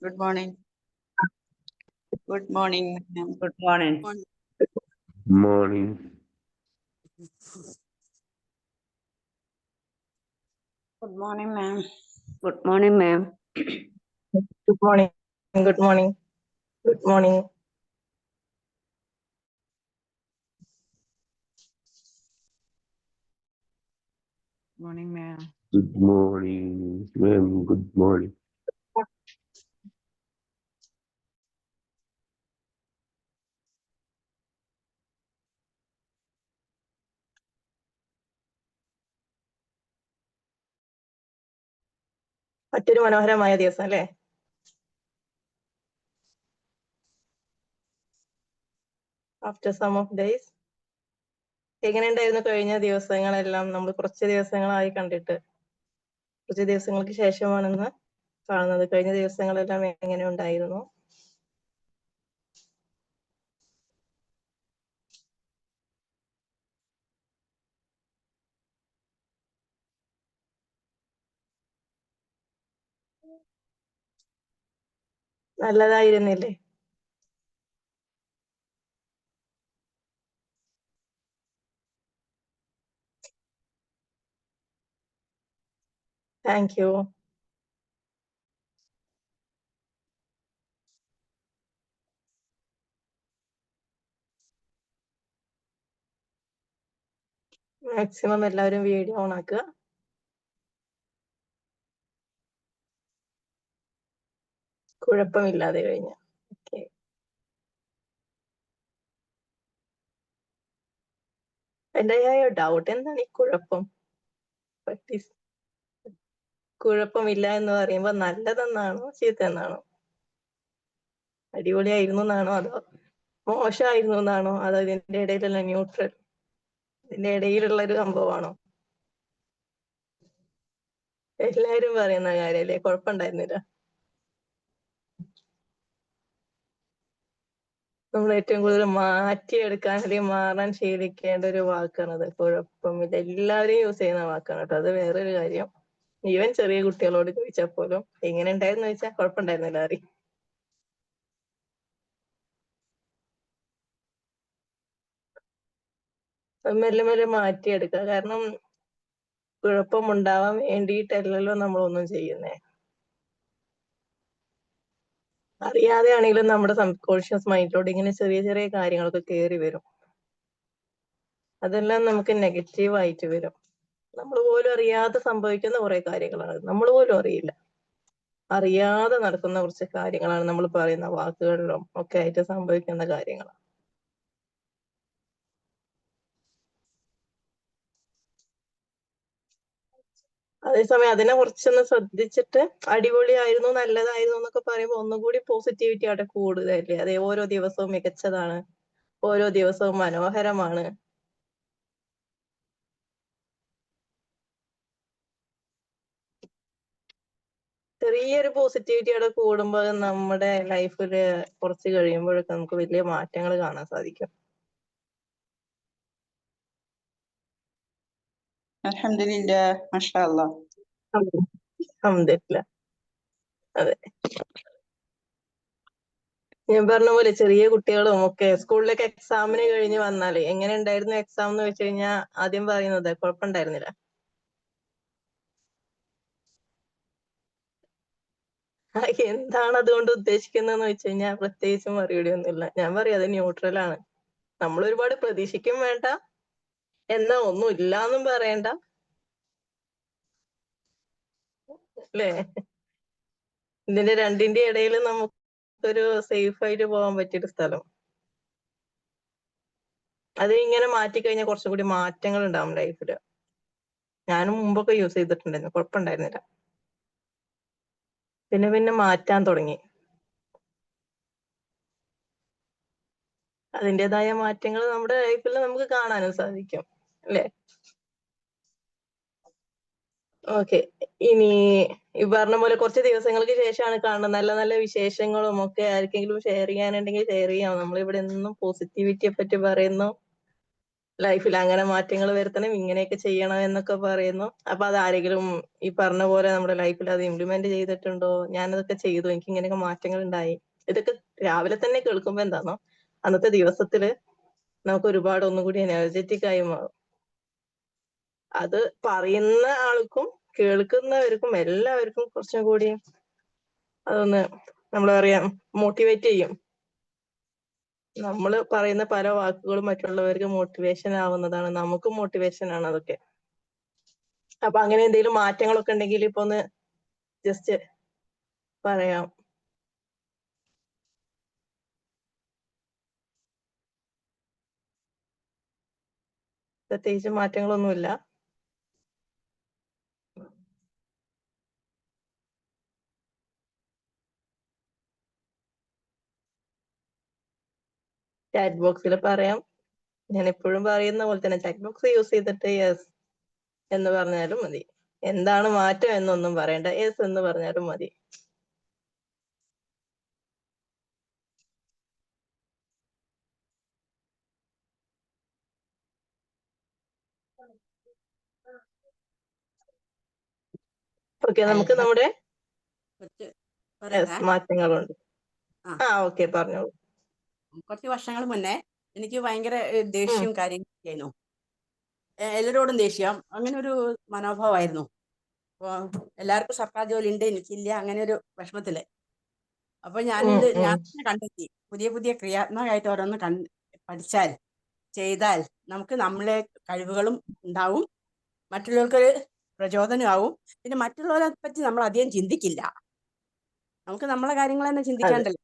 Good morning. Good morning, ma'am. Good morning. Morning. Good morning, ma'am. Good morning, ma'am. Good morning. Good morning. Good morning. Morning, ma'am. Good morning, ma'am. Good morning. മറ്റൊരു മനോഹരമായ ദിവസം അല്ലേ? After some of days എങ്ങനെയുണ്ടായിരുന്നു കഴിഞ്ഞ ദിവസങ്ങളെല്ലാം? നമ്മൾ കുറച്ച് ദിവസങ്ങളായി കണ്ടിട്ട്, കുറച്ച് ദിവസങ്ങൾക്ക് ശേഷമാണെന്ന് കാണുന്നത്. കഴിഞ്ഞ ദിവസങ്ങളെല്ലാം എങ്ങനെ ഉണ്ടായിരുന്നു? നല്ലതായിരുന്നില്ലേ? Thank you. മാക്സിമം എല്ലാവരും വീഡിയോ ഓൺ ആക്കുക. കുഴപ്പമില്ലാതെ കഴിഞ്ഞു. ഓക്കെ. എൻ്റെ ഡൗട്ട് എന്താണ് ഈ കുഴപ്പം? കുഴപ്പമില്ല എന്ന് പറയുമ്പോൾ നല്ലതെന്നാണോ ചീത്ത എന്നാണോ? അടിപൊളിയായിരുന്നു എന്നാണോ, അതോ മോശമായിരുന്നു എന്നാണോ, അതോ ഇതിന്റെ ഇടയിലുള്ള ന്യൂട്രൽ, ഇതിന്റെ ഇടയിലുള്ള ഒരു സംഭവമാണോ? എല്ലാരും പറയുന്ന കാര്യല്ലേ, കുഴപ്പമുണ്ടായിരുന്നില്ല. നമ്മൾ ഏറ്റവും കൂടുതൽ മാറ്റിയെടുക്കാൻ അല്ലെങ്കിൽ മാറാൻ ശീലിക്കേണ്ട ഒരു വാക്കാണത് കുഴപ്പമില്ല. എല്ലാവരും യൂസ് ചെയ്യുന്ന വാക്കാണ് കേട്ടോ, അത് വേറൊരു കാര്യം. ഈവൻ ചെറിയ കുട്ടികളോട് ചോദിച്ചാൽ പോലും എങ്ങനെ ഉണ്ടായിരുന്നു ചോദിച്ചാൽ കുഴപ്പമുണ്ടായിരുന്നില്ല അറിയും. മെല്ലെ മെല്ലെ മാറ്റിയെടുക്കുക. കാരണം കുഴപ്പമുണ്ടാവാൻ വേണ്ടിയിട്ടല്ലല്ലോ നമ്മളൊന്നും ചെയ്യുന്നേ. അറിയാതെ ആണെങ്കിലും നമ്മുടെ സബ് കോൺഷ്യസ് മൈൻഡിലോട്ട് ഇങ്ങനെ ചെറിയ ചെറിയ കാര്യങ്ങളൊക്കെ കയറി വരും. അതെല്ലാം നമുക്ക് നെഗറ്റീവ് ആയിട്ട് വരും. നമ്മൾ പോലും അറിയാതെ സംഭവിക്കുന്ന കുറെ കാര്യങ്ങളാണ്, നമ്മൾ പോലും അറിയില്ല. അറിയാതെ നടക്കുന്ന കുറച്ച് കാര്യങ്ങളാണ് നമ്മൾ പറയുന്ന വാക്കുകളിലും ഒക്കെ ആയിട്ട് സംഭവിക്കുന്ന കാര്യങ്ങളാണ്. അതേസമയം അതിനെ കുറച്ചൊന്ന് ശ്രദ്ധിച്ചിട്ട് അടിപൊളിയായിരുന്നു, നല്ലതായിരുന്നു എന്നൊക്കെ പറയുമ്പോൾ ഒന്നുകൂടി പോസിറ്റിവിറ്റി അവിടെ കൂടുതലല്ലേ. അതെ, ഓരോ ദിവസവും മികച്ചതാണ്, ഓരോ ദിവസവും മനോഹരമാണ്. ചെറിയൊരു പോസിറ്റിവിറ്റി അവിടെ കൂടുമ്പോൾ നമ്മുടെ ലൈഫിൽ കുറച്ച് കഴിയുമ്പോഴൊക്കെ നമുക്ക് വലിയ മാറ്റങ്ങൾ കാണാൻ സാധിക്കും. Alhamdulillah, mashallah. അൽഹംദുലില്ലാ. അതെ, ഞാൻ പറഞ്ഞ പോലെ ചെറിയ കുട്ടികളും ഒക്കെ സ്കൂളിലൊക്കെ എക്സാമിന് കഴിഞ്ഞ് വന്നാലേ എങ്ങനെ ഉണ്ടായിരുന്നു എക്സാം എന്ന് വെച്ച് കഴിഞ്ഞാൽ ആദ്യം പറയുന്നത് കുഴപ്പമുണ്ടായിരുന്നില്ല. എന്താണ് അതുകൊണ്ട് ഉദ്ദേശിക്കുന്നതെന്ന് വെച്ച് കഴിഞ്ഞാൽ പ്രത്യേകിച്ച് മറുപടി ഒന്നുമില്ല. ഞാൻ പറയാം അത് ന്യൂട്രൽ ആണ്. നമ്മൾ ഒരുപാട് പ്രതീക്ഷിക്കും വേണ്ട, എന്നാ ഒന്നും ഇല്ല എന്നും പറയണ്ട, അല്ലേ? ഇതിന്റെ രണ്ടിന്റെ ഇടയിൽ നമുക്കൊരു സേഫ് ആയിട്ട് പോകാൻ പറ്റിയൊരു സ്ഥലം. അത് ഇങ്ങനെ മാറ്റിക്കഴിഞ്ഞാൽ കുറച്ചും കൂടി മാറ്റങ്ങൾ ഉണ്ടാവും ലൈഫില്. ഞാനും മുമ്പൊക്കെ യൂസ് ചെയ്തിട്ടുണ്ടായിരുന്നു, കുഴപ്പമുണ്ടായിരുന്നില്ല. പിന്നെ മാറ്റാൻ തുടങ്ങി. അതിൻ്റെതായ മാറ്റങ്ങൾ നമ്മുടെ ലൈഫിൽ നമുക്ക് കാണാനും സാധിക്കും, അല്ലേ? ഓക്കെ, ഇനി ഈ പറഞ്ഞ പോലെ കുറച്ച് ദിവസങ്ങൾക്ക് ശേഷമാണ് കാണുന്നത്. നല്ല നല്ല വിശേഷങ്ങളും ഒക്കെ ആർക്കെങ്കിലും ഷെയർ ചെയ്യാനുണ്ടെങ്കിൽ ഷെയർ ചെയ്യാം. നമ്മളിവിടെ എന്നും പോസിറ്റിവിറ്റിയെ പറ്റി പറയുന്നു, ലൈഫിൽ അങ്ങനെ മാറ്റങ്ങൾ വരുത്തണം, ഇങ്ങനെയൊക്കെ ചെയ്യണം എന്നൊക്കെ പറയുന്നു. അപ്പൊ അത് ആരെങ്കിലും ഈ പറഞ്ഞ പോലെ നമ്മുടെ ലൈഫിൽ അത് ഇംപ്ലിമെന്റ് ചെയ്തിട്ടുണ്ടോ? ഞാനതൊക്കെ ചെയ്തു, എനിക്ക് ഇങ്ങനെയൊക്കെ മാറ്റങ്ങൾ ഉണ്ടായി. ഇതൊക്കെ രാവിലെ തന്നെ കേൾക്കുമ്പോ എന്താണോ അന്നത്തെ ദിവസത്തില് നമുക്ക് ഒരുപാട് ഒന്നുകൂടി എനർജറ്റിക് ആയി മാറും. അത് പറയുന്ന ആൾക്കും കേൾക്കുന്നവർക്കും എല്ലാവർക്കും കുറച്ചും കൂടി അതൊന്ന് നമ്മൾ പറയാം മോട്ടിവേറ്റ് ചെയ്യും. നമ്മൾ പറയുന്ന പല വാക്കുകളും മറ്റുള്ളവർക്ക് മോട്ടിവേഷൻ ആവുന്നതാണ്, നമുക്കും മോട്ടിവേഷൻ ആണ് അതൊക്കെ. അപ്പൊ അങ്ങനെ എന്തെങ്കിലും മാറ്റങ്ങളൊക്കെ ഉണ്ടെങ്കിൽ ഇപ്പൊ ഒന്ന് ജസ്റ്റ് പറയാം. പ്രത്യേകിച്ച് മാറ്റങ്ങളൊന്നുമില്ല. ചാറ്റ് ബോക്സിൽ പറയാം. ഞാൻ എപ്പോഴും പറയുന്ന പോലെ തന്നെ ചാറ്റ് ബോക്സ് യൂസ് ചെയ്തിട്ട് യെസ് എന്ന് പറഞ്ഞാലും മതി. എന്താണ് മാറ്റം എന്നൊന്നും പറയണ്ട, യെസ് എന്ന് പറഞ്ഞാലും മതി. ഓക്കെ, നമുക്ക് നമ്മുടെ മാറ്റങ്ങളുണ്ട്. ഓക്കെ, പറഞ്ഞോളൂ. കുറച്ച് വർഷങ്ങൾ മുന്നേ എനിക്ക് ഭയങ്കര ദേഷ്യവും കാര്യങ്ങളൊക്കെയായിരുന്നു. എല്ലാവരോടും ദേഷ്യം, അങ്ങനെ ഒരു മനോഭാവമായിരുന്നു. അപ്പോൾ എല്ലാവർക്കും സർക്കാർ ജോലി ഉണ്ട്, എനിക്കില്ല, അങ്ങനെ ഒരു വിഷമത്തില്. അപ്പൊ ഞാൻ കണ്ടെത്തി പുതിയ പുതിയ ക്രിയാത്മകമായിട്ട് ഓരോന്ന് പഠിച്ചാൽ ചെയ്താൽ നമുക്ക് നമ്മളെ കഴിവുകളും ഉണ്ടാവും, മറ്റുള്ളവർക്കൊരു പ്രചോദനമാവും. പിന്നെ മറ്റുള്ളവരെ പറ്റി നമ്മൾ അധികം ചിന്തിക്കില്ല, നമുക്ക് നമ്മളെ കാര്യങ്ങൾ തന്നെ ചിന്തിക്കാണ്ടല്ലോ.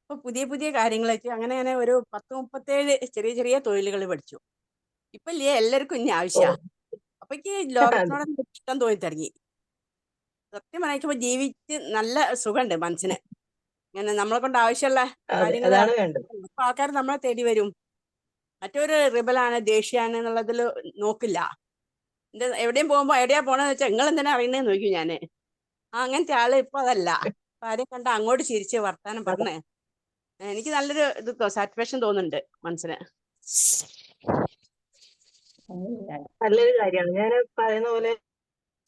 അപ്പൊ പുതിയ പുതിയ കാര്യങ്ങളായിട്ട് അങ്ങനെ അങ്ങനെ ഒരു 37 ചെറിയ ചെറിയ തൊഴിലുകൾ പഠിച്ചു. ഇപ്പൊ ഇല്ലേ എല്ലാവർക്കും ഇനി ആവശ്യമാണ്. അപ്പൊ എനിക്ക് ലോകത്തിനോട് ഇഷ്ടം തോന്നി തുടങ്ങി. സത്യം പറഞ്ഞാൽ ജീവിച്ച് നല്ല സുഖമുണ്ട് മനസ്സിന്. ഇങ്ങനെ നമ്മളെ കൊണ്ട് ആവശ്യമുള്ള കാര്യങ്ങൾ അപ്പൊ ആൾക്കാർ നമ്മളെ തേടി വരും. മറ്റൊരു റിബലാണ്, ദേഷ്യാണ് എന്നുള്ളതിൽ നോക്കില്ല. എവിടെയും പോകുമ്പോ എവിടെയാ പോണെന്ന് വെച്ചാൽ നിങ്ങൾ എന്തിനാ അറിയണേന്ന് ചോദിക്കും ഞാന്. അങ്ങനത്തെ ആള് ഇപ്പൊ അതല്ല. ആരെയും കണ്ട അങ്ങോട്ട് ചിരിച്ച് വർത്താനം പറഞ്ഞേ എനിക്ക് നല്ലൊരു ഇത് സാറ്റിസ്ഫാക്ഷൻ തോന്നുന്നുണ്ട് മനസ്സിന്. നല്ലൊരു കാര്യമാണ്. ഞാൻ പറയുന്ന പോലെ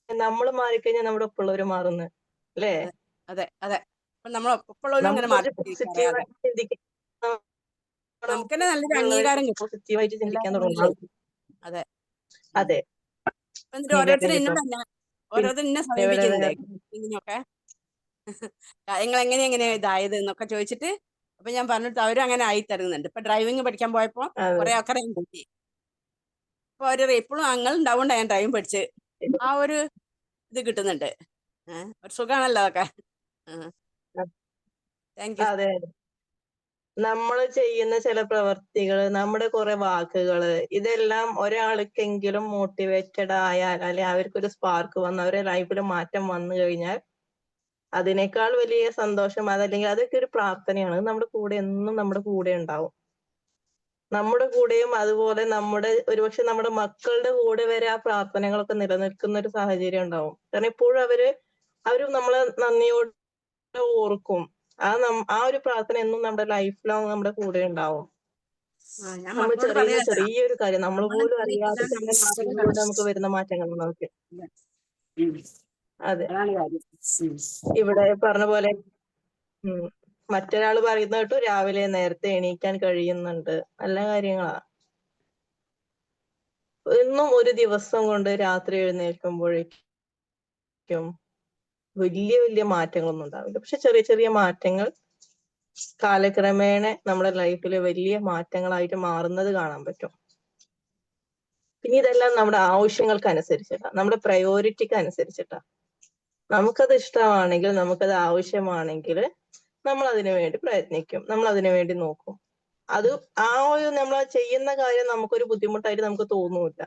നമ്മൾ മാറിക്കഴിഞ്ഞാൽ നമ്മുടെ ഒപ്പമുള്ളവര് മാറുന്നു അല്ലേ? അതെ അതെ. അപ്പൊ നമ്മൾ ഒപ്പമുള്ളവരും അങ്ങനെ മാറി നമുക്ക് തന്നെ നല്ലൊരു അംഗീകാരം കിട്ടും. പോസിറ്റീവായിട്ട് ചിന്തിക്കാൻ തുടങ്ങും. അതെ അതെ. എന്നിട്ട് ഓരോരുത്തരും എന്നെ സമീപിക്കുന്നുണ്ട് ഇങ്ങനെയൊക്കെ നിങ്ങൾ എങ്ങനെ ഇതായത് എന്നൊക്കെ ചോദിച്ചിട്ട്. അപ്പൊ ഞാൻ പറഞ്ഞിട്ട് അവരും അങ്ങനെ ആയി തരുന്നുണ്ട്. ഇപ്പൊ ഡ്രൈവിംഗ് പഠിക്കാൻ പോയപ്പോ കുറെ ആൾക്കാരെ കൂട്ടി. അപ്പൊ അവര് എപ്പോഴും അങ്ങൾ ഉണ്ടാവുകൊണ്ടാണ് ഞാൻ ഡ്രൈവിംഗ് പഠിച്ച്. ആ ഒരു ഇത് കിട്ടുന്നുണ്ട്. ഒരു സുഖമാണല്ലോ അതൊക്കെ. Thank you. അതെ, നമ്മൾ ചെയ്യുന്ന ചില പ്രവർത്തികള്, നമ്മുടെ കുറെ വാക്കുകള്, ഇതെല്ലാം ഒരാൾക്കെങ്കിലും മോട്ടിവേറ്റഡ് ആയാൽ, അല്ലെ അവർക്കൊരു സ്പാർക്ക് വന്ന് അവരുടെ ലൈഫിൽ മാറ്റം വന്നു കഴിഞ്ഞാൽ അതിനേക്കാൾ വലിയ സന്തോഷം അതല്ലെങ്കിൽ അതൊക്കെ ഒരു പ്രാർത്ഥനയാണ്. നമ്മുടെ കൂടെ എന്നും നമ്മുടെ കൂടെ ഉണ്ടാവും. നമ്മുടെ കൂടെയും അതുപോലെ നമ്മുടെ ഒരുപക്ഷെ നമ്മുടെ മക്കളുടെ കൂടെ വരെ ആ പ്രാർത്ഥനകളൊക്കെ നിലനിൽക്കുന്ന ഒരു സാഹചര്യം ഉണ്ടാവും. കാരണം ഇപ്പോഴും അവര് നമ്മളെ നന്ദിയോടെ ഓർക്കും. ആ ഒരു പ്രാർത്ഥന എന്നും നമ്മുടെ ലൈഫ് ലോങ് നമ്മുടെ കൂടെ ഉണ്ടാവും. നമ്മൾ ചെറിയ ചെറിയൊരു കാര്യം നമ്മൾ പോലും അറിയാത്ത ചില കാര്യങ്ങളിലൂടെ നമുക്ക് വരുന്ന മാറ്റങ്ങൾ നമുക്ക്. അതെ, ഇവിടെ പറഞ്ഞ പോലെ മറ്റൊരാൾ പറയുന്ന കേട്ടു രാവിലെ നേരത്തെ എണീക്കാൻ കഴിയുന്നുണ്ട്. നല്ല കാര്യങ്ങളാ. എന്നും ഒരു ദിവസം കൊണ്ട് രാത്രി എഴുന്നേൽക്കുമ്പോഴേക്കും വലിയ വലിയ മാറ്റങ്ങളൊന്നും ഉണ്ടാവില്ല. പക്ഷെ ചെറിയ ചെറിയ മാറ്റങ്ങൾ കാലക്രമേണ നമ്മുടെ ലൈഫിൽ വലിയ മാറ്റങ്ങളായിട്ട് മാറുന്നത് കാണാൻ പറ്റും. പിന്നെ ഇതെല്ലാം നമ്മുടെ ആവശ്യങ്ങൾക്ക് അനുസരിച്ചിട്ടാ, നമ്മുടെ പ്രയോറിറ്റിക്ക് അനുസരിച്ചിട്ടാ. നമുക്കത് ഇഷ്ടമാണെങ്കിൽ, നമുക്കത് ആവശ്യമാണെങ്കിൽ നമ്മൾ അതിനു വേണ്ടി പ്രയത്നിക്കും, നമ്മൾ അതിനു വേണ്ടി നോക്കും. അത് ആ ഒരു നമ്മൾ ചെയ്യുന്ന കാര്യം നമുക്കൊരു ബുദ്ധിമുട്ടായിട്ട് നമുക്ക് തോന്നൂല.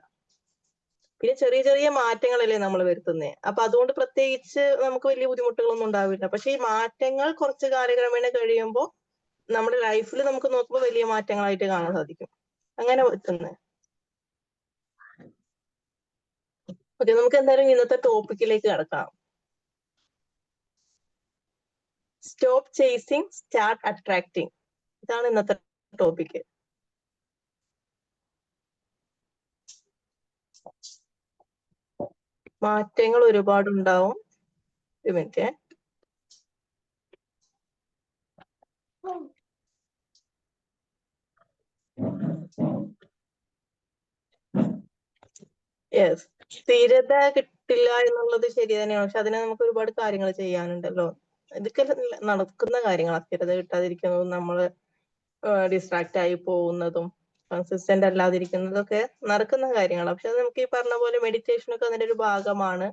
പിന്നെ ചെറിയ ചെറിയ മാറ്റങ്ങളല്ലേ നമ്മൾ വരുത്തുന്നേ. അപ്പൊ അതുകൊണ്ട് പ്രത്യേകിച്ച് നമുക്ക് വലിയ ബുദ്ധിമുട്ടുകളൊന്നും ഉണ്ടാവില്ല. പക്ഷെ ഈ മാറ്റങ്ങൾ കുറച്ച് കാലക്രമേണ കഴിയുമ്പോൾ നമ്മുടെ ലൈഫിൽ നമുക്ക് നോക്കുമ്പോൾ വലിയ മാറ്റങ്ങളായിട്ട് കാണാൻ സാധിക്കും. അങ്ങനെ വരുത്തുന്നത്. ഓക്കെ, നമുക്ക് എന്തായാലും ഇന്നത്തെ ടോപ്പിക്കിലേക്ക് കടക്കാം. Stop chasing, start attracting. ഇതാണ് ഇന്നത്തെ ടോപ്പിക്ക്. മാറ്റങ്ങൾ ഒരുപാടുണ്ടാവും. ഒരു മിനിറ്റ്. യെസ്, സ്ഥിരത കിട്ടില്ല എന്നുള്ളത് ശരി തന്നെയാണ്. പക്ഷെ അതിനെ നമുക്ക് ഒരുപാട് കാര്യങ്ങൾ ചെയ്യാനുണ്ടല്ലോ. ഇതൊക്കെ നടക്കുന്ന കാര്യങ്ങളാണ്. സ്ഥിരത കിട്ടാതിരിക്കുന്നതും നമ്മള് ഡിസ്ട്രാക്ട് ആയി പോകുന്നതും കൺസിസ്റ്റന്റ് അല്ലാതിരിക്കുന്നതൊക്കെ നടക്കുന്ന കാര്യങ്ങളാണ്. പക്ഷെ അത് നമുക്ക് ഈ പറഞ്ഞ പോലെ മെഡിറ്റേഷൻ ഒക്കെ അതിന്റെ ഒരു ഭാഗമാണ്.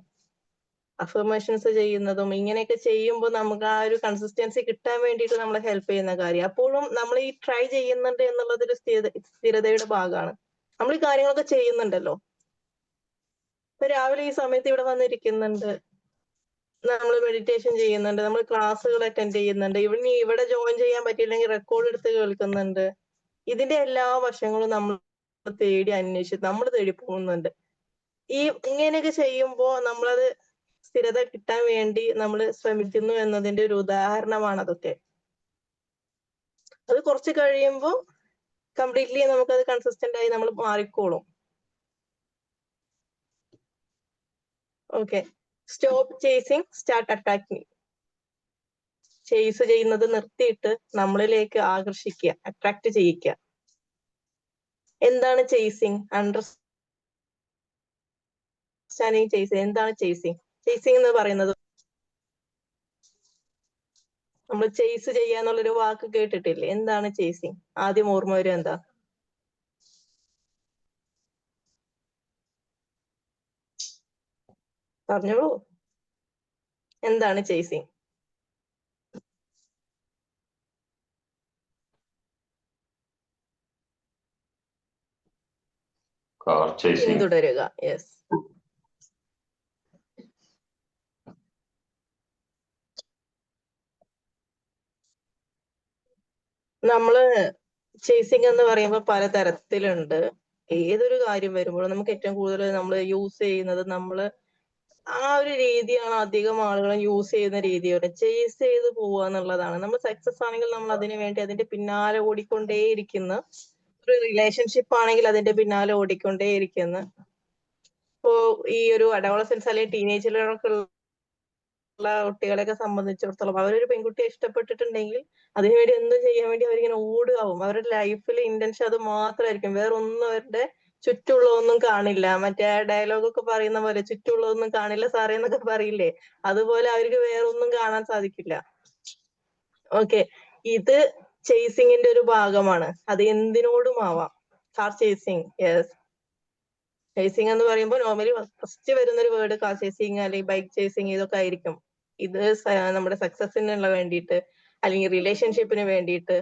അഫർമേഷൻസ് ചെയ്യുന്നതും ഇങ്ങനെയൊക്കെ ചെയ്യുമ്പോൾ നമുക്ക് ആ ഒരു കൺസിസ്റ്റൻസി കിട്ടാൻ വേണ്ടിയിട്ട് നമ്മളെ ഹെൽപ്പ് ചെയ്യുന്ന കാര്യം. അപ്പോഴും നമ്മൾ ഈ ട്രൈ ചെയ്യുന്നുണ്ട് എന്നുള്ളതൊരു സ്ഥിരതയുടെ ഭാഗമാണ്. നമ്മൾ ഈ കാര്യങ്ങളൊക്കെ ചെയ്യുന്നുണ്ടല്ലോ. ഇപ്പൊ രാവിലെ ഈ സമയത്ത് ഇവിടെ വന്നിരിക്കുന്നുണ്ട്, നമ്മൾ മെഡിറ്റേഷൻ ചെയ്യുന്നുണ്ട്, നമ്മൾ ക്ലാസ്സുകൾ അറ്റൻഡ് ചെയ്യുന്നുണ്ട്, ഇവിടെ ജോയിൻ ചെയ്യാൻ പറ്റിയില്ലെങ്കിൽ റെക്കോർഡ് എടുത്ത് കേൾക്കുന്നുണ്ട്. ഇതിന്റെ എല്ലാ വശങ്ങളും നമ്മൾ തേടി അന്വേഷിച്ച് നമ്മൾ തേടി പോകുന്നുണ്ട്. ഇങ്ങനെയൊക്കെ ചെയ്യുമ്പോൾ നമ്മളത് സ്ഥിരത കിട്ടാൻ വേണ്ടി നമ്മൾ ശ്രമിക്കുന്നു എന്നതിന്റെ ഒരു ഉദാഹരണമാണ് അതൊക്കെ. അത് കുറച്ച് കഴിയുമ്പോൾ കംപ്ലീറ്റ്ലി നമുക്കത് കൺസിസ്റ്റന്റ് ആയി നമ്മൾ മാറിക്കോളും. Okay, stop chasing, start attracting. Chase ചെയ്യുന്നത് നിർത്തിയിട്ട് നമ്മളിലേക്ക് ആകർഷിക്കുക, അട്രാക്ട് ചെയ്യിക്കുക. എന്താണ് ചേസിങ്? Understanding chasing. എന്താണ് ചേസിങ്? ചേസിങ് എന്ന് പറയുന്നത്, നമ്മൾ ചേസ് ചെയ്യാന്നുള്ളൊരു വാക്ക് കേട്ടിട്ടില്ലേ? എന്താണ് ചേസിങ്? ആദ്യം ഓർമ്മ വരും എന്താ? പറഞ്ഞോളൂ, എന്താണ് ചേസിങ്? പിന്തുടരുക. യെസ്. നമ്മള് ചേസിങ് എന്ന് പറയുമ്പോൾ പലതരത്തിലുണ്ട്. ഏതൊരു കാര്യം വരുമ്പോഴും നമുക്ക് ഏറ്റവും കൂടുതൽ നമ്മൾ യൂസ് ചെയ്യുന്നത് ആ ഒരു രീതിയാണ്. അധികം ആളുകളും യൂസ് ചെയ്യുന്ന രീതിയോടെ ചേസ് ചെയ്ത് പോവുക എന്നുള്ളതാണ്. നമ്മൾ സക്സസ് ആണെങ്കിൽ നമ്മൾ അതിനു വേണ്ടി അതിന്റെ പിന്നാലെ ഓടിക്കൊണ്ടേയിരിക്കുന്ന ഒരു റിലേഷൻഷിപ്പ് ആണെങ്കിൽ അതിന്റെ പിന്നാലെ ഓടിക്കൊണ്ടേയിരിക്കുന്ന. ഇപ്പോ ഈ ഒരു അഡോളസൻസ് അല്ലെങ്കിൽ ടീനേജിലൊക്കെ ഉള്ള കുട്ടികളെയൊക്കെ സംബന്ധിച്ചിടത്തോളം അവരൊരു പെൺകുട്ടിയെ ഇഷ്ടപ്പെട്ടിട്ടുണ്ടെങ്കിൽ അതിനുവേണ്ടി എന്തും ചെയ്യാൻ വേണ്ടി അവരിങ്ങനെ ഓടുകയാവും. അവരുടെ ലൈഫിൽ ഇന്റൻഷൻ അത് മാത്രമായിരിക്കും. വേറെ ഒന്നും അവരുടെ ചുറ്റുള്ളതൊന്നും കാണില്ല. മറ്റേ ഡയലോഗൊക്കെ പറയുന്ന പോലെ ചുറ്റുള്ളതൊന്നും കാണില്ല സാറേ എന്നൊക്കെ പറയില്ലേ, അതുപോലെ അവർക്ക് വേറെ ഒന്നും കാണാൻ സാധിക്കില്ല. ഓക്കെ, ഇത് ചേസിങ്ങിന്റെ ഒരു ഭാഗമാണ്. അത് എന്തിനോടും ആവാം. Car chasing. യെസ്, ചേസിങ് എന്ന് പറയുമ്പോൾ നോർമലി ഫസ്റ്റ് വരുന്ന ഒരു വേർഡ് കാർ ചേസിങ് അല്ലെങ്കിൽ ബൈക്ക് ചേസിങ് ഇതൊക്കെ ആയിരിക്കും. ഇത് നമ്മുടെ സക്സസിനുള്ള വേണ്ടിയിട്ട് അല്ലെങ്കിൽ റിലേഷൻഷിപ്പിന് വേണ്ടിയിട്ട്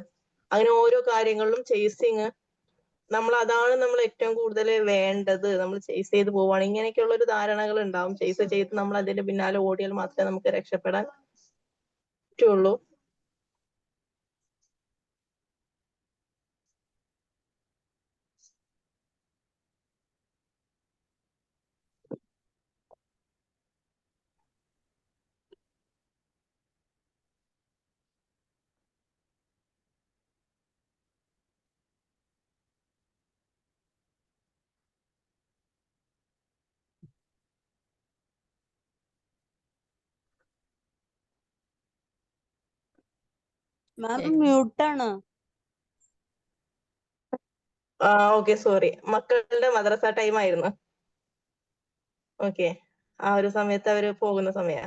അങ്ങനെ ഓരോ കാര്യങ്ങളിലും ചേസിങ് അതാണ് നമ്മൾ ഏറ്റവും കൂടുതൽ വേണ്ടത്. നമ്മൾ ചേസ് ചെയ്ത് പോവാണ്, ഇങ്ങനെയൊക്കെയുള്ള ഒരു ധാരണകൾ ഉണ്ടാവും. ചേസ് ചെയ്ത് നമ്മൾ അതിന്റെ പിന്നാലെ ഓടിയാൽ മാത്രമേ നമുക്ക് രക്ഷപ്പെടാൻ പറ്റുള്ളൂ. മ്യൂട്ടാണ്. Okay, sorry. മക്കളുടെ മദ്രസ ടൈം ആയിരുന്നു. ഓക്കെ, ആ ഒരു സമയത്ത് അവര് പോകുന്ന സമയ.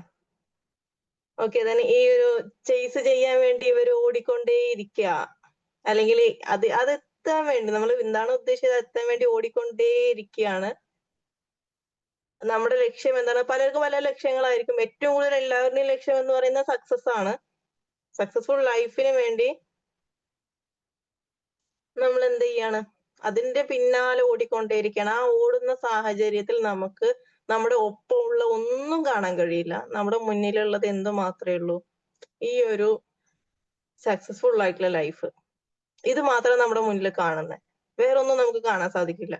ഓക്കെ, then ഈ ഒരു ചേസ് ചെയ്യാൻ വേണ്ടി ഇവർ ഓടിക്കൊണ്ടേയിരിക്കുക, അല്ലെങ്കിൽ അതെത്താൻ വേണ്ടി നമ്മൾ എന്താണ് ഉദ്ദേശിച്ചത് എത്താൻ വേണ്ടി ഓടിക്കൊണ്ടേയിരിക്കുകയാണ്. നമ്മുടെ ലക്ഷ്യം എന്താണ്? പലർക്കും പല ലക്ഷ്യങ്ങളായിരിക്കും. ഏറ്റവും കൂടുതൽ എല്ലാവരുടെയും ലക്ഷ്യം എന്ന് പറയുന്നത് സക്സസ് ആണ്. സക്സസ്ഫുൾ ലൈഫിന് വേണ്ടി നമ്മൾ എന്ത് ചെയ്യാണ്? അതിന്റെ പിന്നാലെ ഓടിക്കൊണ്ടേയിരിക്കുകയാണ്. ആ ഓടുന്ന സാഹചര്യത്തിൽ നമുക്ക് നമ്മുടെ ഒപ്പമുള്ള ഒന്നും കാണാൻ കഴിയില്ല. നമ്മുടെ മുന്നിലുള്ളത് എന്ത് മാത്രമേ ഉള്ളൂ? ഈ ഒരു സക്സസ്ഫുൾ ആയിട്ടുള്ള ലൈഫ്. ഇത് മാത്രമേ നമ്മുടെ മുന്നിൽ കാണുന്നത്. വേറൊന്നും നമുക്ക് കാണാൻ സാധിക്കില്ല.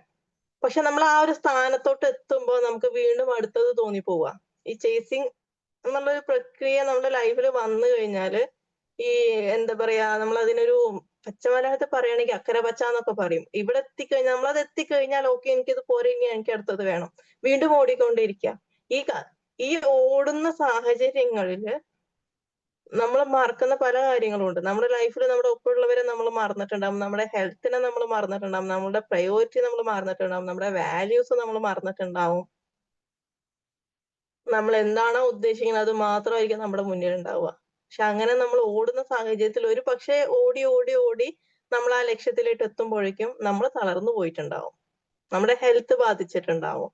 പക്ഷെ നമ്മൾ ആ ഒരു സ്ഥാനത്തോട്ട് എത്തുമ്പോൾ നമുക്ക് വീണ്ടും അടുത്തത് തോന്നിപ്പോവുക. ഈ ചേസിങ് എന്നുള്ളൊരു പ്രക്രിയ നമ്മുടെ ലൈഫിൽ വന്നു കഴിഞ്ഞാല് ഈ എന്താ പറയാ, നമ്മൾ അതിനൊരു പച്ചമലയാളത്തിൽ പറയുകയാണെങ്കിൽ അക്കരെ പച്ച എന്നൊക്കെ പറയും. ഇവിടെ എത്തിക്കഴിഞ്ഞാൽ നമ്മളത് എത്തിക്കഴിഞ്ഞാൽ ഓക്കെ എനിക്കിത് പോരെ, ഇനി എനിക്ക് അടുത്തത് വേണം. വീണ്ടും ഓടിക്കൊണ്ടിരിക്കുക. ഈ ഓടുന്ന സാഹചര്യങ്ങളില് നമ്മൾ മറക്കുന്ന പല കാര്യങ്ങളും ഉണ്ട്. നമ്മുടെ ലൈഫിൽ നമ്മുടെ ഒപ്പമുള്ളവരെ നമ്മൾ മറന്നിട്ടുണ്ടാവും, നമ്മുടെ ഹെൽത്തിനെ നമ്മൾ മറന്നിട്ടുണ്ടാവും, നമ്മുടെ പ്രയോറിറ്റി നമ്മൾ മറന്നിട്ടുണ്ടാവും, നമ്മുടെ വാല്യൂസ് നമ്മൾ മറന്നിട്ടുണ്ടാവും. നമ്മൾ എന്താണോ ഉദ്ദേശിക്കുന്നത് അത് മാത്രമായിരിക്കും നമ്മുടെ മുന്നിൽ ഉണ്ടാവുക. പക്ഷെ അങ്ങനെ നമ്മൾ ഓടുന്ന സാഹചര്യത്തിൽ ഒരു പക്ഷേ ഓടി ഓടി ഓടി നമ്മൾ ആ ലക്ഷ്യത്തിലേക്ക് എത്തുമ്പോഴേക്കും നമ്മൾ തളർന്നു പോയിട്ടുണ്ടാവും, നമ്മുടെ ഹെൽത്ത് ബാധിച്ചിട്ടുണ്ടാവും,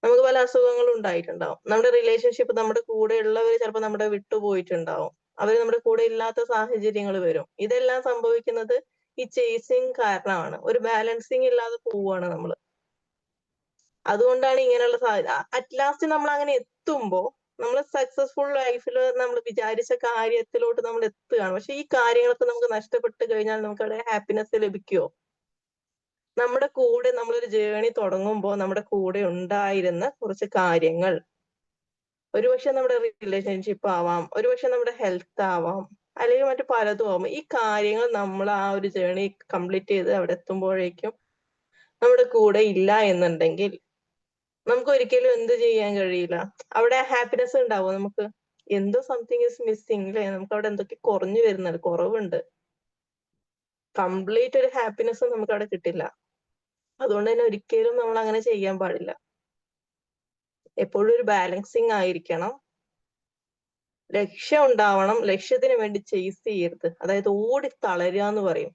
നമുക്ക് പല അസുഖങ്ങളും ഉണ്ടായിട്ടുണ്ടാവും, നമ്മുടെ റിലേഷൻഷിപ്പ്, നമ്മുടെ കൂടെ ഉള്ളവർ ചിലപ്പോൾ നമ്മുടെ വിട്ടുപോയിട്ടുണ്ടാവും, അവർ നമ്മുടെ കൂടെ ഇല്ലാത്ത സാഹചര്യങ്ങൾ വരും. ഇതെല്ലാം സംഭവിക്കുന്നത് ഈ ചേസിങ് കാരണമാണ്. ഒരു ബാലൻസിങ് ഇല്ലാതെ പോവുകയാണ് നമ്മൾ. അതുകൊണ്ടാണ് ഇങ്ങനെയുള്ള അറ്റ് ലാസ്റ്റ് നമ്മൾ അങ്ങനെ എത്തുമ്പോ നമ്മൾ സക്സസ്ഫുൾ ലൈഫിൽ നമ്മൾ വിചാരിച്ച കാര്യത്തിലോട്ട് നമ്മൾ എത്തുകയാണ്. പക്ഷെ ഈ കാര്യങ്ങളൊക്കെ നമുക്ക് നഷ്ടപ്പെട്ട് കഴിഞ്ഞാൽ നമുക്ക് അവിടെ ഹാപ്പിനെസ് ലഭിക്കുമോ? നമ്മുടെ കൂടെ നമ്മളൊരു ജേണി തുടങ്ങുമ്പോൾ നമ്മുടെ കൂടെ ഉണ്ടായിരുന്ന കുറച്ച് കാര്യങ്ങൾ, ഒരുപക്ഷെ നമ്മുടെ റിലേഷൻഷിപ്പ് ആവാം, ഒരുപക്ഷെ നമ്മുടെ ഹെൽത്ത് ആവാം, അല്ലെങ്കിൽ മറ്റു പലതും ആവാം. ഈ കാര്യങ്ങൾ നമ്മൾ ആ ഒരു ജേണി കംപ്ലീറ്റ് ചെയ്ത് അവിടെ എത്തുമ്പോഴേക്കും നമ്മുടെ കൂടെ ഇല്ല എന്നുണ്ടെങ്കിൽ നമുക്ക് ഒരിക്കലും എന്ത് ചെയ്യാൻ കഴിയില്ല. അവിടെ ഹാപ്പിനെസ് ഉണ്ടാവും. നമുക്ക് എന്തോ സംതിങ് ഇസ് മിസ്സിങ് അല്ലേ, നമുക്ക് അവിടെ എന്തൊക്കെ കുറഞ്ഞു വരുന്നുണ്ട്, കുറവുണ്ട്. കംപ്ലീറ്റ് ഒരു ഹാപ്പിനെസ് നമുക്ക് അവിടെ കിട്ടില്ല. അതുകൊണ്ട് തന്നെ ഒരിക്കലും നമ്മൾ അങ്ങനെ ചെയ്യാൻ പാടില്ല. എപ്പോഴും ഒരു ബാലൻസിങ് ആയിരിക്കണം, ലക്ഷ്യം ഉണ്ടാവണം, ലക്ഷ്യത്തിന് വേണ്ടി ചേസ് ചെയ്യരുത്. അതായത് ഓടി തളരുക എന്ന് പറയും.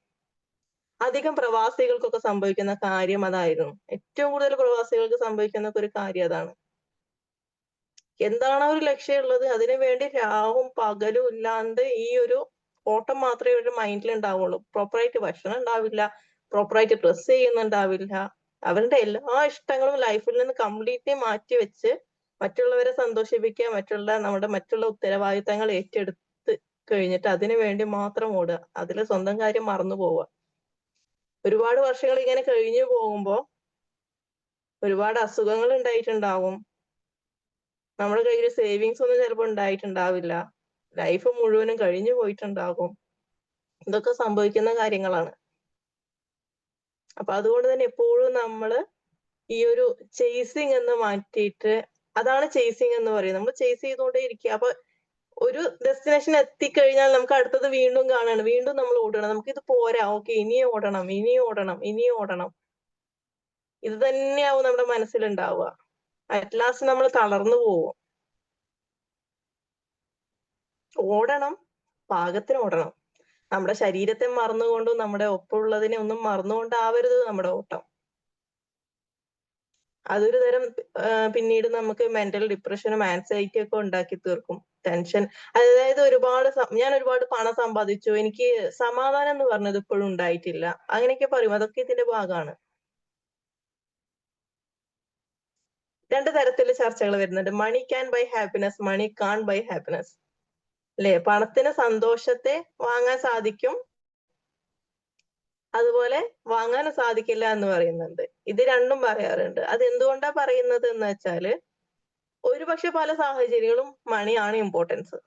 അധികം പ്രവാസികൾക്കൊക്കെ സംഭവിക്കുന്ന കാര്യം അതായിരുന്നു. ഏറ്റവും കൂടുതൽ പ്രവാസികൾക്ക് സംഭവിക്കുന്ന ഒരു കാര്യം അതാണ്. എന്താണോ ഒരു ലക്ഷ്യം ഉള്ളത് അതിനു വേണ്ടി രാവും പകലും ഇല്ലാണ്ട് ഈ ഒരു ഓട്ടം മാത്രമേ ഇവരുടെ മൈൻഡിൽ ഉണ്ടാവുള്ളൂ. പ്രോപ്പറായിട്ട് ഭക്ഷണം ഉണ്ടാവില്ല, പ്രോപ്പറായിട്ട് ഡ്രസ് ചെയ്യുന്നുണ്ടാവില്ല. അവരുടെ എല്ലാ ഇഷ്ടങ്ങളും ലൈഫിൽ നിന്ന് കംപ്ലീറ്റ്ലി മാറ്റി വെച്ച് മറ്റുള്ളവരെ സന്തോഷിപ്പിക്കുക, മറ്റുള്ള ഉത്തരവാദിത്തങ്ങൾ ഏറ്റെടുത്ത് കഴിഞ്ഞിട്ട് അതിനു വേണ്ടി മാത്രം ഓടുക, അതിൽ സ്വന്തം കാര്യം മറന്നു പോവുക. ഒരുപാട് വർഷങ്ങൾ ഇങ്ങനെ കഴിഞ്ഞു പോകുമ്പോ ഒരുപാട് അസുഖങ്ങൾ ഉണ്ടായിട്ടുണ്ടാവും, നമ്മുടെ കയ്യിൽ സേവിങ്സ് ഒന്നും ചിലപ്പോൾ ഉണ്ടായിട്ടുണ്ടാവില്ല, ലൈഫ് മുഴുവനും കഴിഞ്ഞു പോയിട്ടുണ്ടാകും. ഇതൊക്കെ സംഭവിക്കുന്ന കാര്യങ്ങളാണ്. അപ്പൊ അതുകൊണ്ട് തന്നെ എപ്പോഴും നമ്മള് ഈ ഒരു ചേസിങ് എന്ന് മാറ്റിയിട്ട്, അതാണ് ചേസിങ് എന്ന് പറയുന്നത്, നമ്മൾ ചേസ് ചെയ്തുകൊണ്ടേ ഇരിക്കുക. അപ്പൊ ഒരു ഡെസ്റ്റിനേഷൻ എത്തിക്കഴിഞ്ഞാൽ നമുക്ക് അടുത്തത് വീണ്ടും കാണാണ്, വീണ്ടും നമ്മൾ ഓടണം, നമുക്കിത് പോരാ, ഓക്കെ ഇനിയും ഓടണം, ഇനിയും ഓടണം, ഇനിയും ഓടണം. ഇത് തന്നെയാവും നമ്മുടെ മനസ്സിലുണ്ടാവുക. അറ്റ് ലാസ്റ്റ് നമ്മൾ തളർന്നു പോവും. ഓടണം, പാകത്തിന് ഓടണം. നമ്മുടെ ശരീരത്തെ മറന്നുകൊണ്ടും നമ്മുടെ ഒപ്പമുള്ളതിനെ ഒന്നും മറന്നുകൊണ്ടാവരുത് നമ്മുടെ ഓട്ടം. അതൊരു തരം പിന്നീട് നമുക്ക് മെന്റൽ ഡിപ്രഷനും ആൻസൈറ്റി ഒക്കെ ഉണ്ടാക്കി തീർക്കും. ടെൻഷൻ, അതായത് ഞാൻ ഒരുപാട് പണം സമ്പാദിച്ചു, എനിക്ക് സമാധാനം എന്ന് പറഞ്ഞത് ഇപ്പോഴും ഉണ്ടായിട്ടില്ല, അങ്ങനെയൊക്കെ പറയും. അതൊക്കെ ഇതിന്റെ ഭാഗമാണ്. രണ്ട് തരത്തില് ചർച്ചകൾ വരുന്നുണ്ട്. Money can buy happiness, money can't buy happiness. അല്ലെ, പണത്തിന് സന്തോഷത്തെ വാങ്ങാൻ സാധിക്കും, അതുപോലെ വാങ്ങാൻ സാധിക്കില്ല എന്ന് പറയുന്നുണ്ട്. ഇത് രണ്ടും പറയാറുണ്ട്. അത് എന്തുകൊണ്ടാ പറയുന്നത് എന്ന് വെച്ചാല്, ഒരുപക്ഷെ പല സാഹചര്യങ്ങളും മണിയാണ് ഇമ്പോർട്ടൻസ്.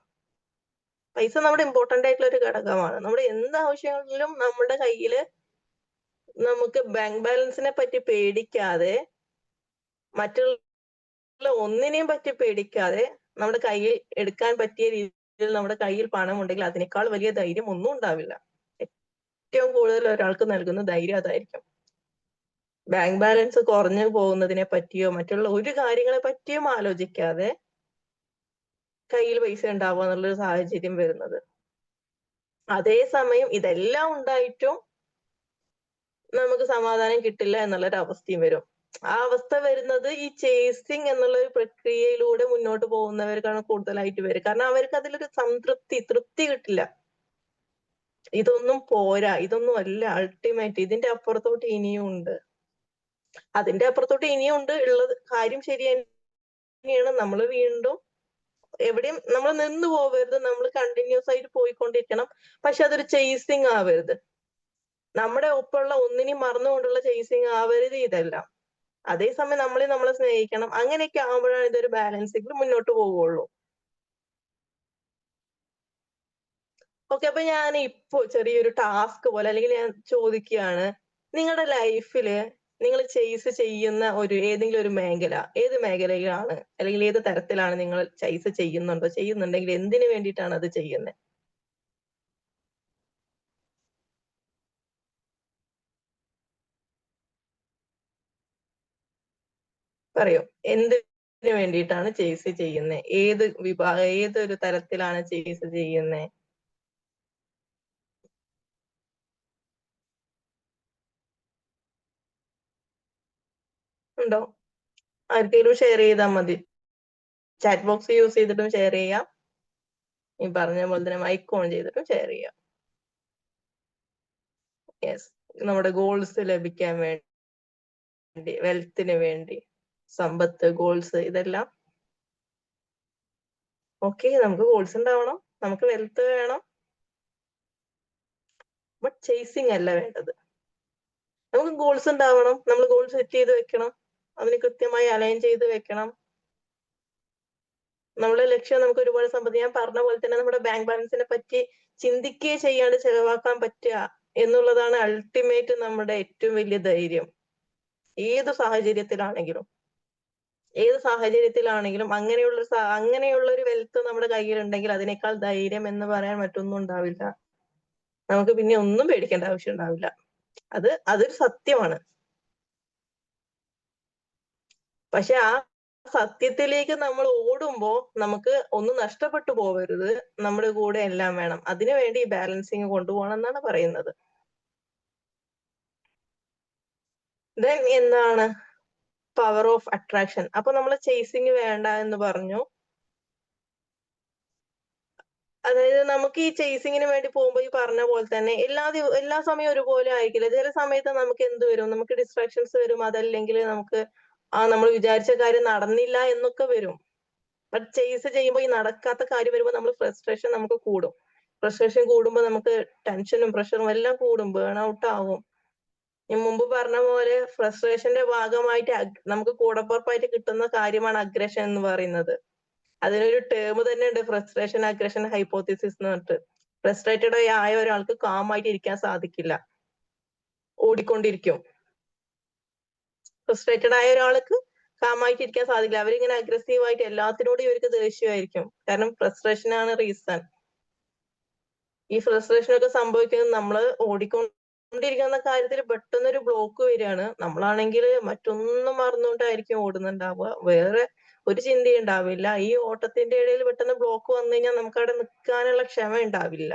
പൈസ നമ്മുടെ ഇമ്പോർട്ടന്റ് ആയിട്ടുള്ള ഒരു ഘടകമാണ്. നമ്മുടെ എന്ത് ആവശ്യങ്ങളിലും നമ്മുടെ കയ്യില് നമുക്ക് ബാങ്ക് ബാലൻസിനെ പറ്റി പേടിക്കാതെ, മറ്റുള്ള ഒന്നിനെയും പറ്റി പേടിക്കാതെ നമ്മുടെ കയ്യിൽ എടുക്കാൻ പറ്റിയ രീതിയിൽ നമ്മുടെ കയ്യിൽ പണം ഉണ്ടെങ്കിൽ അതിനേക്കാൾ വലിയ ധൈര്യം ഒന്നും ഉണ്ടാവില്ല. ഏറ്റവും കൂടുതൽ ഒരാൾക്ക് നൽകുന്ന ധൈര്യം അതായിരിക്കും. ബാങ്ക് ബാലൻസ് കുറഞ്ഞു പോകുന്നതിനെ പറ്റിയോ മറ്റുള്ള ഒരു കാര്യങ്ങളെ പറ്റിയും ആലോചിക്കാതെ കയ്യിൽ പൈസ ഉണ്ടാവുക എന്നുള്ളൊരു സാഹചര്യം വരുന്നത്. അതേസമയം ഇതെല്ലാം ഉണ്ടായിട്ടും നമുക്ക് സമാധാനം കിട്ടില്ല എന്നുള്ളൊരു അവസ്ഥയും വരും. ആ അവസ്ഥ വരുന്നത് ഈ ചേസിങ് എന്നുള്ള ഒരു പ്രക്രിയയിലൂടെ മുന്നോട്ട് പോകുന്നവർക്കാണ് കൂടുതലായിട്ട് വരിക. കാരണം അവർക്ക് അതിലൊരു തൃപ്തി കിട്ടില്ല. ഇതൊന്നും പോരാ, ഇതൊന്നും അല്ല അൾട്ടിമേറ്റ്, ഇതിന്റെ അപ്പുറത്തോട്ട് ഇനിയും ഉണ്ട്, അതിന്റെ അപ്പുറത്തോട്ട് ഇനിയും ഉണ്ട്. ഉള്ളത് കാര്യം ശരി തന്നെയാണ്. നമ്മൾ വീണ്ടും എവിടെയും നമ്മൾ നിന്ന് പോവരുത്, നമ്മൾ കണ്ടിന്യൂസ് ആയിട്ട് പോയിക്കൊണ്ടിരിക്കണം. പക്ഷെ അതൊരു ചേസിങ് ആവരുത്, നമ്മുടെ ഒപ്പമുള്ള ഒന്നിനെയും മറന്നുകൊണ്ടുള്ള ചേസിങ് ആവരുത് ഇതെല്ലാം. അതേസമയം നമ്മളെ സ്നേഹിക്കണം. അങ്ങനെയൊക്കെ ആകുമ്പോഴാണ് ഇതൊരു ബാലൻസിൽ മുന്നോട്ട് പോവുള്ളൂ. ഓക്കെ, അപ്പൊ ഞാൻ ഇപ്പോ ചെറിയൊരു ടാസ്ക് പോലെ, അല്ലെങ്കിൽ ഞാൻ ചോദിക്കുകയാണ്, നിങ്ങളുടെ ലൈഫില് നിങ്ങൾ ചേസ് ചെയ്യുന്ന ഏതെങ്കിലും ഒരു മേഖല, ഏത് മേഖലയിലാണ് അല്ലെങ്കിൽ ഏത് തരത്തിലാണ് നിങ്ങൾ ചേസ് ചെയ്യുന്നുണ്ടെങ്കിൽ എന്തിനു വേണ്ടിയിട്ടാണ് അത് ചെയ്യുന്നത്? പറയൂ, എന്തിനു വേണ്ടിയിട്ടാണ് ചേസ് ചെയ്യുന്നത്? ഏതൊരു തരത്തിലാണ് ചേസ് ചെയ്യുന്നത്? ഉണ്ടോ? ആർക്കെങ്കിലും ഷെയർ ചെയ്താൽ മതി. ചാറ്റ് ബോക്സ് യൂസ് ചെയ്തിട്ടും ഷെയർ ചെയ്യാം, ഈ പറഞ്ഞ പോലെ തന്നെ മൈക്ക് ഓൺ ചെയ്തിട്ടും ഷെയർ ചെയ്യാം. യെസ്, നമ്മുടെ ഗോൾസ് ലഭിക്കാൻ വേണ്ടി, വെൽത്തിന് വേണ്ടി, സമ്പത്ത്, ഗോൾസ്, ഇതെല്ലാം ഓക്കെ. നമുക്ക് ഗോൾസ് ഉണ്ടാവണം, നമുക്ക് വെൽത്ത് വേണം, ബട്ട് ചേസിങ് അല്ല വേണ്ടത്. നമുക്ക് ഗോൾസ് ഉണ്ടാവണം, നമ്മൾ ഗോൾ സെറ്റ് ചെയ്ത് വെക്കണം, അതിന് കൃത്യമായി അലൈൻ ചെയ്ത് വെക്കണം. നമ്മുടെ ലക്ഷ്യം നമുക്ക് ഒരുപാട് സമ്പത്ത്, ഞാൻ പറഞ്ഞ പോലെ തന്നെ നമ്മുടെ ബാങ്ക് ബാലൻസിനെ പറ്റി ചിന്തിക്കുകയെ ചെയ്യാണ്ട് ചെലവാക്കാൻ പറ്റുക എന്നുള്ളതാണ് അൾട്ടിമേറ്റ് നമ്മുടെ ഏറ്റവും വലിയ ധൈര്യം. ഏത് സാഹചര്യത്തിലാണെങ്കിലും അങ്ങനെയുള്ള ഒരു വെൽത്ത് നമ്മുടെ കയ്യിലുണ്ടെങ്കിൽ അതിനേക്കാൾ ധൈര്യം എന്ന് പറയാൻ മറ്റൊന്നും ഉണ്ടാവില്ല. നമുക്ക് പിന്നെ ഒന്നും പേടിക്കേണ്ട ആവശ്യം ഉണ്ടാവില്ല. അതൊരു സത്യമാണ്. പക്ഷെ ആ സത്യത്തിലേക്ക് നമ്മൾ ഓടുമ്പോ നമുക്ക് ഒന്നും നഷ്ടപ്പെട്ടു പോകരുത്, നമ്മുടെ കൂടെ എല്ലാം വേണം. അതിനുവേണ്ടി ഈ ബാലൻസിങ് കൊണ്ടുപോകണം എന്നാണ് പറയുന്നത്. ദെൻ എന്താണ് പവർ ഓഫ് അട്രാക്ഷൻ? അപ്പൊ നമ്മൾ ചേസിങ് വേണ്ട എന്ന് പറഞ്ഞു. അതായത് നമുക്ക് ഈ ചേസിങ്ങിന് വേണ്ടി പോകുമ്പോൾ ഈ പറഞ്ഞ പോലെ തന്നെ എല്ലാ സമയവും ഒരുപോലെ ആയിരിക്കില്ല. ചില സമയത്ത് നമുക്ക് എന്ത് വരും, നമുക്ക് ഡിസ്ട്രാക്ഷൻസ് വരും, അതല്ലെങ്കിൽ നമുക്ക് നമ്മൾ വിചാരിച്ച കാര്യം നടന്നില്ല എന്നൊക്കെ വരും. ബട്ട് ചേസ് ചെയ്യുമ്പോൾ ഈ നടക്കാത്ത കാര്യം വരുമ്പോൾ നമ്മൾ ഫ്രസ്ട്രേഷൻ നമുക്ക് കൂടും. ഫ്രസ്ട്രേഷൻ കൂടുമ്പോൾ നമുക്ക് ടെൻഷനും പ്രഷറും എല്ലാം കൂടും, ബേൺ ഔട്ട് ആവും. ഞാൻ മുമ്പ് പറഞ്ഞ പോലെ ഫ്രസ്ട്രേഷന്റെ ഭാഗമായിട്ട് നമുക്ക് കൂടപ്പുറപ്പായിട്ട് കിട്ടുന്ന കാര്യമാണ് അഗ്രഷൻ എന്ന് പറയുന്നത്. അതിനൊരു ടേം തന്നെ ഉണ്ട്, ഫ്രസ്ട്രേഷൻ അഗ്രഷൻ ഹൈപ്പോത്തിസിസ് എന്ന് പറഞ്ഞിട്ട്. ഫ്രസ്ട്രേറ്റഡ് ആയ ഒരാൾക്ക് കാം ആയിട്ട് ഇരിക്കാൻ സാധിക്കില്ല, ഓടിക്കൊണ്ടിരിക്കും. ഫ്രസ്ട്രേറ്റഡ് ആയ ഒരാൾക്ക് കാമായിട്ട് ഇരിക്കാൻ സാധിക്കില്ല, അവരിങ്ങനെ അഗ്രസീവായിട്ട് എല്ലാത്തിനോടും ഇവർക്ക് ദേഷ്യമായിരിക്കും. കാരണം ഫ്രസ്ട്രേഷൻ ആണ് റീസൺ. ഈ ഫ്രസ്ട്രേഷൻ ഒക്കെ സംഭവിക്കുന്നത് നമ്മൾ ഓടിക്കൊണ്ടിരിക്കുന്ന കാര്യത്തിൽ പെട്ടെന്നൊരു ബ്ലോക്ക് വരികയാണ്. നമ്മളാണെങ്കിൽ മറ്റൊന്നും മറന്നുകൊണ്ടായിരിക്കും ഓടുന്നുണ്ടാവുക, വേറെ ഒരു ചിന്തയും ഉണ്ടാവില്ല. ഈ ഓട്ടത്തിന്റെ ഇടയിൽ പെട്ടെന്ന് ബ്ലോക്ക് വന്നു കഴിഞ്ഞാൽ നമുക്ക് അവിടെ നിൽക്കാനുള്ള ക്ഷമ ഉണ്ടാവില്ല.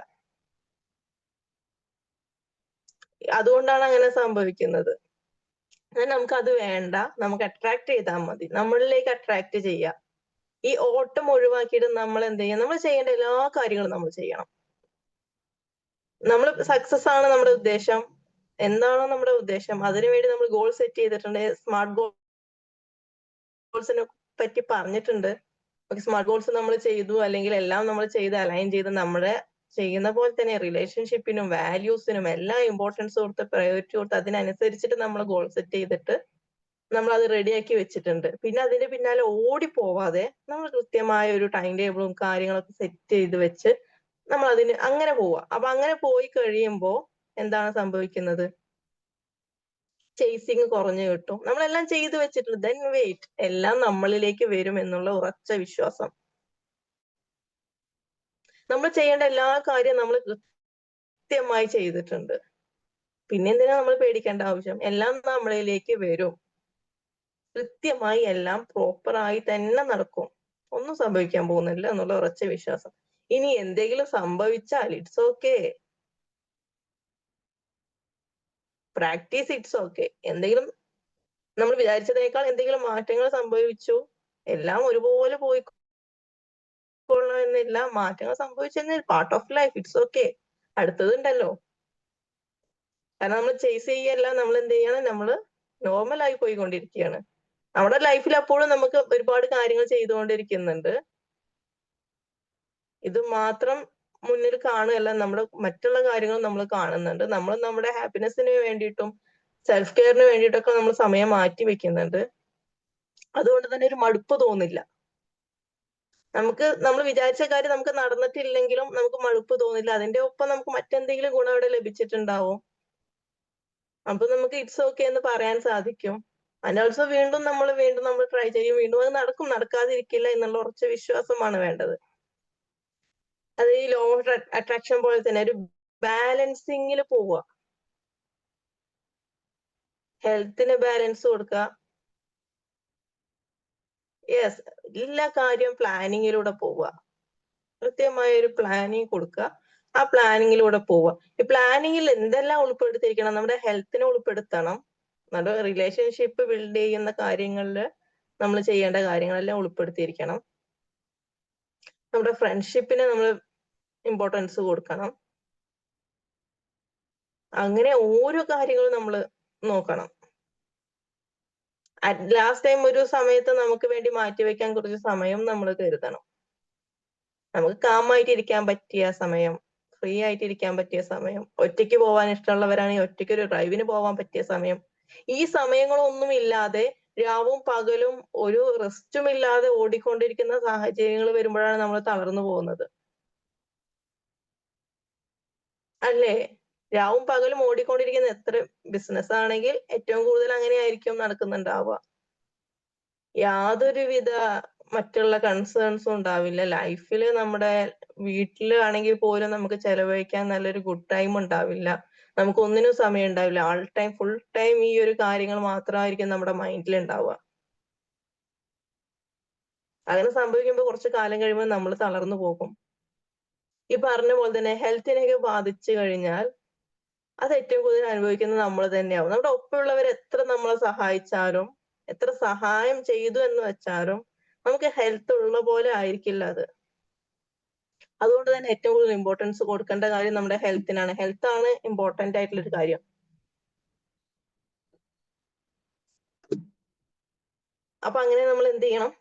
അതുകൊണ്ടാണ് അങ്ങനെ സംഭവിക്കുന്നത്. നമുക്ക് അത് വേണ്ട, നമുക്ക് അട്രാക്ട് ചെയ്താൽ മതി, നമ്മളിലേക്ക് അട്രാക്ട് ചെയ്യാം. ഈ ഓട്ടം ഒഴിവാക്കിയിട്ട് നമ്മൾ എന്ത് ചെയ്യാം, നമ്മൾ ചെയ്യേണ്ട എല്ലാ കാര്യങ്ങളും നമ്മൾ ചെയ്യണം. നമ്മൾ സക്സസ് ആണ് നമ്മുടെ ഉദ്ദേശം, എന്താണോ നമ്മുടെ ഉദ്ദേശം അതിനുവേണ്ടി നമ്മൾ ഗോൾ സെറ്റ് ചെയ്തിട്ടുണ്ട്. സ്മാർട്ട് ഗോൾസിനെ പറ്റി പറഞ്ഞിട്ടുണ്ട്. സ്മാർട്ട് ഗോൾസ് നമ്മൾ ചെയ്തു, അല്ലെങ്കിൽ എല്ലാം നമ്മൾ ചെയ്ത് അലൈൻ ചെയ്ത് നമ്മുടെ ചെയ്യുന്ന പോലെ തന്നെ റിലേഷൻഷിപ്പിനും വാല്യൂസിനും എല്ലാം ഇമ്പോർട്ടൻസ് കൊടുത്ത് പ്രയോറിറ്റി കൊടുത്ത് അതിനനുസരിച്ചിട്ട് നമ്മൾ ഗോൾ സെറ്റ് ചെയ്തിട്ട് നമ്മൾ അത് റെഡിയാക്കി വെച്ചിട്ടുണ്ട്. പിന്നെ അതിന്റെ പിന്നാലെ ഓടിപ്പോവാതെ നമ്മൾ കൃത്യമായ ഒരു ടൈം ടേബിളും കാര്യങ്ങളൊക്കെ സെറ്റ് ചെയ്ത് വെച്ച് നമ്മൾ അതിന് അങ്ങനെ പോവുക. അപ്പൊ അങ്ങനെ പോയി കഴിയുമ്പോൾ എന്താണ് സംഭവിക്കുന്നത്? ചേസിങ് കുറഞ്ഞു കിട്ടും. നമ്മളെല്ലാം ചെയ്തു വെച്ചിട്ടുണ്ട്. ദെൻ വെയിറ്റ്, എല്ലാം നമ്മളിലേക്ക് വരും എന്നുള്ള ഉറച്ച വിശ്വാസം. നമ്മൾ ചെയ്യേണ്ട എല്ലാ കാര്യവും നമ്മൾ കൃത്യമായി ചെയ്തിട്ടുണ്ട്. പിന്നെ എന്തിനാ നമ്മൾ പേടിക്കേണ്ട ആവശ്യം? എല്ലാം നമ്മളിലേക്ക് വരും. കൃത്യമായി എല്ലാം പ്രോപ്പറായി തന്നെ നടക്കും. ഒന്നും സംഭവിക്കാൻ പോകുന്നില്ല എന്നുള്ള ഉറച്ച വിശ്വാസം. ഇനി എന്തെങ്കിലും സംഭവിച്ചാൽ it's okay, practice, it's okay. എന്തെങ്കിലും നമ്മൾ വിചാരിച്ചതിനേക്കാൾ എന്തെങ്കിലും മാറ്റങ്ങൾ സംഭവിച്ചു, എല്ലാം ഒരുപോലെ പോയിക്കൊള്ളണമെന്നില്ല. മാറ്റങ്ങൾ സംഭവിച്ചെങ്കിൽ part of life, it's okay. അടുത്തതുണ്ടല്ലോ. കാരണം നമ്മൾ ചേസ് ചെയ്യല്ല, നമ്മൾ എന്ത് ചെയ്യണം, നമ്മൾ നോർമലായി പോയിക്കൊണ്ടിരിക്കുകയാണ്. നമ്മുടെ ലൈഫിൽ അപ്പോഴും നമുക്ക് ഒരുപാട് കാര്യങ്ങൾ ചെയ്തുകൊണ്ടിരിക്കുന്നുണ്ട്. ഇത് മാത്രം മുന്നിൽ കാണുകയല്ല, നമ്മുടെ മറ്റുള്ള കാര്യങ്ങൾ നമ്മൾ കാണുന്നുണ്ട്. നമ്മൾ നമ്മുടെ ഹാപ്പിനെസ്സിന് വേണ്ടിയിട്ടും സെൽഫ് കെയറിന് വേണ്ടിയിട്ടൊക്കെ നമ്മൾ സമയം മാറ്റി വെക്കുന്നുണ്ട്. അതുകൊണ്ട് തന്നെ ഒരു മടുപ്പ് തോന്നില്ല. നമ്മൾ വിചാരിച്ച കാര്യം നമുക്ക് നടന്നിട്ടില്ലെങ്കിലും നമുക്ക് മടുപ്പ് തോന്നില്ല. അതിന്റെ ഒപ്പം നമുക്ക് മറ്റെന്തെങ്കിലും ഗുണം അവിടെ ലഭിച്ചിട്ടുണ്ടാവും. അപ്പൊ നമുക്ക് ഇറ്റ്സ് ഓക്കെ എന്ന് പറയാൻ സാധിക്കും. ആൻഡ് ഓൾസോ വീണ്ടും നമ്മൾ ട്രൈ ചെയ്യും, വീണ്ടും അത് നടക്കും, നടക്കാതിരിക്കില്ല എന്നുള്ള ഉറച്ച വിശ്വാസമാണ് വേണ്ടത്. അത് ഈ ലോ ഓഫ് അട്രാക്ഷൻ പോലെ തന്നെ ഒരു ബാലൻസിങ്ങിൽ പോവുക. ഹെൽത്തിന് ബാലൻസ് കൊടുക്കുക. യെസ്, എല്ലാ കാര്യവും പ്ലാനിങ്ങിലൂടെ പോവുക. കൃത്യമായ ഒരു പ്ലാനിങ് കൊടുക്കുക, ആ പ്ലാനിങ്ങിലൂടെ പോവുക. ഈ പ്ലാനിങ്ങിൽ എന്തെല്ലാം ഉൾപ്പെടുത്തിയിരിക്കണം? നമ്മുടെ ഹെൽത്തിനെ ഉൾപ്പെടുത്തണം, നമ്മുടെ റിലേഷൻഷിപ്പ് ബിൽഡ് ചെയ്യുന്ന കാര്യങ്ങളിൽ നമ്മൾ ചെയ്യേണ്ട കാര്യങ്ങളെല്ലാം ഉൾപ്പെടുത്തിയിരിക്കണം. നമ്മുടെ ഫ്രണ്ട്ഷിപ്പിനെ നമ്മൾ ഇമ്പോർട്ടൻസ് കൊടുക്കണം. അങ്ങനെ ഓരോ കാര്യങ്ങളും നമ്മൾ നോക്കണം. ലാസ്റ്റ് ടൈം ഒരു സമയത്ത് നമുക്ക് വേണ്ടി മാറ്റിവെക്കാൻ കുറച്ച് സമയം നമ്മൾ കരുതണം. നമുക്ക് കാമായിട്ട് ഇരിക്കാൻ പറ്റിയ സമയം, ഫ്രീ ആയിട്ട് ഇരിക്കാൻ പറ്റിയ സമയം, ഒറ്റയ്ക്ക് പോവാൻ ഇഷ്ടമുള്ളവരാണെങ്കിൽ ഒറ്റയ്ക്ക് ഒരു ഡ്രൈവിന് പോവാൻ പറ്റിയ സമയം, ഈ സമയങ്ങളൊന്നും ഇല്ലാതെ രാവും പകലും ഒരു റെസ്റ്റും ഇല്ലാതെ ഓടിക്കൊണ്ടിരിക്കുന്ന സാഹചര്യങ്ങൾ വരുമ്പോഴാണ് നമ്മൾ തളർന്നു പോകുന്നത്. അല്ലേ? രാവും പകലും ഓടിക്കൊണ്ടിരിക്കുന്ന എത്ര ബിസിനസ് ആണെങ്കിൽ ഏറ്റവും കൂടുതൽ അങ്ങനെയായിരിക്കും നടക്കുന്നുണ്ടാവുക. യാതൊരുവിധ മറ്റുള്ള കൺസേൺസും ഉണ്ടാവില്ല ലൈഫിൽ. നമ്മുടെ വീട്ടിലാണെങ്കിൽ പോലും നമുക്ക് ചെലവഴിക്കാൻ നല്ലൊരു ഗുഡ് ടൈം ഉണ്ടാവില്ല. നമുക്ക് ഒന്നിനും സമയം ഉണ്ടാവില്ല. ഫുൾ ടൈം ഈ ഒരു കാര്യങ്ങൾ മാത്രമായിരിക്കും നമ്മുടെ മൈൻഡിൽ ഉണ്ടാവുക. അങ്ങനെ സംഭവിക്കുമ്പോൾ കുറച്ച് കാലം കഴിയുമ്പോൾ നമ്മൾ തളർന്നു പോകും. ഈ പറഞ്ഞ പോലെ തന്നെ ഹെൽത്തിനെയൊക്കെ ബാധിച്ചു കഴിഞ്ഞാൽ അത് ഏറ്റവും കൂടുതൽ അനുഭവിക്കുന്നത് നമ്മൾ തന്നെയാവും. നമ്മുടെ ഒപ്പമുള്ളവർ എത്ര നമ്മളെ സഹായിച്ചാലും, എത്ര സഹായം ചെയ്തു എന്ന് വെച്ചാലും നമുക്ക് ഹെൽത്ത് ഉള്ള പോലെ ആയിരിക്കില്ല അത്. അതുകൊണ്ട് തന്നെ ഏറ്റവും കൂടുതൽ ഇമ്പോർട്ടൻസ് കൊടുക്കേണ്ട കാര്യം നമ്മുടെ ഹെൽത്തിനാണ്. ഹെൽത്ത് ആണ് ഇമ്പോർട്ടന്റ് ആയിട്ടുള്ള ഒരു കാര്യം. അപ്പൊ അങ്ങനെ നമ്മൾ എന്ത് ചെയ്യണം?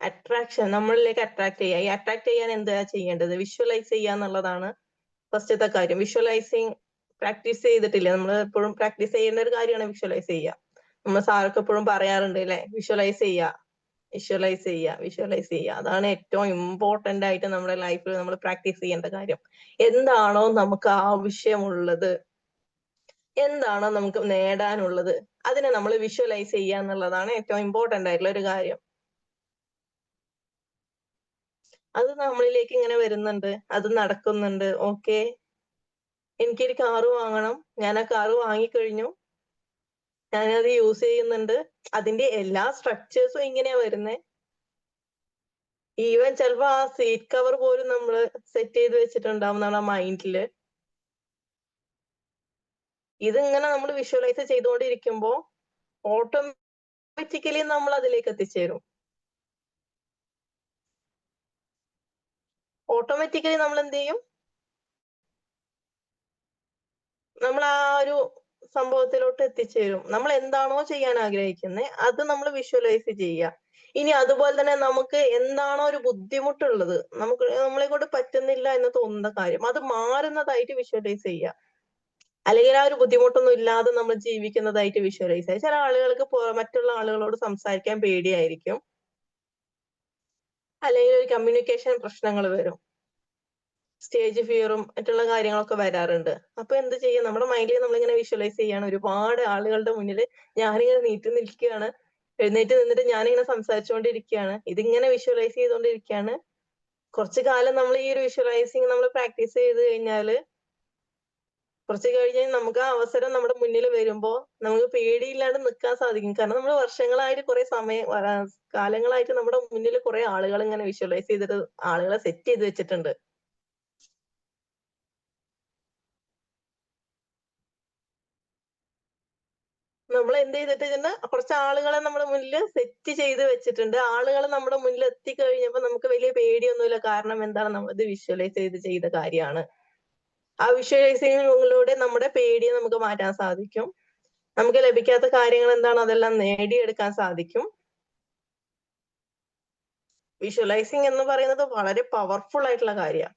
അട്രാക്ഷൻ നമ്മളിലേക്ക് അട്രാക്ട് ചെയ്യുക. ഈ അട്രാക്ട് ചെയ്യാൻ എന്താ ചെയ്യേണ്ടത്? വിഷ്വലൈസ് ചെയ്യുക എന്നുള്ളതാണ് ഫസ്റ്റത്തെ കാര്യം. വിഷ്വലൈസിങ് പ്രാക്ടീസ് ചെയ്തിട്ടില്ലേ? നമ്മൾ എപ്പോഴും പ്രാക്ടീസ് ചെയ്യേണ്ട ഒരു കാര്യമാണ് വിഷ്വലൈസ് ചെയ്യുക. നമ്മൾ സാറൊക്കെ എപ്പോഴും പറയാറുണ്ട് അല്ലെ, വിഷ്വലൈസ് ചെയ്യുക, വിഷ്വലൈസ് ചെയ്യുക, വിഷ്വലൈസ് ചെയ്യുക. അതാണ് ഏറ്റവും ഇമ്പോർട്ടന്റ് ആയിട്ട് നമ്മുടെ ലൈഫിൽ നമ്മൾ പ്രാക്ടീസ് ചെയ്യേണ്ട കാര്യം. എന്താണോ നമുക്ക് ആവശ്യമുള്ളത്, എന്താണോ നമുക്ക് നേടാനുള്ളത്, അതിനെ നമ്മൾ വിഷ്വലൈസ് ചെയ്യുക എന്നുള്ളതാണ് ഏറ്റവും ഇമ്പോർട്ടന്റ് ആയിട്ടുള്ള ഒരു കാര്യം. അത് നമ്മളിലേക്ക് ഇങ്ങനെ വരുന്നുണ്ട്, അത് നടക്കുന്നുണ്ട്. ഓക്കെ, എനിക്കൊരു കാറ് വാങ്ങണം, ഞാൻ ആ കാറ് വാങ്ങിക്കഴിഞ്ഞു, ഞാനത് യൂസ് ചെയ്യുന്നുണ്ട്. അതിന്റെ എല്ലാ സ്ട്രക്ചേഴ്സും ഇങ്ങനെയാ വരുന്നേ. ഈവൻ ചിലപ്പോ ആ സീറ്റ് കവർ പോലും നമ്മൾ സെറ്റ് ചെയ്ത് വെച്ചിട്ടുണ്ടാവും നമ്മുടെ മൈൻഡില്. ഇതിങ്ങനെ നമ്മൾ വിഷ്വലൈസ് ചെയ്തുകൊണ്ടിരിക്കുമ്പോ ഓട്ടോമാറ്റിക്കലി നമ്മൾ അതിലേക്ക് എത്തിച്ചേരും. ഓട്ടോമാറ്റിക്കലി നമ്മൾ എന്ത് ചെയ്യും? നമ്മൾ ആ ഒരു സംഭവത്തിലോട്ട് എത്തിച്ചേരും. നമ്മൾ എന്താണോ ചെയ്യാൻ ആഗ്രഹിക്കുന്നത് അത് നമ്മൾ വിഷ്വലൈസ് ചെയ്യുക. ഇനി അതുപോലെ തന്നെ നമുക്ക് എന്താണോ ഒരു ബുദ്ധിമുട്ടുള്ളത്, നമ്മളെ കൊണ്ട് പറ്റുന്നില്ല എന്ന് തോന്നുന്ന കാര്യം, അത് മാറുന്നതായിട്ട് വിഷ്വലൈസ് ചെയ്യുക. അല്ലെങ്കിൽ ആ ഒരു ബുദ്ധിമുട്ടൊന്നും ഇല്ലാതെ നമ്മൾ ജീവിക്കുന്നതായിട്ട് വിഷ്വലൈസ് ചെയ്യുക. ചില ആളുകൾക്ക് മറ്റുള്ള ആളുകളോട് സംസാരിക്കാൻ പേടിയായിരിക്കും, അല്ലെങ്കിൽ ഒരു കമ്മ്യൂണിക്കേഷൻ പ്രശ്നങ്ങൾ വരും, സ്റ്റേജ് ഫിയറും മറ്റുള്ള കാര്യങ്ങളൊക്കെ വരാറുണ്ട്. അപ്പൊ എന്ത് ചെയ്യും? നമ്മുടെ മൈൻഡിൽ നമ്മളിങ്ങനെ വിഷ്വലൈസ് ചെയ്യാണ്, ഒരുപാട് ആളുകളുടെ മുന്നിൽ ഞാനിങ്ങനെ നിൽക്കുകയാണ്, എഴുന്നേറ്റ് നിന്നിട്ട് ഞാനിങ്ങനെ സംസാരിച്ചുകൊണ്ടിരിക്കുകയാണ്. ഇതിങ്ങനെ വിഷ്വലൈസ് ചെയ്തുകൊണ്ടിരിക്കുകയാണ്. കുറച്ചു കാലം നമ്മൾ ഈ ഒരു വിഷ്വലൈസിങ് നമ്മൾ പ്രാക്ടീസ് ചെയ്ത് കഴിഞ്ഞാല് കുറച്ച് കഴിഞ്ഞ് നമുക്ക് ആ അവസരം നമ്മുടെ മുന്നിൽ വരുമ്പോ നമുക്ക് പേടിയില്ലാണ്ട് നിൽക്കാൻ സാധിക്കും. കാരണം നമ്മൾ വർഷങ്ങളായിട്ട് കാലങ്ങളായിട്ട് നമ്മുടെ മുന്നിൽ കുറെ ആളുകൾ ഇങ്ങനെ വിഷ്വലൈസ് ചെയ്തിട്ട് ആളുകളെ സെറ്റ് ചെയ്ത് വെച്ചിട്ടുണ്ട്. നമ്മൾ എന്ത് ചെയ്തിട്ടുണ്ട്? കുറച്ച് ആളുകളെ നമ്മുടെ മുന്നിൽ സെറ്റ് ചെയ്ത് വെച്ചിട്ടുണ്ട്. ആളുകൾ നമ്മുടെ മുന്നിൽ എത്തിക്കഴിഞ്ഞപ്പോ നമുക്ക് വലിയ പേടിയൊന്നുമില്ല. കാരണം എന്താണ്? നമ്മളിത് വിഷ്വലൈസ് ചെയ്ത കാര്യമാണ്. ആ വിഷ്വലൈസിങ്ങിലൂടെ നമ്മുടെ പേടിയെ നമുക്ക് മാറ്റാൻ സാധിക്കും. നമുക്ക് ലഭിക്കാത്ത കാര്യങ്ങൾ എന്താണ്? അതെല്ലാം നേടിയെടുക്കാൻ സാധിക്കും. വിഷ്വലൈസിങ് എന്ന് പറയുന്നത് വളരെ പവർഫുൾ ആയിട്ടുള്ള കാര്യമാണ്.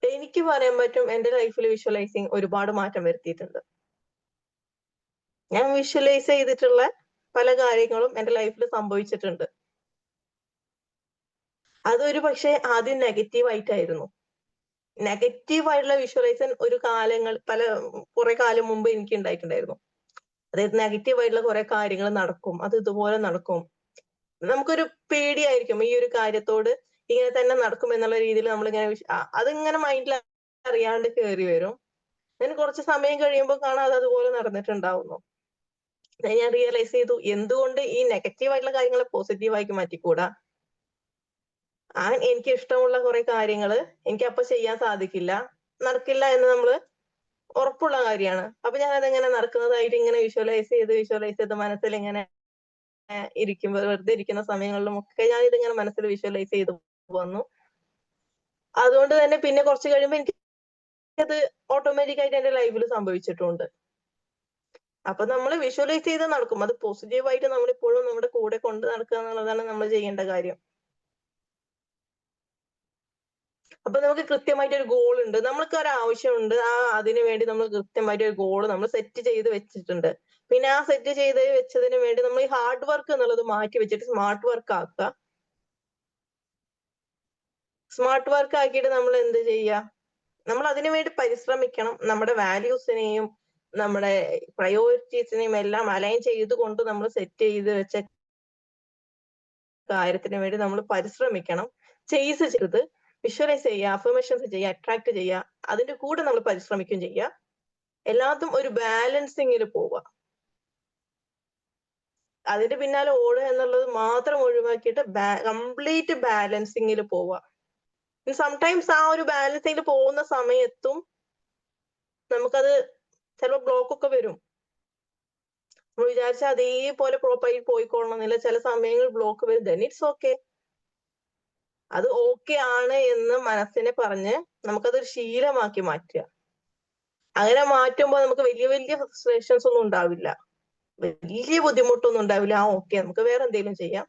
എനിക്ക് പറയാൻ പറ്റും, എന്റെ ലൈഫിൽ വിഷ്വലൈസിങ് ഒരുപാട് മാറ്റം വരുത്തിയിട്ടുണ്ട്. ഞാൻ വിഷ്വലൈസ് ചെയ്തിട്ടുള്ള പല കാര്യങ്ങളും എന്റെ ലൈഫിൽ സംഭവിച്ചിട്ടുണ്ട്. അതൊരു പക്ഷെ ആദ്യം നെഗറ്റീവ് ആയിട്ടായിരുന്നു. നെഗറ്റീവ് ആയിട്ടുള്ള വിഷ്വലൈസേഷൻ ഒരു കുറെ കാലം മുമ്പ് എനിക്ക് ഉണ്ടായിട്ടുണ്ടായിരുന്നു. അതായത് നെഗറ്റീവ് ആയിട്ടുള്ള കുറെ കാര്യങ്ങൾ നടക്കും, അത് ഇതുപോലെ നടക്കും, നമുക്കൊരു പേടിയായിരിക്കും ഈ ഒരു കാര്യത്തോട് ഇങ്ങനെ തന്നെ നടക്കും എന്നുള്ള രീതിയിൽ നമ്മളിങ്ങനെ അതിങ്ങനെ മൈൻഡിൽ അറിയാണ്ട് കയറി വരും. ഞാൻ കുറച്ച് സമയം കഴിയുമ്പോൾ കാണാം അത് അതുപോലെ നടന്നിട്ടുണ്ടാവുന്നു. ഞാൻ റിയലൈസ് ചെയ്തു എന്തുകൊണ്ട് ഈ നെഗറ്റീവ് ആയിട്ടുള്ള കാര്യങ്ങളെ പോസിറ്റീവാക്കി മാറ്റിക്കൂടാ. എനിക്ക് ഇഷ്ടമുള്ള കുറെ കാര്യങ്ങള് എനിക്ക് അപ്പൊ ചെയ്യാൻ സാധിക്കില്ല, നടക്കില്ല എന്ന് നമ്മള് ഉറപ്പുള്ള കാര്യമാണ്. അപ്പൊ ഞാൻ അതെങ്ങനെ നടക്കുന്നതായിട്ട് ഇങ്ങനെ വിഷ്വലൈസ് ചെയ്ത് മനസ്സിൽ ഇങ്ങനെ ഇരിക്കുമ്പോൾ, വെറുതെ ഇരിക്കുന്ന സമയങ്ങളിലും ഒക്കെ ഞാൻ ഇതിങ്ങനെ മനസ്സിൽ വിഷ്വലൈസ് ചെയ്ത് വന്നു. അതുകൊണ്ട് തന്നെ പിന്നെ കുറച്ച് കഴിയുമ്പോൾ എനിക്ക് അത് ഓട്ടോമാറ്റിക് ആയിട്ട് എന്റെ ലൈഫിൽ സംഭവിച്ചിട്ടുണ്ട്. അപ്പൊ നമ്മൾ വിഷ്വലൈസ് ചെയ്ത് നടക്കും, അത് പോസിറ്റീവായിട്ട് നമ്മൾ ഇപ്പോഴും നമ്മുടെ കൂടെ കൊണ്ട് നടക്കുക എന്നുള്ളതാണ് നമ്മൾ ചെയ്യേണ്ട കാര്യം. അപ്പൊ നമുക്ക് കൃത്യമായിട്ട് ഒരു ഗോൾ ഉണ്ട്, നമ്മൾക്ക് ഒരു ആവശ്യമുണ്ട്, അതിനു വേണ്ടി നമ്മൾ കൃത്യമായിട്ട് ഒരു ഗോൾ നമ്മൾ സെറ്റ് ചെയ്ത് വെച്ചിട്ടുണ്ട്. പിന്നെ ആ സെറ്റ് ചെയ്ത് വെച്ചതിന് വേണ്ടി നമ്മൾ ഈ ഹാർഡ് വർക്ക് എന്നുള്ളത് മാറ്റി വെച്ചിട്ട് സ്മാർട്ട് വർക്ക് ആക്കുക. സ്മാർട്ട് വർക്ക് ആക്കിയിട്ട് നമ്മൾ എന്ത് ചെയ്യുക, നമ്മൾ അതിനു വേണ്ടി പരിശ്രമിക്കണം. നമ്മുടെ വാല്യൂസിനെയും നമ്മുടെ പ്രയോറിറ്റീസിനെയും എല്ലാം അലൈൻ ചെയ്തുകൊണ്ട് നമ്മൾ സെറ്റ് ചെയ്ത് വെച്ച കാര്യത്തിന് വേണ്ടി നമ്മൾ പരിശ്രമിക്കണം. ചേസ് ചെയ്ത് വിഷ്വലൈസ് ചെയ്യുക, അഫർമേഷൻസ് ചെയ്യുക, അട്രാക്ട് ചെയ്യുക, അതിന്റെ കൂടെ നമ്മൾ പരിശ്രമിക്കുകയും ചെയ്യുക. എല്ലാത്തും ഒരു ബാലൻസിങ്ങിൽ പോവുക. അതിന്റെ പിന്നാലെ ഓടുക എന്നുള്ളത് മാത്രം ഒഴിവാക്കിയിട്ട് കംപ്ലീറ്റ് ബാലൻസിങ്ങിൽ പോവുക. സംടൈംസ് ആ ഒരു ബാലൻസിങ്ങിൽ പോകുന്ന സമയത്തും നമുക്കത് ചിലപ്പോൾ ബ്ലോക്ക് ഒക്കെ വരും. നമ്മൾ വിചാരിച്ച അതേപോലെ പ്രോപ്പറായി പോയിക്കൊള്ളണമെന്നില്ല, ചില സമയങ്ങളിൽ ബ്ലോക്ക് വരും. ദെൻ ഇറ്റ്സ് ഓക്കെ, അത് ഓക്കെ ആണ് എന്ന് മനസ്സിനെ പറഞ്ഞ് നമുക്കതൊരു ശീലമാക്കി മാറ്റുക. അങ്ങനെ മാറ്റുമ്പോൾ നമുക്ക് വലിയ വലിയ ഫ്രസ്ട്രേഷൻസ് ഒന്നും ഉണ്ടാവില്ല, വലിയ ബുദ്ധിമുട്ടൊന്നും ഉണ്ടാവില്ല. ഓക്കെ, നമുക്ക് വേറെ എന്തെങ്കിലും ചെയ്യാം,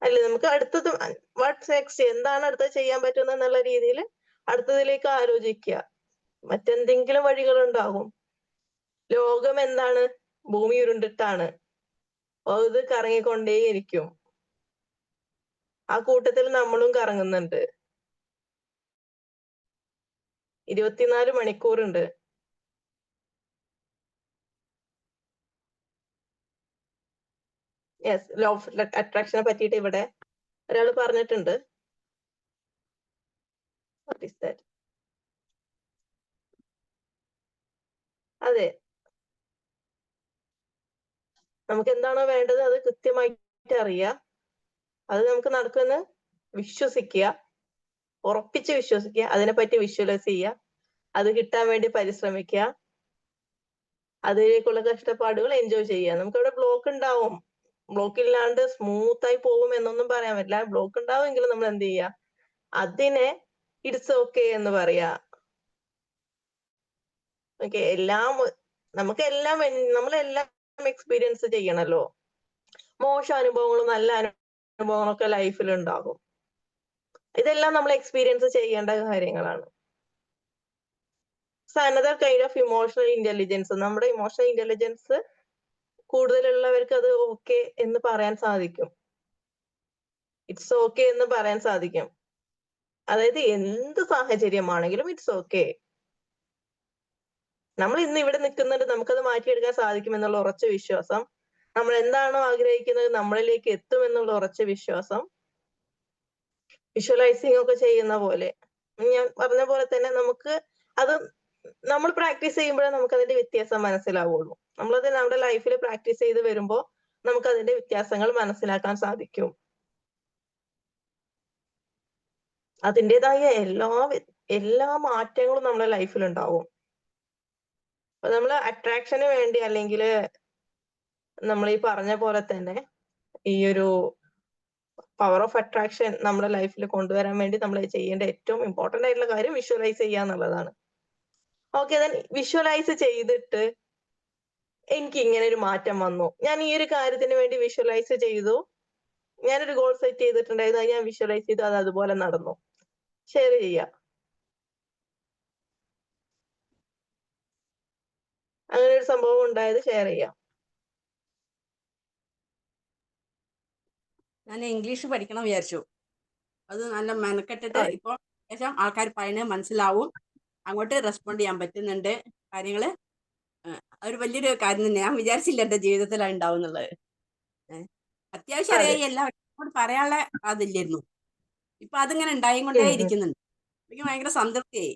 അല്ലെ നമുക്ക് അടുത്തത് വാട്ട്സ് നെക്സ്റ്റ്, എന്താണ് അടുത്തത് ചെയ്യാൻ പറ്റുന്നത് എന്നുള്ള രീതിയിൽ അടുത്തതിലേക്ക് ആലോചിക്കുക. മറ്റെന്തെങ്കിലും വഴികളുണ്ടാകും. ലോകം എന്താണ്, ഭൂമി ഉരുണ്ടിട്ടാണ്, അത് കറങ്ങിക്കൊണ്ടേയിരിക്കും. ആ കൂട്ടത്തിൽ നമ്മളും കറങ്ങുന്നുണ്ട്. 24 മണിക്കൂറുണ്ട്. യെസ്, ലോ ഓഫ് അട്രാക്ഷനെ പറ്റിയിട്ട് ഇവിടെ ഒരാൾ പറഞ്ഞിട്ടുണ്ട്. What is that? അതെ, നമുക്ക് എന്താണോ വേണ്ടത് അത് കൃത്യമായിട്ട് അറിയാം, അത് നമുക്ക് നടക്കുമെന്ന് വിശ്വസിക്കുക, ഉറപ്പിച്ച് വിശ്വസിക്കുക, അതിനെപ്പറ്റി വിഷ്വലൈസ് ചെയ്യുക, അത് കിട്ടാൻ വേണ്ടി പരിശ്രമിക്കുക, അതിലേക്കുള്ള കഷ്ടപ്പാടുകൾ എൻജോയ് ചെയ്യുക. നമുക്കവിടെ ബ്ലോക്ക് ഉണ്ടാവും, ബ്ലോക്ക് ഇല്ലാണ്ട് സ്മൂത്ത് ആയി പോകും എന്നൊന്നും പറയാൻ പറ്റില്ല. ബ്ലോക്ക് ഉണ്ടാവുമെങ്കിലും നമ്മൾ എന്ത് ചെയ്യുക, അതിനെ ഇറ്റ്സ് ഓക്കെ എന്ന് പറയാ. ഓക്കെ, നമ്മളെല്ലാം എക്സ്പീരിയൻസ് ചെയ്യണല്ലോ. മോശം അനുഭവങ്ങളും നല്ല അനുഭവങ്ങളും ഒക്കെ ലൈഫിൽ ഉണ്ടാകും. ഇതെല്ലാം നമ്മൾ എക്സ്പീരിയൻസ് ചെയ്യേണ്ട കാര്യങ്ങളാണ്. Another kind of emotional intelligence. നമ്മുടെ ഇമോഷണൽ ഇന്റലിജൻസ് കൂടുതലുള്ളവർക്ക് അത് ഓക്കെ എന്ന് പറയാൻ സാധിക്കും, ഇറ്റ്സ് ഓക്കെ എന്ന് പറയാൻ സാധിക്കും. അതായത് എന്ത് സാഹചര്യമാണെങ്കിലും ഇറ്റ്സ് ഓക്കെ, നമ്മൾ ഇന്ന് ഇവിടെ നിൽക്കുന്നുണ്ട്, നമുക്കത് മാറ്റിയെടുക്കാൻ സാധിക്കും എന്നുള്ള ഉറച്ച വിശ്വാസം, നമ്മൾ എന്താണോ ആഗ്രഹിക്കുന്നത് നമ്മളിലേക്ക് എത്തും എന്നുള്ള ഉറച്ച വിശ്വാസം, വിഷ്വലൈസിങ് ഒക്കെ ചെയ്യുന്ന പോലെ, ഞാൻ പറഞ്ഞ പോലെ തന്നെ നമുക്ക് അത് നമ്മൾ പ്രാക്ടീസ് ചെയ്യുമ്പോഴേ നമുക്ക് അതിന്റെ വ്യത്യാസം മനസ്സിലാവുള്ളൂ. നമ്മളത് നമ്മുടെ ലൈഫിൽ പ്രാക്ടീസ് ചെയ്ത് വരുമ്പോൾ നമുക്ക് അതിന്റെ വ്യത്യാസങ്ങൾ മനസ്സിലാക്കാൻ സാധിക്കും. അതിൻ്റെതായ എല്ലാ മാറ്റങ്ങളും നമ്മുടെ ലൈഫിൽ ഉണ്ടാവും. അപ്പൊ നമ്മൾ അട്രാക്ഷന് വേണ്ടി, അല്ലെങ്കിൽ നമ്മൾ ഈ പറഞ്ഞ പോലെ തന്നെ ഈ ഒരു പവർ ഓഫ് അട്രാക്ഷൻ നമ്മുടെ ലൈഫിൽ കൊണ്ടുവരാൻ വേണ്ടി നമ്മൾ ചെയ്യേണ്ട ഏറ്റവും ഇമ്പോർട്ടന്റ് ആയിട്ടുള്ള കാര്യം വിഷ്വലൈസ് ചെയ്യുക എന്നുള്ളതാണ്. ഓക്കെ, ദെൻ വിഷ്വലൈസ് ചെയ്തിട്ട് എനിക്ക് ഇങ്ങനെ ഒരു മാറ്റം വന്നു, ഞാൻ ഈ ഒരു കാര്യത്തിന് വേണ്ടി വിഷ്വലൈസ് ചെയ്തു, ഞാനൊരു ഗോൾ സെറ്റ് ചെയ്തിട്ടുണ്ടായിരുന്നു, അത് ഞാൻ വിഷ്വലൈസ് ചെയ്തു, അത് അതുപോലെ നടന്നു. ഷെയർ ചെയ്യാം. അങ്ങനെ ഒരു സംഭവം ഉണ്ടായത് ഷെയർ ചെയ്യാം. ഞാൻ ഇംഗ്ലീഷ് പഠിക്കണം വിചാരിച്ചു. അത് നല്ല മെനക്കെട്ടിട്ട് ഇപ്പൊ ശേഷം ആൾക്കാർ പറയുന്നത് മനസ്സിലാവും, അങ്ങോട്ട് റെസ്പോണ്ട് ചെയ്യാൻ പറ്റുന്നുണ്ട്. കാര്യങ്ങള് ഒരു വലിയൊരു കാര്യം തന്നെ. ഞാൻ വിചാരിച്ചില്ല എന്റെ ജീവിതത്തിൽ ഉണ്ടാവും എന്നുള്ളത്. അത്യാവശ്യം അതെ. അറിയാം, എല്ലാവരോട് പറയാനുള്ള അതില്ലായിരുന്നു. ഇപ്പൊ അതിങ്ങനെ ഉണ്ടായും കൊണ്ടേ ഇരിക്കുന്നുണ്ട്. എനിക്ക് ഭയങ്കര സംതൃപ്തിയായി.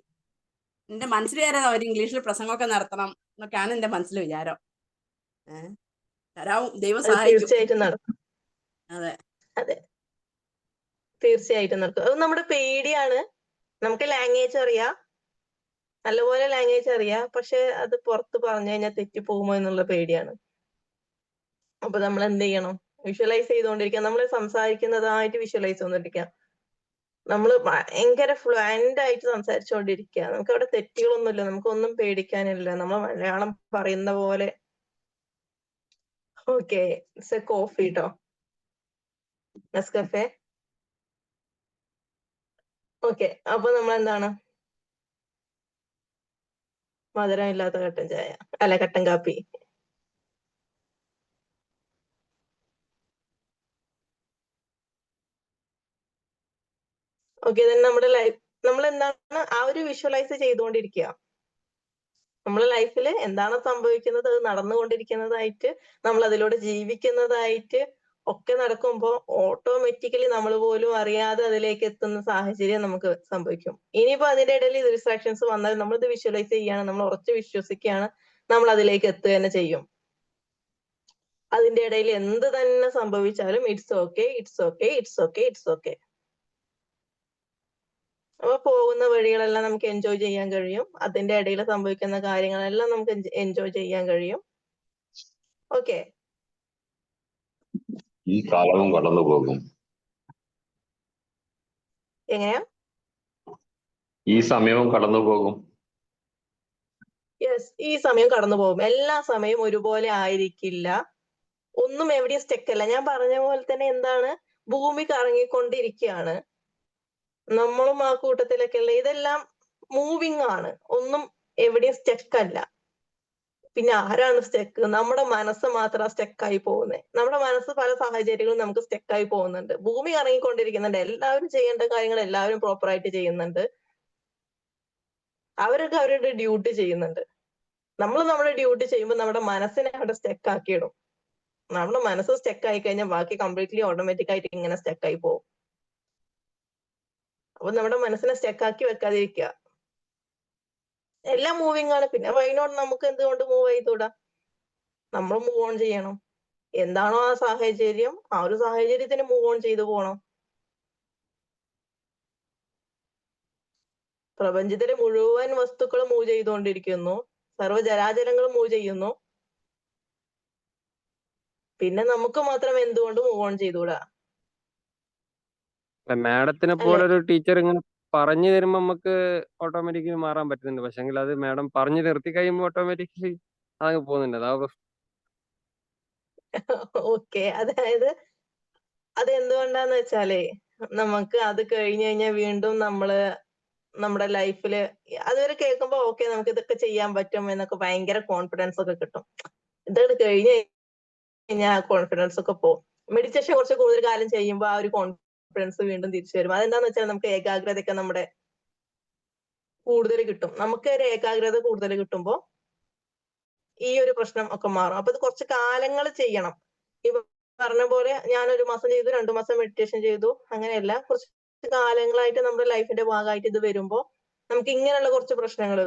എന്റെ മനസ്സിൽ വരെ ഒരു ഇംഗ്ലീഷിൽ പ്രസംഗമൊക്കെ നടത്തണം എന്നൊക്കെയാണ് എന്റെ മനസ്സിൽ വിചാരം. തരാവും, ദൈവം അത് സഹായിക്കും. തീർച്ചയായിട്ടും നടക്കും. അതെ അതെ, തീർച്ചയായിട്ടും നടക്കും. അത് നമ്മുടെ പേടിയാണ്. നമുക്ക് ലാംഗ്വേജ് അറിയാം, നല്ലപോലെ ലാംഗ്വേജ് അറിയാം, പക്ഷെ അത് പുറത്ത് പറഞ്ഞു കഴിഞ്ഞാൽ തെറ്റിപ്പോകുമോ എന്നുള്ള പേടിയാണ്. അപ്പൊ നമ്മൾ എന്ത് ചെയ്യണം? വിഷ്വലൈസ് ചെയ്തുകൊണ്ടിരിക്കുക. നമ്മൾ സംസാരിക്കുന്നതായിട്ട് വിഷ്വലൈസ് ചെയ്തുകൊണ്ടിരിക്കുക. നമ്മൾ ഭയങ്കര ഫ്ലുവന്റ് ആയിട്ട് സംസാരിച്ചുകൊണ്ടിരിക്കുക. നമുക്ക് അവിടെ തെറ്റുകളൊന്നുമില്ല, നമുക്കൊന്നും പേടിക്കാനില്ല. നമ്മൾ മലയാളം പറയുന്ന പോലെ. ഓക്കെ, ഇറ്റ്സ് എ കോഫി ട്ടോ, നെസ്കഫെ. ഓക്കെ, അപ്പൊ നമ്മൾ എന്താണ്? മധുരമില്ലാത്ത കട്ടൻ ചായ, അല്ല കട്ടൻ കാപ്പി. ഓക്കെ, നമ്മുടെ ലൈഫ്, നമ്മൾ എന്താണ് ആ ഒരു വിഷ്വലൈസ് ചെയ്തുകൊണ്ടിരിക്കുക. നമ്മളെ ലൈഫിൽ എന്താണ് സംഭവിക്കുന്നത്, അത് നടന്നുകൊണ്ടിരിക്കുന്നതായിട്ട്, നമ്മൾ അതിലൂടെ ജീവിക്കുന്നതായിട്ട് ഒക്കെ നടക്കുമ്പോൾ ഓട്ടോമാറ്റിക്കലി നമ്മൾ പോലും അറിയാതെ അതിലേക്ക് എത്തുന്ന സാഹചര്യം നമുക്ക് സംഭവിക്കും. ഇനിയിപ്പോ അതിന്റെ ഇടയിൽ ഡിസ്ട്രാക്ഷൻസ് വന്നാൽ നമ്മൾ ഇത് വിഷ്വലൈസ് ചെയ്യാണ്, നമ്മൾ ഉറച്ചു വിശ്വസിക്കുകയാണ്, നമ്മൾ അതിലേക്ക് എത്തുക തന്നെ ചെയ്യും. അതിന്റെ ഇടയിൽ എന്ത് തന്നെ സംഭവിച്ചാലും it's okay, it's okay, it's okay, it's okay. അപ്പൊ പോകുന്ന വഴികളെല്ലാം നമുക്ക് എൻജോയ് ചെയ്യാൻ കഴിയും. അതിന്റെ ഇടയിൽ സംഭവിക്കുന്ന കാര്യങ്ങളെല്ലാം നമുക്ക് എൻജോയ് ചെയ്യാൻ കഴിയും. ഓക്കെ, ഈ കാലവും കടന്നു പോകും. എങ്ങനെയാ? ഈ സമയവും കടന്നു പോകും. യെസ്, ഈ സമയം കടന്നു പോകും. എല്ലാ സമയവും ഒരുപോലെ ആയിരിക്കില്ല. ഒന്നും എവിടെയും സ്റ്റെക്ക് അല്ല. ഞാൻ പറഞ്ഞ പോലെ തന്നെ എന്താണ്, ഭൂമി കറങ്ങിക്കൊണ്ടിരിക്കുകയാണ്. നമ്മളും ആ കൂട്ടത്തിലൊക്കെ ഉള്ള, ഇതെല്ലാം മൂവിങ് ആണ്. ഒന്നും എവിടെയും സ്റ്റെക്ക് അല്ല. പിന്നെ ആരാണ് സ്റ്റെക്ക്? നമ്മുടെ മനസ്സ് മാത്രം സ്റ്റെക്കായി പോകുന്നത്. നമ്മുടെ മനസ്സ് പല സാഹചര്യങ്ങളും നമുക്ക് സ്റ്റെക്കായി പോകുന്നുണ്ട്. ഭൂമി കറങ്ങിക്കൊണ്ടിരിക്കുന്നുണ്ട്. എല്ലാവരും ചെയ്യേണ്ട കാര്യങ്ങൾ എല്ലാവരും പ്രോപ്പറായിട്ട് ചെയ്യുന്നുണ്ട്. അവരൊക്കെ അവരുടെ ഡ്യൂട്ടി ചെയ്യുന്നുണ്ട്. നമ്മൾ നമ്മുടെ ഡ്യൂട്ടി ചെയ്യുമ്പോൾ നമ്മുടെ മനസ്സിനെ അവിടെ സ്റ്റെക്ക് ആക്കിയിടും. നമ്മുടെ മനസ്സ് സ്റ്റെക്ക് ആയി കഴിഞ്ഞാൽ ബാക്കി കംപ്ലീറ്റ്ലി ഓട്ടോമാറ്റിക് ആയിട്ട് ഇങ്ങനെ സ്റ്റെക്ക് ആയി പോകും. അപ്പൊ നമ്മുടെ മനസ്സിനെ സ്റ്റെക്ക് ആക്കി വെക്കാതിരിക്കുക. എല്ലാം മൂവിങ് ആണ്. പിന്നെ വൈനോട് നമുക്ക് എന്തുകൊണ്ട് മൂവ് ചെയ്തുകൂടാ? നമ്മൾ മൂവ് ഓൺ ചെയ്യണം. എന്താണോ ആ സാഹചര്യം, ആ ഒരു സാഹചര്യത്തിന് മൂവ് ഓൺ ചെയ്തു പോകണം. പ്രപഞ്ചത്തിലെ മുഴുവൻ വസ്തുക്കളും മൂവ് ചെയ്തുകൊണ്ടിരിക്കുന്നു. സർവ്വജരാചരങ്ങളും മൂവ് ചെയ്യുന്നു. പിന്നെ നമുക്ക് മാത്രം എന്തുകൊണ്ട് മൂവ് ഓൺ ചെയ്തുകൂടാ? മാഡത്തിനെ പോലെ ഒരു ടീച്ചർ ഇങ്ങനെ പറഞ്ഞു തരുമ്പോൾ നമുക്ക് ഓട്ടോമാറ്റിക്കലി മാറാൻ പറ്റുന്നുണ്ട്. പക്ഷെങ്കിൽ അത് മാഡം പറഞ്ഞു നിർത്തി കഴിയുമ്പോൾ ഓട്ടോമാറ്റിക്കലി അതങ്ങ് പോകുന്നുണ്ട്. അതാ പ്രശ്നം. ഓക്കെ, അതായത് അതെന്തുകൊണ്ടാന്ന് വെച്ചാലേ, നമുക്ക് അത് കഴിഞ്ഞു കഴിഞ്ഞാൽ വീണ്ടും നമ്മുടെ ലൈഫില് അതുവരെ കേൾക്കുമ്പോ ഓക്കെ നമുക്ക് ഇതൊക്കെ ചെയ്യാൻ പറ്റും എന്നൊക്കെ ഭയങ്കര കോൺഫിഡൻസ് ഒക്കെ കിട്ടും. ഇതൊക്കെ കഴിഞ്ഞ് കഴിഞ്ഞാൽ കോൺഫിഡൻസ് ഒക്കെ പോകും. മെഡിറ്റേഷൻ കുറച്ച് കൂടുതൽ കാലം ചെയ്യുമ്പോൾ ആ ഒരു കോൺഫിഡൻസ് വീണ്ടും തിരിച്ചു വരും. അതെന്താന്ന് വെച്ചാൽ നമുക്ക് ഏകാഗ്രതയൊക്കെ നമ്മുടെ കൂടുതൽ കിട്ടും. നമുക്ക് ഒരു ഏകാഗ്രത കൂടുതൽ കിട്ടുമ്പോൾ ഈ ഒരു പ്രശ്നം ഒക്കെ മാറും. അപ്പൊ ഇത് കുറച്ച് കാലങ്ങൾ ചെയ്യണം. ഈ പറഞ്ഞ പോലെ ഞാൻ 1 മാസം ചെയ്തു, 2 മാസം മെഡിറ്റേഷൻ ചെയ്തു, അങ്ങനെയല്ല. കുറച്ച് കാലങ്ങളായിട്ട് നമ്മുടെ ലൈഫിന്റെ ഭാഗമായിട്ട് ഇത് വരുമ്പോൾ നമുക്ക് ഇങ്ങനെയുള്ള കുറച്ച് പ്രശ്നങ്ങൾ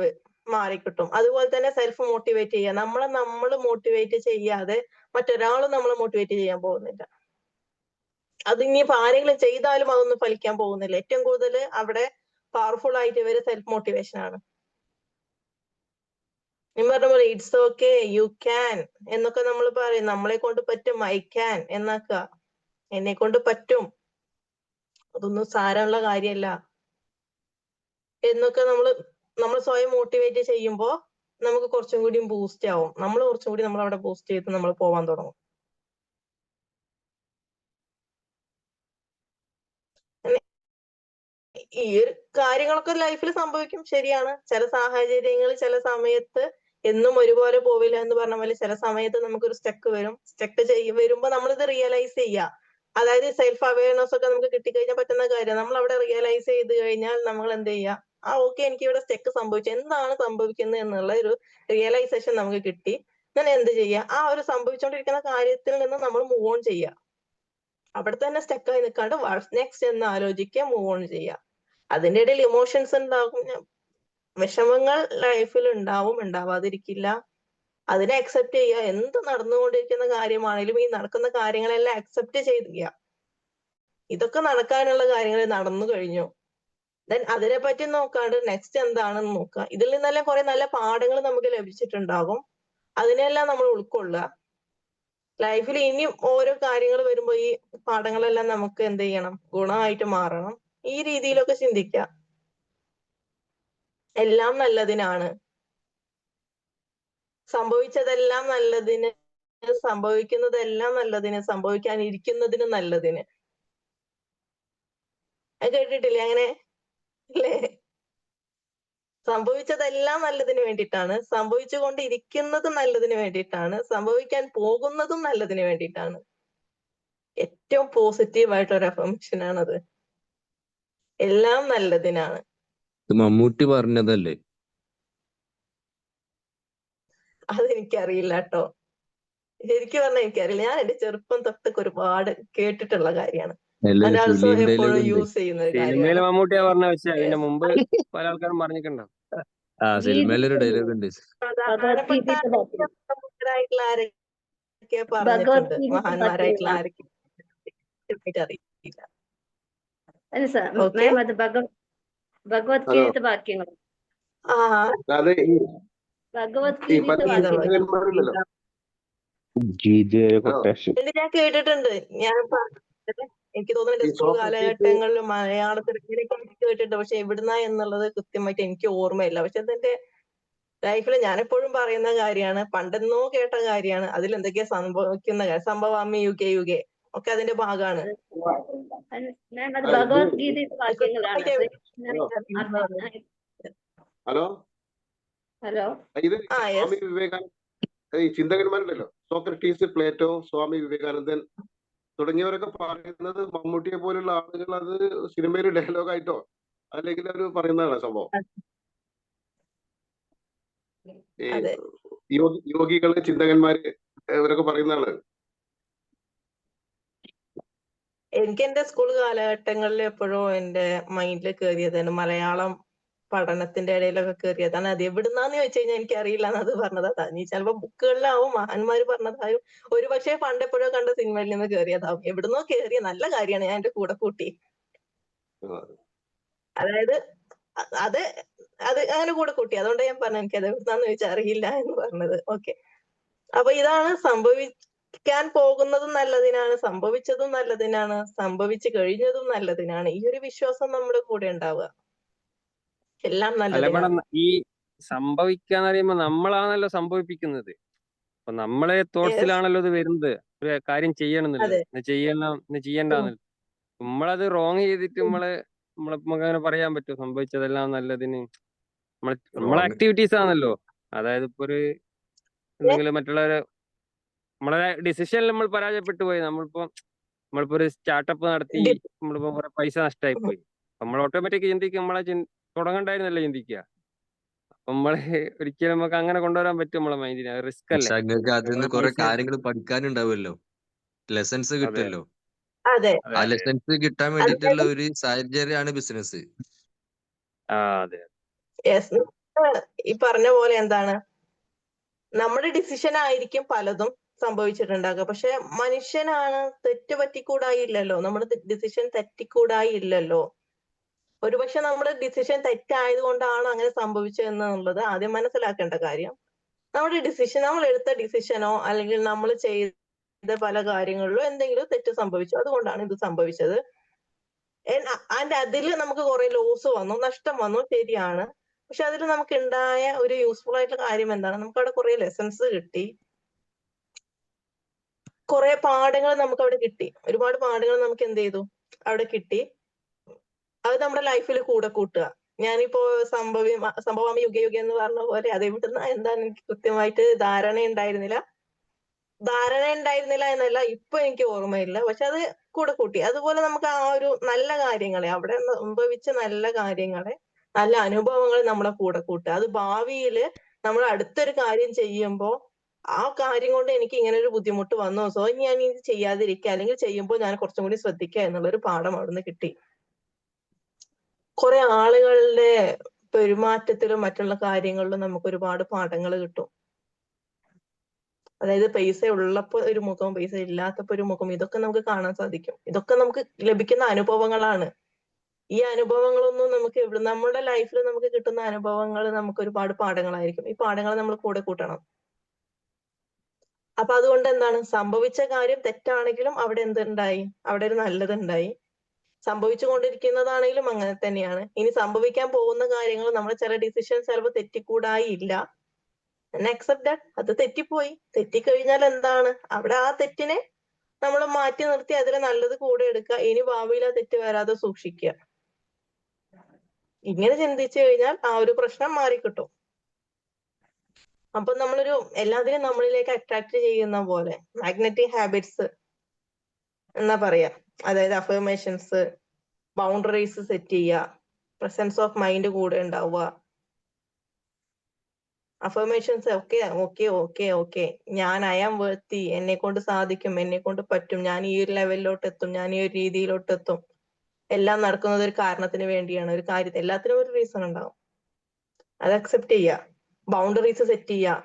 മാറിക്കിട്ടും. അതുപോലെ തന്നെ സെൽഫ് മോട്ടിവേറ്റ് ചെയ്യുക. നമ്മൾ മോട്ടിവേറ്റ് ചെയ്യാതെ മറ്റൊരാളും നമ്മളെ മോട്ടിവേറ്റ് ചെയ്യാൻ പോകുന്നില്ല. അത് ഇനിയിപ്പോ ആരെങ്കിലും ചെയ്താലും അതൊന്നും ഫലിക്കാൻ പോകുന്നില്ല. ഏറ്റവും കൂടുതൽ അവിടെ പവർഫുൾ ആയിട്ട് വരെ സെൽഫ് മോട്ടിവേഷൻ ആണ്. ഞാൻ പറഞ്ഞ പോലെ ഇറ്റ്സ് ഓക്കെ, യു ക്യാൻ എന്നൊക്കെ നമ്മൾ പറയും. നമ്മളെ കൊണ്ട് പറ്റും, ഐ ക്യാൻ എന്നൊക്കെ, എന്നെ കൊണ്ട് പറ്റും, അതൊന്നും സാരമുള്ള കാര്യമല്ല എന്നൊക്കെ നമ്മൾ സ്വയം മോട്ടിവേറ്റ് ചെയ്യുമ്പോൾ നമുക്ക് കുറച്ചും കൂടി ബൂസ്റ്റ് ആവും. നമ്മൾ കുറച്ചും കൂടി നമ്മൾ അവിടെ ബൂസ്റ്റ് ചെയ്ത് നമ്മൾ പോവാൻ തുടങ്ങും. ഈ ഒരു കാര്യങ്ങളൊക്കെ ലൈഫിൽ സംഭവിക്കും, ശരിയാണ്. ചില സാഹചര്യങ്ങൾ ചില സമയത്ത് എന്നും ഒരുപോലെ പോവില്ല എന്ന് പറഞ്ഞ പോലെ ചില സമയത്ത് നമുക്കൊരു സ്റ്റെക്ക് വരും. വരുമ്പോ നമ്മളിത് റിയലൈസ് ചെയ്യുക. അതായത് സെൽഫ് അവയർനെസ് ഒക്കെ നമുക്ക് കിട്ടിക്കഴിഞ്ഞാൽ പറ്റുന്ന കാര്യം. നമ്മൾ അവിടെ റിയലൈസ് ചെയ്ത് കഴിഞ്ഞാൽ നമ്മൾ എന്ത് ചെയ്യുക, ഓക്കെ എനിക്ക് ഇവിടെ സ്റ്റെക്ക് സംഭവിച്ചു, എന്താണ് സംഭവിക്കുന്നത് എന്നുള്ള ഒരു റിയലൈസേഷൻ നമുക്ക് കിട്ടി. ഞാൻ എന്ത് ചെയ്യുക, ആ ഒരു സംഭവിച്ചുകൊണ്ടിരിക്കുന്ന കാര്യത്തിൽ നിന്ന് നമ്മൾ മൂവ് ഓൺ ചെയ്യുക. അവിടെ തന്നെ സ്റ്റെക്കായി നിൽക്കാണ്ട് നെക്സ്റ്റ് എന്ന് ആലോചിക്കുക, മൂവ് ഓൺ ചെയ്യുക. അതിന്റെ ഇടയിൽ ഇമോഷൻസ് ഉണ്ടാകും, വിഷമങ്ങൾ ലൈഫിൽ ഉണ്ടാവും, ഉണ്ടാവാതിരിക്കില്ല. അതിനെ അക്സെപ്റ്റ് ചെയ്യുക. എന്ത് നടന്നുകൊണ്ടിരിക്കുന്ന കാര്യമാണെങ്കിലും ഈ നടക്കുന്ന കാര്യങ്ങളെല്ലാം അക്സെപ്റ്റ് ചെയ്യുക. ഇതൊക്കെ നടക്കാനുള്ള കാര്യങ്ങൾ നടന്നു കഴിഞ്ഞു. ദെൻ അതിനെ പറ്റി നോക്കാണ്ട് നെക്സ്റ്റ് എന്താണെന്ന് നോക്കുക. ഇതിൽ നിന്നെല്ലാം കുറെ നല്ല പാഠങ്ങൾ നമുക്ക് ലഭിച്ചിട്ടുണ്ടാകും. അതിനെല്ലാം നമ്മൾ ഉൾക്കൊള്ളുക. ലൈഫിൽ ഇനിയും ഓരോ കാര്യങ്ങൾ വരുമ്പോൾ ഈ പാഠങ്ങളെല്ലാം നമുക്ക് എന്ത് ചെയ്യണം, ഗുണമായിട്ട് മാറണം. ഈ രീതിയിലൊക്കെ ചിന്തിക്കുക. എല്ലാം നല്ലതിനാണ്. സംഭവിച്ചതെല്ലാം നല്ലതിന്, സംഭവിക്കുന്നതെല്ലാം നല്ലതിന്, സംഭവിക്കാനിരിക്കുന്നതിന് നല്ലതിന്. അത് കേട്ടിട്ടില്ലേ അങ്ങനെ? അല്ലേ? സംഭവിച്ചതെല്ലാം നല്ലതിന് വേണ്ടിയിട്ടാണ്, സംഭവിച്ചുകൊണ്ടിരിക്കുന്നതും നല്ലതിന് വേണ്ടിയിട്ടാണ്, സംഭവിക്കാൻ പോകുന്നതും നല്ലതിന് വേണ്ടിയിട്ടാണ്. ഏറ്റവും പോസിറ്റീവ് ആയിട്ടൊരു അഫർമേഷൻ ആണത്. എല്ലാം നല്ലതിനാണ്. ഇത് മമ്മൂട്ടി പറഞ്ഞതല്ലേ? അതെനിക്കറിയില്ല കേട്ടോ. ശരിക്കും പറഞ്ഞാൽ എനിക്കറിയില്ല. ഞാൻ എന്റെ ചെറുപ്പം തൊട്ടൊക്കെ ഒരുപാട് കേട്ടിട്ടുള്ള കാര്യമാണ്. അല്ല, ആൻഡ് ഓൾസോ ഫിലിം എപ്പോഴും ഡയലോഗ് ഉണ്ട്. യൂസ് ചെയ്യുന്ന ഒരു സിനിമയില് കാര്യമാണ്. മമ്മൂട്ടിയാ പറഞ്ഞ, പക്ഷെ അതിന്റെ മുമ്പ് പല ആൾക്കാരും പറഞ്ഞിട്ടുണ്ടാവും. സിനിമയിലൊരു ഡയലോഗ് ഉണ്ട്. പ്രധാനപ്പെട്ട ആയിട്ടുള്ള ആരൊക്കെ പറഞ്ഞിട്ടുണ്ട്, മഹാന്മാരായിട്ടുള്ള ആരൊക്കെ അറിയില്ല. അല്ല സർ, Okay. മാം അത് ഭഗവത്ഗീത വാക്യങ്ങൾ. ആ അത് ഈ ഭഗവത്ഗീത പണ്ഡിതന്മാരില്ലല്ലോ. കൊട്ടേഷൻ ഇത് ഞാൻ കേട്ടിട്ടുണ്ട്. ഞാൻ പറഞ്ഞത് എനിക്ക് തോന്നുന്നു എന്റെ ഈ സ്കൂൾ സോക്രട്ടീസ് കാലഘട്ടങ്ങളിൽ മലയാളത്തിൽ കേട്ടിട്ടുണ്ട്. പക്ഷെ എവിടുന്ന എന്നുള്ളത് കൃത്യമായിട്ട് എനിക്ക് ഓർമ്മയില്ല. പക്ഷെ അതെന്റെ ലൈഫിൽ ഞാൻ എപ്പോഴും പറയുന്ന കാര്യമാണ്, പണ്ടെന്നോ കേട്ട കാര്യമാണ്. അതിൽ എന്തൊക്കെയാ സംഭവിക്കുന്ന കാര്യം, സംഭവാമി യുഗേ യുഗേ ഒക്കെ അതിന്റെ ഭാഗമാണ്. മാം അത് ഭഗവത്ഗീത വാക്യങ്ങളാണ്. ഹലോ ഹലോ, ഇത് ആ യെസ്. സ്വാമി വിവേകാനന്ദ, ഈ ചിന്തകന്മാരുണ്ടല്ലോ, സോക്രട്ടീസ്, പ്ലേറ്റോ, സ്വാമി വിവേകാനന്ദൻ തുടങ്ങിയവരൊക്കെ പറയുന്നത് മമ്മൂട്ടിയെ പോലുള്ള ആളുകൾ അത് സിനിമയിൽ ഡയലോഗായിട്ടോ അല്ലെങ്കിൽ അവർ പറയുന്നതാണ് സംഭവം. ഈ അതെ. യോഗികള്, ചിന്തകന്മാര് ഇവരൊക്കെ പറയുന്നതാണ്. എനിക്ക് എന്റെ സ്കൂൾ കാലഘട്ടങ്ങളിൽ എപ്പോഴും എന്റെ മൈൻഡിൽ കയറിയതാണ്, മലയാളം പഠനത്തിന്റെ ഇടയിലൊക്കെ കയറിയതാണ്. അത് എവിടുന്നാന്ന് ചോദിച്ചു കഴിഞ്ഞാൽ എനിക്ക് അറിയില്ല എന്നത് പറഞ്ഞതാ. നീ ചിലപ്പോ ബുക്കുകളിലാവും, മഹാന്മാര് പറഞ്ഞതായും, ഒരുപക്ഷെ പണ്ടെപ്പോഴോ കണ്ട സിനിമയിൽ നിന്ന് കയറിയതാവും. എവിടുന്നോ കയറിയ നല്ല കാര്യമാണ്, ഞാൻ എന്റെ കൂടെ കൂട്ടി. അതായത് അത് അത് അങ്ങനെ കൂടെ കൂട്ടി. അതുകൊണ്ട് ഞാൻ പറഞ്ഞു എനിക്ക് അത് എവിടുന്നാന്ന് ചോദിച്ചാൽ അറിയില്ല എന്ന് പറഞ്ഞത്. ഓക്കെ. അപ്പൊ ഇതാണ് സംഭവിക്കാൻ പോകുന്നതും നല്ലതിനാണ്, സംഭവിച്ചതും നല്ലതിനാണ്, സംഭവിച്ചു കഴിഞ്ഞതും നല്ലതിനാണ്. ഈ ഒരു വിശ്വാസം നമ്മുടെ കൂടെ ഉണ്ടാവുക. എല്ലാം അല്ല നല്ലതിനാണ്. മേഡം, ഈ സംഭവിക്കാന്ന് പറയുമ്പോ നമ്മളാണല്ലോ സംഭവിപ്പിക്കുന്നത്. അപ്പൊ നമ്മളെ യെസ്. തോട്ട്സിലാണല്ലോ ഇത് വരുന്നത്. ഒരു കാര്യം ചെയ്യണമെന്നുള്ളത്, അതെ. ഇത് ചെയ്യണം, ഇത് ചെയ്യണ്ടെന്നുള്ളത്. നമ്മളത് റോങ് ചെയ്തിട്ട് നമുക്ക് അങ്ങനെ പറയാൻ പറ്റും സംഭവിച്ചതെല്ലാം നല്ലതിന്. നമ്മളെ ആക്ടിവിറ്റീസ് ആണല്ലോ. അതായത് ഇപ്പൊ ഒരു എന്തെങ്കിലും മറ്റുള്ളവരെ നമ്മളെ ഡിസിഷനിൽ നമ്മൾ പരാജയപ്പെട്ടു പോയി. നമ്മളിപ്പോ ഒരു സ്റ്റാർട്ടപ്പ് നടത്തി നമ്മളിപ്പോ കുറെ പൈസ നഷ്ടമായി പോയി. നമ്മൾ ഓട്ടോമാറ്റിക് ചിന്തിക്കും, നമ്മളെ തുടങ്ങണ്ടായിരുന്നല്ലോ ചിന്തിക്കുക. അപ്പൊ നമ്മള് ഒരിക്കലും നമുക്ക് അങ്ങനെ കൊണ്ടുവരാൻ പറ്റും നമ്മളെ മൈൻഡിനെ. റിസ്ക് അല്ലേ. പക്ഷെ അങ്ങക്ക് അതിൽ നിന്ന് കുറെ കാര്യങ്ങൾ പഠിക്കാനുണ്ടാവുമല്ലോ, ലെസൺസ് അതെ കിട്ടുമല്ലോ. അതെ. ആ ലെസൺസ് കിട്ടാൻ വേണ്ടിയിട്ടുള്ള ഒരു സാഹചര്യമാണ് ബിസിനസ്. അതെ. യെസ്. ഈ പറഞ്ഞ പോലെ എന്താണ്, നമ്മുടെ ഡിസിഷൻ ആയിരിക്കും പലതും സംഭവിച്ചിട്ടുണ്ടാകുക. പക്ഷെ മനുഷ്യനാണ്, തെറ്റ് പറ്റിക്കൂടായില്ലല്ലോ, നമ്മുടെ ഡിസിഷൻ തെറ്റിക്കൂടായില്ലല്ലോ. ഒരുപക്ഷെ നമ്മുടെ ഡിസിഷൻ തെറ്റായത് കൊണ്ടാണ് അങ്ങനെ സംഭവിച്ചതെന്നുള്ളത് ആദ്യം മനസ്സിലാക്കേണ്ട കാര്യം. നമ്മുടെ ഡിസിഷൻ, നമ്മൾ എടുത്ത ഡിസിഷനോ അല്ലെങ്കിൽ നമ്മൾ ചെയ്ത പല കാര്യങ്ങളിലോ എന്തെങ്കിലും തെറ്റ് സംഭവിച്ചു, അതുകൊണ്ടാണ് ഇത് സംഭവിച്ചത്. ആൻഡ് അതിൽ നമുക്ക് കുറെ ലോസ് വന്നു, നഷ്ടം വന്നു, ശരിയാണ്. പക്ഷെ അതിൽ നമുക്ക് ഉണ്ടായ ഒരു യൂസ്ഫുൾ ആയിട്ടുള്ള കാര്യം എന്താണ്, നമുക്ക് അവിടെ കുറെ ലെസൺസ് കിട്ടി, കുറെ പാഠങ്ങൾ നമുക്ക് അവിടെ കിട്ടി. ഒരുപാട് പാഠങ്ങൾ നമുക്ക് എന്ത് ചെയ്തു അവിടെ കിട്ടി. അത് നമ്മുടെ ലൈഫിൽ കൂടെ കൂട്ടുക. ഞാനിപ്പോ സംഭവം യുഗ യുഗ എന്ന് പറഞ്ഞ പോലെ അത് എവിടുന്ന എന്താന്ന് എനിക്ക് കൃത്യമായിട്ട് ധാരണ ഉണ്ടായിരുന്നില്ല. ധാരണ ഉണ്ടായിരുന്നില്ല എന്നല്ല, ഇപ്പൊ എനിക്ക് ഓർമ്മയില്ല, പക്ഷെ അത് കൂടെ കൂട്ടി. അതുപോലെ നമുക്ക് ആ ഒരു നല്ല കാര്യങ്ങളെ, അവിടെ സംഭവിച്ച നല്ല കാര്യങ്ങളെ, നല്ല അനുഭവങ്ങൾ നമ്മളെ കൂടെ കൂട്ടുക. അത് ഭാവിയില് നമ്മൾ അടുത്തൊരു കാര്യം ചെയ്യുമ്പോ ആ കാര്യം കൊണ്ട് എനിക്ക് ഇങ്ങനെ ഒരു ബുദ്ധിമുട്ട് വന്നു, സോ ഞാൻ ഇത് ചെയ്യാതിരിക്കുക, അല്ലെങ്കിൽ ചെയ്യുമ്പോൾ ഞാൻ കുറച്ചും കൂടി ശ്രദ്ധിക്കുക എന്നുള്ളൊരു പാഠം അവിടുന്ന് കിട്ടി. കുറെ ആളുകളുടെ പെരുമാറ്റത്തിലും മറ്റുള്ള കാര്യങ്ങളിലും നമുക്ക് ഒരുപാട് പാഠങ്ങൾ കിട്ടും. അതായത് പൈസ ഉള്ളപ്പോ ഒരു മുഖം, പൈസ ഇല്ലാത്തപ്പോ ഒരു മുഖം, ഇതൊക്കെ നമുക്ക് കാണാൻ സാധിക്കും. ഇതൊക്കെ നമുക്ക് ലഭിക്കുന്ന അനുഭവങ്ങളാണ്. ഈ അനുഭവങ്ങളൊന്നും നമുക്ക് നമ്മുടെ ലൈഫിൽ നമുക്ക് കിട്ടുന്ന അനുഭവങ്ങൾ നമുക്ക് ഒരുപാട് പാഠങ്ങളായിരിക്കും. ഈ പാഠങ്ങൾ നമ്മൾ കൂടെ കൂട്ടണം. അപ്പൊ അതുകൊണ്ട് എന്താണ്, സംഭവിച്ച കാര്യം തെറ്റാണെങ്കിലും അവിടെ എന്തുണ്ടായി, അവിടെ ഒരു നല്ലതുണ്ടായി. സംഭവിച്ചു കൊണ്ടിരിക്കുന്നതാണെങ്കിലും അങ്ങനെ തന്നെയാണ്. ഇനി സംഭവിക്കാൻ പോകുന്ന കാര്യങ്ങൾ നമ്മുടെ ചില ഡിസിഷൻസ് ചിലപ്പോൾ തെറ്റിക്കൂടായി ഇല്ല. അക്സെപ്റ്റ് ദാറ്റ്, അത് തെറ്റിപ്പോയി. തെറ്റിക്കഴിഞ്ഞാൽ എന്താണ്, അവിടെ ആ തെറ്റിനെ നമ്മൾ മാറ്റി നിർത്തി അതിൽ നല്ലത് കൂടെ എടുക്കുക. ഇനി ഭാവിയിൽ ആ തെറ്റ് വരാതെ സൂക്ഷിക്കുക. ഇങ്ങനെ ചിന്തിച്ചു കഴിഞ്ഞാൽ ആ ഒരു പ്രശ്നം മാറിക്കിട്ടും. അപ്പൊ നമ്മളൊരു എല്ലാത്തിനും നമ്മളിലേക്ക് അട്രാക്ട് ചെയ്യുന്ന പോലെ മാഗ്നറ്റിക് ഹാബിറ്റ്സ് എന്നാ പറയാ. അതായത് അഫർമേഷൻസ്, ബൗണ്ടറീസ് സെറ്റ് ചെയ്യുക, പ്രസൻസ് ഓഫ് മൈൻഡ് കൂടെ ഉണ്ടാവുക. Affirmations okay okay okay okay, ഞാൻ ഐ ആം വർത്തി, എന്നെ കൊണ്ട് സാധിക്കും, എന്നെ കൊണ്ട് പറ്റും, ഞാൻ ഈ ഒരു ലെവലിലോട്ട് എത്തും, ഞാൻ ഈ ഒരു രീതിയിലോട്ട് എത്തും. എല്ലാം നടക്കുന്നത് ഒരു കാരണത്തിന് വേണ്ടിയാണ്. ഒരു കാര്യത്തിൽ എല്ലാത്തിനും ഒരു റീസൺ ഉണ്ടാവും. അത് അക്സെപ്റ്റ് ചെയ്യുക. ബൗണ്ടറീസ് സെറ്റ് ചെയ്യുക.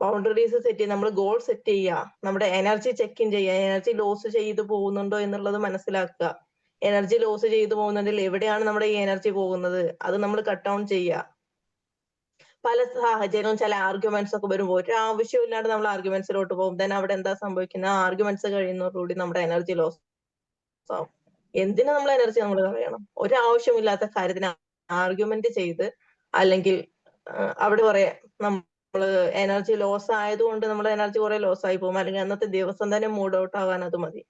ബൗണ്ടറീസ് സെറ്റ് ചെയ്യുക, നമ്മൾ ഗോൾ സെറ്റ് ചെയ്യുക, നമ്മുടെ എനർജി ചെക്ക് ഇൻ ചെയ്യുക. എനർജി ലോസ് ചെയ്തു പോകുന്നുണ്ടോ എന്നുള്ളത് മനസ്സിലാക്കുക. എനർജി ലോസ് ചെയ്തു പോകുന്നുണ്ടെങ്കിൽ എവിടെയാണ് നമ്മുടെ ഈ എനർജി പോകുന്നത്, അത് നമ്മൾ കട്ട് ഡൗൺ ചെയ്യുക. പല സാഹചര്യവും ചില ആർഗ്യുമെന്റ്സ് ഒക്കെ വരുമ്പോൾ ഒരു ആവശ്യമില്ലാണ്ട് നമ്മൾ ആർഗ്യുമെന്റ്സിലോട്ട് പോകും. ദെൻ അവിടെ എന്താ സംഭവിക്കുന്നത്, ആ ആർഗ്യുമെന്റ്സ് കഴിയുന്നതോടുകൂടി നമ്മുടെ എനർജി ലോസ് ആവും. എന്തിനാ നമ്മൾ എനർജി നമ്മൾ കളയണം? ഒരു ആവശ്യമില്ലാത്ത കാര്യത്തിന് ആർഗ്യുമെന്റ് ചെയ്ത്, അല്ലെങ്കിൽ അവിടെ പറയാ നമ്മള് എനർജി ലോസ് ആയതുകൊണ്ട് നമ്മുടെ എനർജി കുറെ ലോസ് ആയി പോകും, അല്ലെങ്കിൽ അന്നത്തെ ദിവസം തന്നെ മൂഡ് ഔട്ട് ആവാൻ അത് മതി.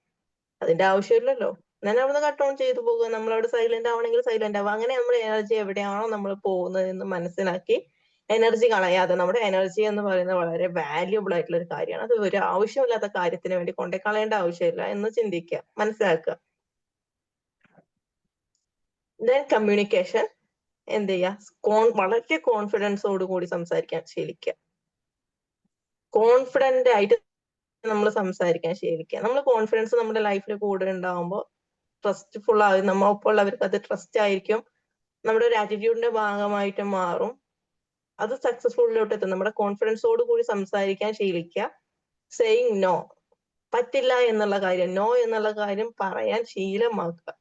അതിന്റെ ആവശ്യമില്ലല്ലോ. ഞാൻ അവിടുന്ന് കട്ട് ഓൺ ചെയ്തു പോകുക. നമ്മളവിടെ സൈലന്റ് ആവണമെങ്കിൽ സൈലന്റ് ആവുക. അങ്ങനെ നമ്മുടെ എനർജി എവിടെയാണോ നമ്മൾ പോകുന്നത് എന്ന് മനസ്സിലാക്കി എനർജി കളയാതെ, നമ്മുടെ എനർജി എന്ന് പറയുന്നത് വളരെ വാല്യുബിൾ ആയിട്ടുള്ള ഒരു കാര്യമാണ്. അത് ഒരു ആവശ്യമില്ലാത്ത കാര്യത്തിന് വേണ്ടി കൊണ്ടേ കളയേണ്ട ആവശ്യമില്ല എന്ന് ചിന്തിക്കുക, മനസ്സിലാക്കുക. ദെൻ കമ്മ്യൂണിക്കേഷൻ എന്ത് ചെയ്യുക, വളരെ കോൺഫിഡൻസോട് കൂടി സംസാരിക്കാൻ ശീലിക്കുക. കോൺഫിഡന്റ് ആയിട്ട് നമ്മൾ സംസാരിക്കാൻ ശീലിക്കുക. നമ്മൾ കോൺഫിഡൻസ് നമ്മുടെ ലൈഫിൽ കൂടെ ഉണ്ടാവുമ്പോൾ ട്രസ്റ്റ്ഫുൾ ആകും. നമ്മ ഒപ്പം ഉള്ളവർക്ക് അത് ട്രസ്റ്റ് ആയിരിക്കും, നമ്മുടെ ഒരു ആറ്റിറ്റ്യൂഡിന്റെ ഭാഗമായിട്ട് മാറും. അത് സക്സസ്ഫുള്ളിലോട്ട് എത്തും. നമ്മുടെ കോൺഫിഡൻസോട് കൂടി സംസാരിക്കാൻ ശീലിക്കുക. സെയിങ് നോ, പറ്റില്ല എന്നുള്ള കാര്യം, നോ എന്നുള്ള കാര്യം പറയാൻ ശീലമാക്കുക.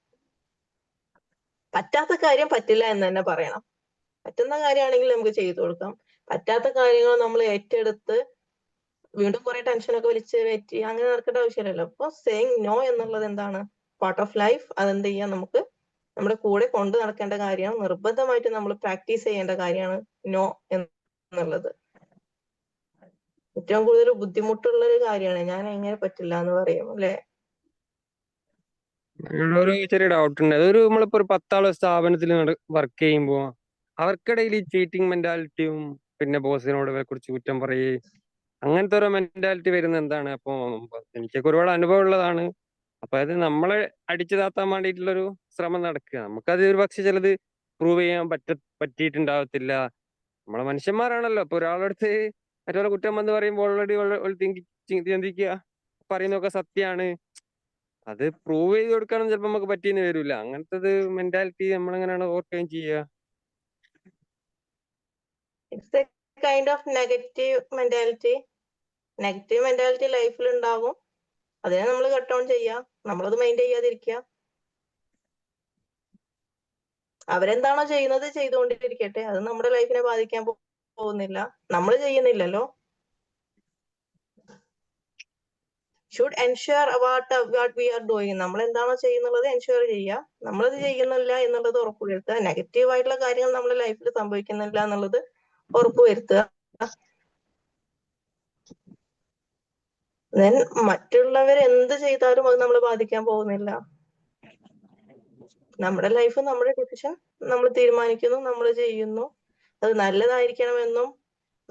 പറ്റാത്ത കാര്യം പറ്റില്ല എന്ന് തന്നെ പറയണം. പറ്റുന്ന കാര്യമാണെങ്കിൽ നമുക്ക് ചെയ്തു കൊടുക്കാം. പറ്റാത്ത കാര്യങ്ങൾ നമ്മൾ ഏറ്റെടുത്ത് വീണ്ടും കുറെ ടെൻഷനൊക്കെ വലിച്ച് വെറ്റി അങ്ങനെ നടക്കേണ്ട ആവശ്യമില്ലല്ലോ. അപ്പൊ സെയിങ് നോ എന്നുള്ളത് എന്താണ്, പാർട്ട് ഓഫ് ലൈഫ്. അതെന്ത് ചെയ്യാം, നമുക്ക് നമ്മുടെ കൂടെ കൊണ്ടു നടക്കേണ്ട കാര്യമാണ്. നിർബന്ധമായിട്ട് നമ്മൾ പ്രാക്ടീസ് ചെയ്യേണ്ട കാര്യമാണ് നോ എന്നുള്ളത്. ഏറ്റവും കൂടുതൽ ബുദ്ധിമുട്ടുള്ള ഒരു കാര്യമാണ് ഞാൻ എങ്ങനെ പറ്റില്ല എന്ന് പറയും, അല്ലെ? ഒരു ചെറിയ ഡൗട്ട് ഉണ്ട്. അതൊരു നമ്മളിപ്പോ ഒരു 10 സ്ഥാപനത്തിൽ വർക്ക് ചെയ്യുമ്പോൾ അവർക്കിടയിൽ ഈ ചീറ്റിംഗ് മെന്റാലിറ്റിയും പിന്നെ ബോസിനോട് കുറിച്ച് കുറ്റം പറയേ അങ്ങനത്തെ ഒരു മെന്റാലിറ്റി വരുന്നത് എന്താണ്? അപ്പൊ എനിക്കൊക്കെ ഒരുപാട് അനുഭവം ഉള്ളതാണ്. അപ്പൊ അത് നമ്മളെ അടിച്ചു താത്താൻ വേണ്ടിയിട്ടുള്ളൊരു ശ്രമം നടക്കുക. നമുക്കത് ഒരു പക്ഷെ ചിലത് പ്രൂവ് ചെയ്യാൻ പറ്റിയിട്ടുണ്ടാവത്തില്ല. നമ്മളെ മനുഷ്യന്മാരാണല്ലോ. അപ്പൊ ഒരാളടുത്ത് മറ്റൊരാളെ കുറ്റം വന്ന് പറയുമ്പോൾ ഓൾറെഡി ചിന്തിക്കുക പറയുന്നതൊക്കെ സത്യമാണ്. അത് പ്രൂവ് ചെയ്ത് കൊടുക്കാനൊന്നും ചിലപ്പോൾ നമുക്ക് പറ്റിയെന്ന് വരില്ല. അങ്ങനത്തെ മെന്റാലിറ്റി നമ്മളെങ്ങനെയാണ് ഓവർകം ചെയ്യുക? It's A kind of negative mentality. Negative mentality ലൈഫിൽ ഉണ്ടാവും. അതിനെ നമ്മൾ കട്ട് ഓൺ ചെയ്യുക, നമ്മളത് മൈൻഡ് ചെയ്യാതിരിക്കുക. അവരെന്താണോ ചെയ്യുന്നത് ചെയ്തുകൊണ്ടിരിക്കട്ടെ, അത് നമ്മുടെ ലൈഫിനെ ബാധിക്കാൻ പോകുന്നില്ല. നമ്മൾ ചെയ്യുന്നില്ലല്ലോ. Should ensure what we are doing. നമ്മൾ എന്താണോ ചെയ്യുന്നുള്ളത് എൻഷുർ ചെയ്യുക. നമ്മളത് ചെയ്യുന്നില്ല എന്നുള്ളത് ഉറപ്പുവരുത്തുക. നെഗറ്റീവ് ആയിട്ടുള്ള കാര്യങ്ങൾ നമ്മുടെ ലൈഫിൽ സംഭവിക്കുന്നില്ല എന്നുള്ളത് ഉറപ്പുവരുത്തുക. ദെൻ മറ്റുള്ളവർ എന്ത് ചെയ്താലും അത് നമ്മളെ ബാധിക്കാൻ പോകുന്നില്ല. നമ്മുടെ ലൈഫ്, നമ്മുടെ ഡിസിഷൻ നമ്മൾ തീരുമാനിക്കുന്നു, നമ്മൾ ചെയ്യുന്നു. അത് നല്ലതായിരിക്കണമെന്നും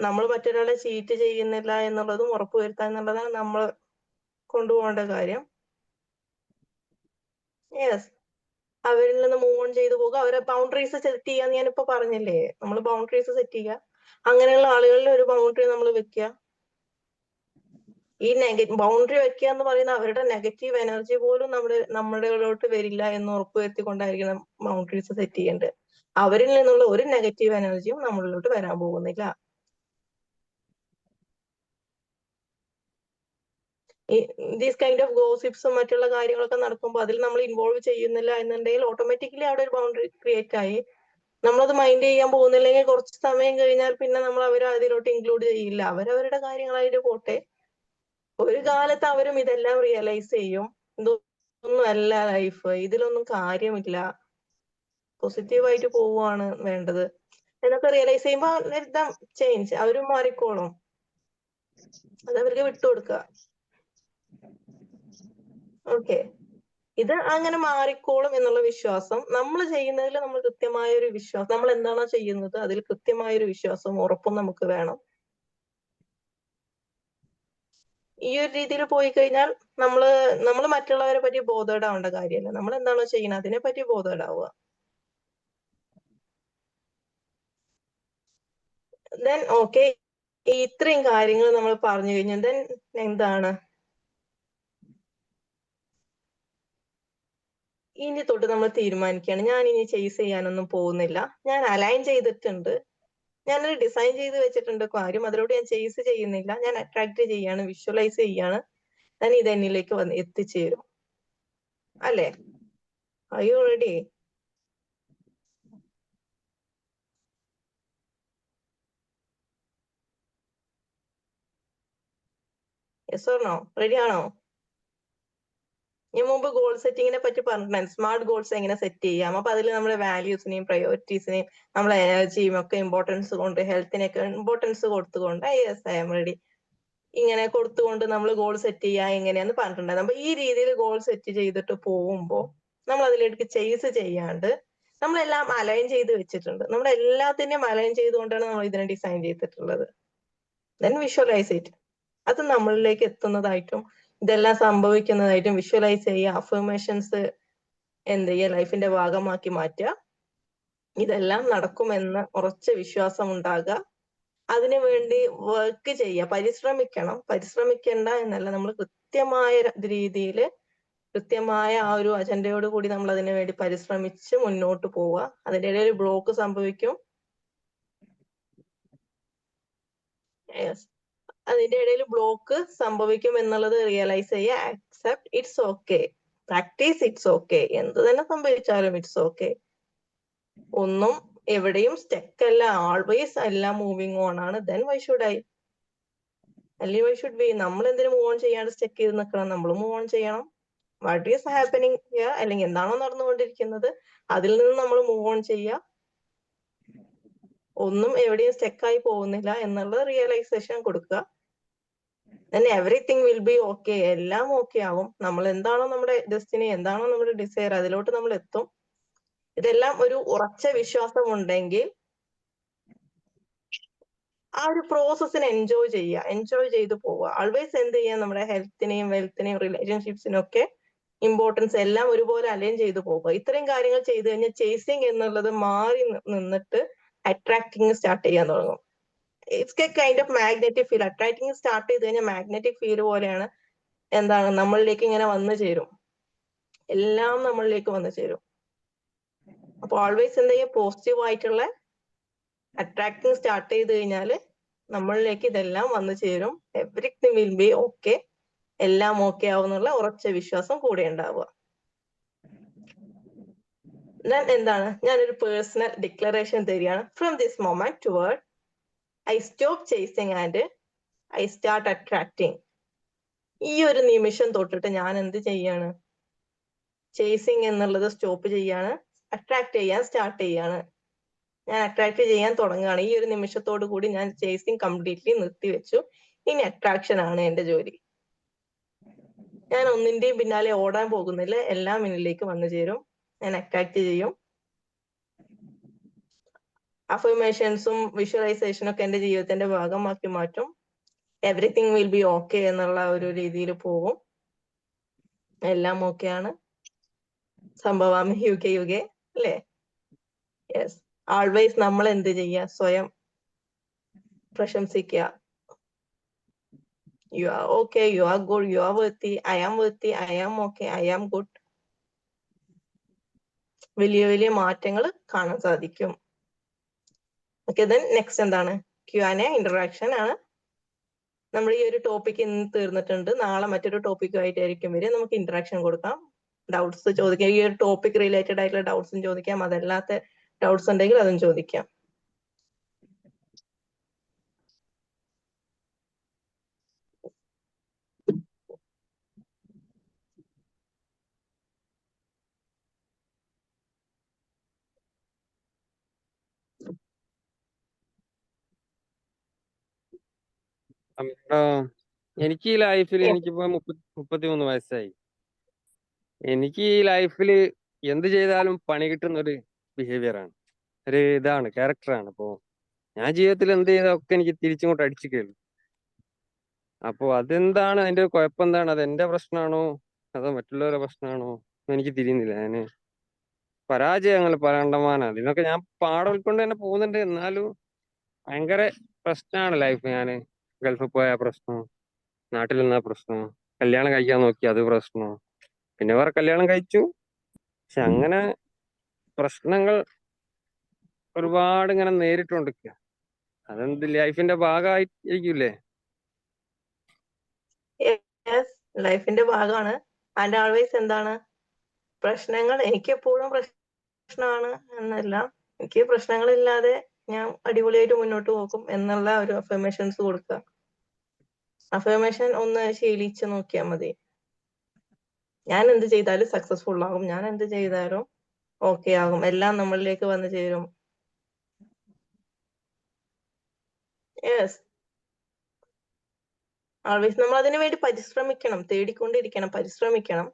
നമ്മൾ മറ്റൊരാളെ ചീറ്റ് ചെയ്യുന്നില്ല എന്നുള്ളതും ഉറപ്പുവരുത്താൻ എന്നുള്ളതാണ് നമ്മൾ കൊണ്ടുപോകേണ്ട കാര്യം. യെസ്, അവരിൽ നിന്ന് മൂവ് ഓൺ ചെയ്തു പോകുക, അവരെ ബൗണ്ടറീസ് സെറ്റ് ചെയ്യാന്ന് ഞാനിപ്പോ പറഞ്ഞില്ലേ, നമ്മൾ ബൗണ്ടറീസ് സെറ്റ് ചെയ്യുക. അങ്ങനെയുള്ള ആളുകളിൽ ഒരു ബൗണ്ടറി നമ്മൾ വെക്കുക. ഈ ബൗണ്ടറി വെക്കുക എന്ന് പറയുന്ന അവരുടെ നെഗറ്റീവ് എനർജി പോലും നമ്മുടെയിലോട്ട് വരില്ല എന്ന് ഉറപ്പുവരുത്തിക്കൊണ്ടായിരിക്കണം ബൗണ്ടറീസ് സെറ്റ് ചെയ്യേണ്ടത്. അവരിൽ നിന്നുള്ള ഒരു നെഗറ്റീവ് എനർജിയും നമ്മളിലോട്ട് വരാൻ പോകുന്നില്ല. ദീസ് കൈൻഡ് ഓഫ് ഗോസിപ്സും മറ്റുള്ള കാര്യങ്ങളൊക്കെ നടക്കുമ്പോൾ അതിൽ നമ്മൾ ഇൻവോൾവ് ചെയ്യുന്നില്ല എന്നുണ്ടെങ്കിൽ ഓട്ടോമാറ്റിക്കലി അവിടെ ഒരു ബൗണ്ടറി ക്രിയേറ്റ് ആയി. നമ്മളത് മൈൻഡ് ചെയ്യാൻ പോകുന്നില്ലെങ്കിൽ കുറച്ച് സമയം കഴിഞ്ഞാൽ പിന്നെ നമ്മൾ അവരെ അതിലോട്ട് ഇൻക്ലൂഡ് ചെയ്യില്ല. അവരവരുടെ കാര്യങ്ങളായിട്ട് പോട്ടെ. ഒരു കാലത്ത് അവരും ഇതെല്ലാം റിയലൈസ് ചെയ്യും. ഇതൊന്നും അല്ല ലൈഫ്, ഇതിലൊന്നും കാര്യമില്ല, പോസിറ്റീവായിട്ട് പോവുകയാണ് വേണ്ടത് എന്നൊക്കെ റിയലൈസ് ചെയ്യുമ്പോൾ ചേഞ്ച്, അവരും മാറിക്കോളും. അതവർക്ക് വിട്ടുകൊടുക്കുക. ഓക്കെ, ഇത് അങ്ങനെ മാറിക്കോളും എന്നുള്ള വിശ്വാസം, നമ്മൾ ചെയ്യുന്നതിൽ നമ്മൾ കൃത്യമായ ഒരു വിശ്വാസം, നമ്മൾ എന്താണോ ചെയ്യുന്നത് അതിൽ കൃത്യമായ ഒരു വിശ്വാസവും ഉറപ്പും നമുക്ക് വേണം. ഈ ഒരു രീതിയിൽ പോയി കഴിഞ്ഞാൽ നമ്മൾ മറ്റുള്ളവരെ പറ്റി ബോധേഡാവേണ്ട കാര്യമില്ല. നമ്മൾ എന്താണോ ചെയ്യുന്നത് അതിനെ പറ്റി ബോധേഡാവുക. ദെൻ ഓക്കെ, ഇത്രയും കാര്യങ്ങൾ നമ്മൾ പറഞ്ഞു കഴിഞ്ഞു. ദെൻ എന്താണ് ഇനി തൊട്ട് നമ്മൾ തീരുമാനിക്കുകയാണ്, ഞാൻ ഇനി ചേസ് ചെയ്യാനൊന്നും പോകുന്നില്ല, ഞാൻ അലൈൻ ചെയ്തിട്ടുണ്ട്, ഞാനൊരു ഡിസൈൻ ചെയ്ത് വെച്ചിട്ടുണ്ട് കാര്യം, അതിലൂടെ ഞാൻ ചേസ് ചെയ്യുന്നില്ല, ഞാൻ അട്രാക്ട് ചെയ്യാണ്, വിഷ്വലൈസ് ചെയ്യാണ്, ഞാൻ ഇത് എന്നിലേക്ക് വന്ന് എത്തിച്ചേരും. അല്ലേ? Are you ready? Yes or no? Ready ആണോ? ഞാൻ മുമ്പ് ഗോൾ സെറ്റിങ്ങിനെ പറ്റി പറഞ്ഞിട്ടുണ്ടായിരുന്നു. സ്മാർട്ട് ഗോൾസ് എങ്ങനെ സെറ്റ് ചെയ്യാം. അപ്പൊ അതിൽ നമ്മുടെ വാല്യൂസിനെയും പ്രയോറിറ്റീസിനെയും നമ്മളെ എനർജിയും ഒക്കെ ഇമ്പോർട്ടൻസ് കൊണ്ട്, ഹെൽത്തിനൊക്കെ ഇമ്പോർട്ടൻസ് കൊടുത്തുകൊണ്ട്, യെസ് ഐ എം റെഡി, ഇങ്ങനെ കൊടുത്തുകൊണ്ട് നമ്മൾ ഗോൾ സെറ്റ് ചെയ്യാൻ എങ്ങനെയാന്ന് പറഞ്ഞിട്ടുണ്ടായിരുന്നു. അപ്പൊ ഈ രീതിയിൽ ഗോൾ സെറ്റ് ചെയ്തിട്ട് പോകുമ്പോൾ നമ്മൾ അതിലേക്ക് ചേസ് ചെയ്യാണ്ട് നമ്മളെല്ലാം അലൈൻ ചെയ്ത് വെച്ചിട്ടുണ്ട്. നമ്മുടെ എല്ലാത്തിനെയും അലൈൻ ചെയ്തുകൊണ്ടാണ് നമ്മൾ ഇതിനെ ഡിസൈൻ ചെയ്തിട്ടുള്ളത്. ദെൻ വിഷ്വലൈസ് ഇറ്റ്, അത് നമ്മളിലേക്ക് എത്തുന്നതായിട്ടും ഇതെല്ലാം സംഭവിക്കുന്നതായിട്ടും വിഷ്വലൈസ് ചെയ്യുക. അഫർമേഷൻസ് എന്ത് ചെയ്യുക, ലൈഫിന്റെ ഭാഗമാക്കി മാറ്റുക. ഇതെല്ലാം നടക്കുമെന്ന് ഉറച്ച വിശ്വാസം ഉണ്ടാകുക. അതിനു വേണ്ടി വർക്ക് ചെയ്യുക, പരിശ്രമിക്കണം. പരിശ്രമിക്കേണ്ട എന്നല്ല, നമ്മൾ കൃത്യമായ രീതിയിൽ കൃത്യമായ ആ ഒരു അജണ്ടയോട് കൂടി നമ്മൾ അതിനു വേണ്ടി പരിശ്രമിച്ച് മുന്നോട്ട് പോവുക. അതിന്റെ ഇടയിൽ ബ്ലോക്ക് സംഭവിക്കും. അതിന്റെ ഇടയിൽ ബ്ലോക്ക് സംഭവിക്കും എന്നുള്ളത് റിയലൈസ് ചെയ്യുക. Accept, it's okay. Practice, it's okay. എന്ത് തന്നെ സംഭവിച്ചാലും ഇറ്റ്സ് ഓക്കെ. ഒന്നും എവിടെയും സ്റ്റക്ക് അല്ല, ആൾവേസ് എല്ലാം മൂവിങ് ഓൺ ആണ്. ദെൻ വൈ ഷുഡ് ഐ, അല്ലെങ്കിൽ വൈ ഷുഡ് ബി, നമ്മൾ എന്തിനു മൂവ് ഓൺ ചെയ്യാണ്ട് സ്റ്റക്ക് ചെയ്ത് നിൽക്കണം? നമ്മൾ മൂവ് ഓൺ ചെയ്യണം. വാട്ട് ഈസ് ഹാപ്പനിങ് ഹിയർ, അല്ലെങ്കിൽ എന്താണോ നടന്നുകൊണ്ടിരിക്കുന്നത് അതിൽ നിന്ന് നമ്മൾ മൂവ് ഓൺ ചെയ്യുക. ഒന്നും എവിടെയും സ്റ്റക്കായി പോകുന്നില്ല എന്നുള്ള റിയലൈസേഷൻ കൊടുക്കുക. then everything will be okay. എല്ലാം ഓക്കെ ആവും. നമ്മൾ എന്താണോ നമ്മുടെ ഡെസ്റ്റിനി, എന്താണോ നമ്മുടെ ഡിസയർ, അതിലോട്ട് നമ്മൾ എത്തും. ഇതെല്ലാം ഒരു ഉറച്ച വിശ്വാസം ഉണ്ടെങ്കിൽ ആ ഒരു പ്രോസസ്സിനെ എൻജോയ് ചെയ്യുക, എൻജോയ് ചെയ്ത് പോവുക. ആൾവേസ് എന്ത് ചെയ്യുക, നമ്മുടെ ഹെൽത്തിനെയും വെൽത്തിനെയും റിലേഷൻഷിപ്സിനും ഒക്കെ ഇമ്പോർട്ടൻസ് എല്ലാം ഒരുപോലെ അലൈൻ ചെയ്തു പോവുക. ഇത്രയും കാര്യങ്ങൾ ചെയ്തു കഴിഞ്ഞാൽ ചേസിങ് എന്നുള്ളത് മാറി നിന്നിട്ട് അട്രാക്ടിങ് സ്റ്റാർട്ട് ചെയ്യാൻ തുടങ്ങും. It's A kind of magnetic feel. Attracting start ചെയ്ത് കഴിഞ്ഞാൽ മാഗ്നറ്റിക് ഫീൽ പോലെയാണ്. എന്താണ്, നമ്മളിലേക്ക് ഇങ്ങനെ വന്നു ചേരും, എല്ലാം നമ്മളിലേക്ക് വന്നു ചേരും. അപ്പൊ ഓൾവേസ് എന്ത് ചെയ്യുക, പോസിറ്റീവ് ആയിട്ടുള്ള അട്രാക്ടിങ് സ്റ്റാർട്ട് ചെയ്ത് കഴിഞ്ഞാൽ നമ്മളിലേക്ക് ഇതെല്ലാം വന്നു ചേരും. എവറിത്തിങ് വിൽ ബി ഓക്കെ, എല്ലാം ഓക്കെ ആവുന്നുള്ള ഉറച്ച വിശ്വാസം കൂടെ ഉണ്ടാവുക. എന്താണ്, ഞാനൊരു പേഴ്സണൽ ഡിക്ലറേഷൻ തരികയാണ്. From this moment toward I stop chasing and I start attracting. ഈ ഒരു നിമിഷം തൊട്ടിട്ട് ഞാൻ എന്ത് ചെയ്യാണ്, ചേസിങ് എന്നുള്ളത് സ്റ്റോപ്പ് ചെയ്യാണ്, അട്രാക്ട് ചെയ്യാൻ സ്റ്റാർട്ട് ചെയ്യാണ്. ഞാൻ അട്രാക്ട് ചെയ്യാൻ തുടങ്ങുകയാണ്. ഈ ഒരു നിമിഷത്തോടു കൂടി ഞാൻ ചേസിങ് കംപ്ലീറ്റ്ലി നിർത്തിവെച്ചു. ഇനി അട്രാക്ഷൻ ആണ് എന്റെ ജോലി. ഞാൻ ഒന്നിന്റെയും പിന്നാലെ ഓടാൻ പോകുന്നില്ല, എല്ലാം എന്നിലേക്ക് വന്നു ചേരും. ഞാൻ അട്രാക്ട് ചെയ്യും. അഫർമേഷൻസും വിഷ്വലൈസേഷനും ഒക്കെ എന്റെ ജീവിതത്തിന്റെ ഭാഗമാക്കി മാറ്റും. എവറിത്തിങ് വിൽ ബി ഓക്കെ എന്നുള്ള ഒരു രീതിയിൽ പോകും. എല്ലാം ഓക്കെയാണ്. സംഭവാമി യുഗെ യുഗെ അല്ലേ? യെസ്. ആൾവേസ് നമ്മൾ എന്ത് ചെയ്യുക? സ്വയം പ്രശംസിക്കുക. You are okay, you are good, you are worthy, I am worthy, I am okay, I am good. വലിയ വലിയ മാറ്റങ്ങൾ കാണാൻ സാധിക്കും. ഓക്കെ, ദെൻ നെക്സ്റ്റ് എന്താണ്? Q&A ഇന്ററാക്ഷൻ ആണ്. നമ്മൾ ഈ ഒരു ടോപ്പിക് ഇന്ന് തീർന്നിട്ടുണ്ട്. നാളെ മറ്റൊരു ടോപ്പിക്കുമായിട്ടായിരിക്കും വരിക. നമുക്ക് ഇന്ററാക്ഷൻ കൊടുക്കാം, ഡൗട്ട്സ് ചോദിക്കാം. ഈ ഒരു ടോപ്പിക് റിലേറ്റഡ് ആയിട്ടുള്ള ഡൗട്ട്സും ചോദിക്കാം, അതല്ലാത്ത ഡൗട്ട്സ് ഉണ്ടെങ്കിൽ അതും ചോദിക്കാം. എനിക്ക് ഈ ലൈഫിൽ എനിക്കിപ്പോ 33 വയസ്സായി. എനിക്ക് ഈ ലൈഫിൽ എന്ത് ചെയ്താലും പണി കിട്ടുന്ന ഒരു ബിഹേവിയറാണ്, ഒരു ഇതാണ്, ക്യാരക്ടറാണ്. അപ്പോ ഞാൻ ജീവിതത്തിൽ എന്ത് ചെയ്താൽ ഒക്കെ എനിക്ക് തിരിച്ചിങ്ങോട്ട് അടിച്ചു കേൾക്കും. അപ്പോ അതെന്താണ്, അതിന്റെ കുഴപ്പം എന്താണ്? അത് എന്റെ പ്രശ്നമാണോ അതോ മറ്റുള്ളവരുടെ പ്രശ്നമാണോ എനിക്ക് തിരിയുന്നില്ല. ഞാന് പരാജയങ്ങൾ പറയണ്ടമാനാണ്. ഇതിനൊക്കെ ഞാൻ പാഠം ഉൾക്കൊണ്ട് തന്നെ പോകുന്നുണ്ട്. എന്നാലും ഭയങ്കര പ്രശ്നമാണ് ലൈഫ്. ഞാന് ഗൾഫിൽ പോയ പ്രശ്നം, നാട്ടിൽ നിന്ന പ്രശ്നം, കല്യാണം കഴിക്കാൻ നോക്കി അത് പ്രശ്നം, പിന്നെ വേറെ കല്യാണം കഴിച്ചു. പക്ഷെ അങ്ങനെ പ്രശ്നങ്ങൾ ഒരുപാട് ഇങ്ങനെ നേരിട്ടുകൊണ്ടിരിക്കുക. അതെന്ത് ലൈഫിന്റെ ഭാഗമായിരിക്കൂലേ? യെസ്, ലൈഫിന്റെ ഭാഗമാണ്. ആൻഡ് ആൾവേസ് എന്താണ് പ്രശ്നങ്ങൾ? എനിക്ക് എപ്പോഴും പ്രശ്നമാണ് എന്നല്ല, എനിക്ക് പ്രശ്നങ്ങളില്ലാതെ ഞാൻ അടിപൊളിയായിട്ട് മുന്നോട്ട് പോകും എന്നുള്ള ഒരു അഫർമേഷൻസ് കൊടുക്കുക. അഫർമേഷൻ ഒന്ന് ശീലിച്ച് നോക്കിയാൽ മതി. ഞാൻ എന്ത് ചെയ്താലും സക്സസ്ഫുൾ ആകും, ഞാൻ എന്ത് ചെയ്താലും ഓക്കെ ആകും, എല്ലാം നമ്മളിലേക്ക് വന്നു ചേരും. യെസ്, ആൾവേസ് നമ്മൾ അതിനു വേണ്ടി പരിശ്രമിക്കണം, തേടിക്കൊണ്ടിരിക്കണം, പരിശ്രമിക്കണം.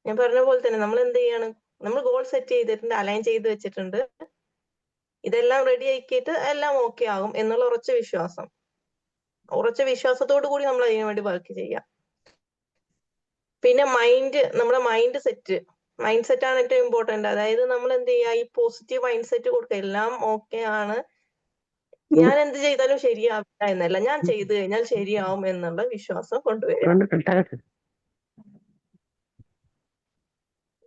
ഞാൻ പറഞ്ഞ പോലെ തന്നെ നമ്മൾ എന്ത് ചെയ്യണം? നമ്മൾ ഗോൾ സെറ്റ് ചെയ്തിട്ടുണ്ട്, അലൈൻ ചെയ്ത് വെച്ചിട്ടുണ്ട്. ഇതെല്ലാം റെഡി ആക്കിയിട്ട് എല്ലാം ഓക്കെ ആകും എന്നുള്ള ഉറച്ച വിശ്വാസത്തോടു കൂടി നമ്മൾ അതിനു വേണ്ടി വർക്ക് ചെയ്യാം. പിന്നെ നമ്മുടെ മൈൻഡ് സെറ്റ് ആണ് ഏറ്റവും ഇമ്പോർട്ടന്റ്. അതായത് നമ്മൾ എന്ത് ചെയ്യുക? ഈ പോസിറ്റീവ് മൈൻഡ് സെറ്റ് കൊടുക്കുക. എല്ലാം ഓക്കെ ആണ്, ഞാൻ എന്ത് ചെയ്താലും ശരിയാവില്ല എന്നല്ല, ഞാൻ ചെയ്തു കഴിഞ്ഞാൽ ശരിയാവും എന്നുള്ള വിശ്വാസം കൊണ്ടുവരിക.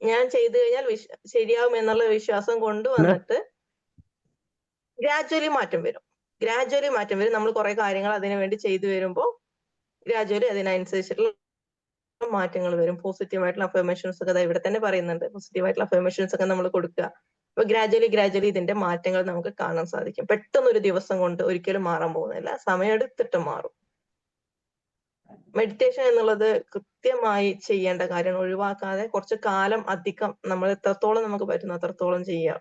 ഞാൻ ചെയ്തു കഴിഞ്ഞാൽ ശരിയാവും എന്നുള്ള വിശ്വാസം കൊണ്ടുവന്നിട്ട് ഗ്രാജുവലി മാറ്റം വരും. നമ്മൾ കുറെ കാര്യങ്ങൾ അതിനു വേണ്ടി ചെയ്തു വരുമ്പോൾ ഗ്രാജുവലി അതിനനുസരിച്ചിട്ടുള്ള മാറ്റങ്ങൾ വരും. പോസിറ്റീവായിട്ടുള്ള അഫർമേഷൻസ് ഒക്കെ ഇവിടെ തന്നെ പറയുന്നുണ്ട്. പോസിറ്റീവായിട്ടുള്ള അഫർമേഷൻസ് ഒക്കെ നമ്മൾ കൊടുക്കുക. അപ്പൊ ഗ്രാജുവലി ഇതിന്റെ മാറ്റങ്ങൾ നമുക്ക് കാണാൻ സാധിക്കും. പെട്ടെന്ന് ഒരു ദിവസം കൊണ്ട് ഒരിക്കലും മാറാൻ പോകുന്നില്ല, സമയമെടുത്തിട്ട് മാറും. മെഡിറ്റേഷൻ എന്നുള്ളത് കൃത്യമായി ചെയ്യേണ്ട കാര്യം, ഒഴിവാക്കാതെ കുറച്ച് കാലം അധികം നമ്മൾ എത്രത്തോളം നമുക്ക് പറ്റുന്ന അത്രത്തോളം ചെയ്യാം.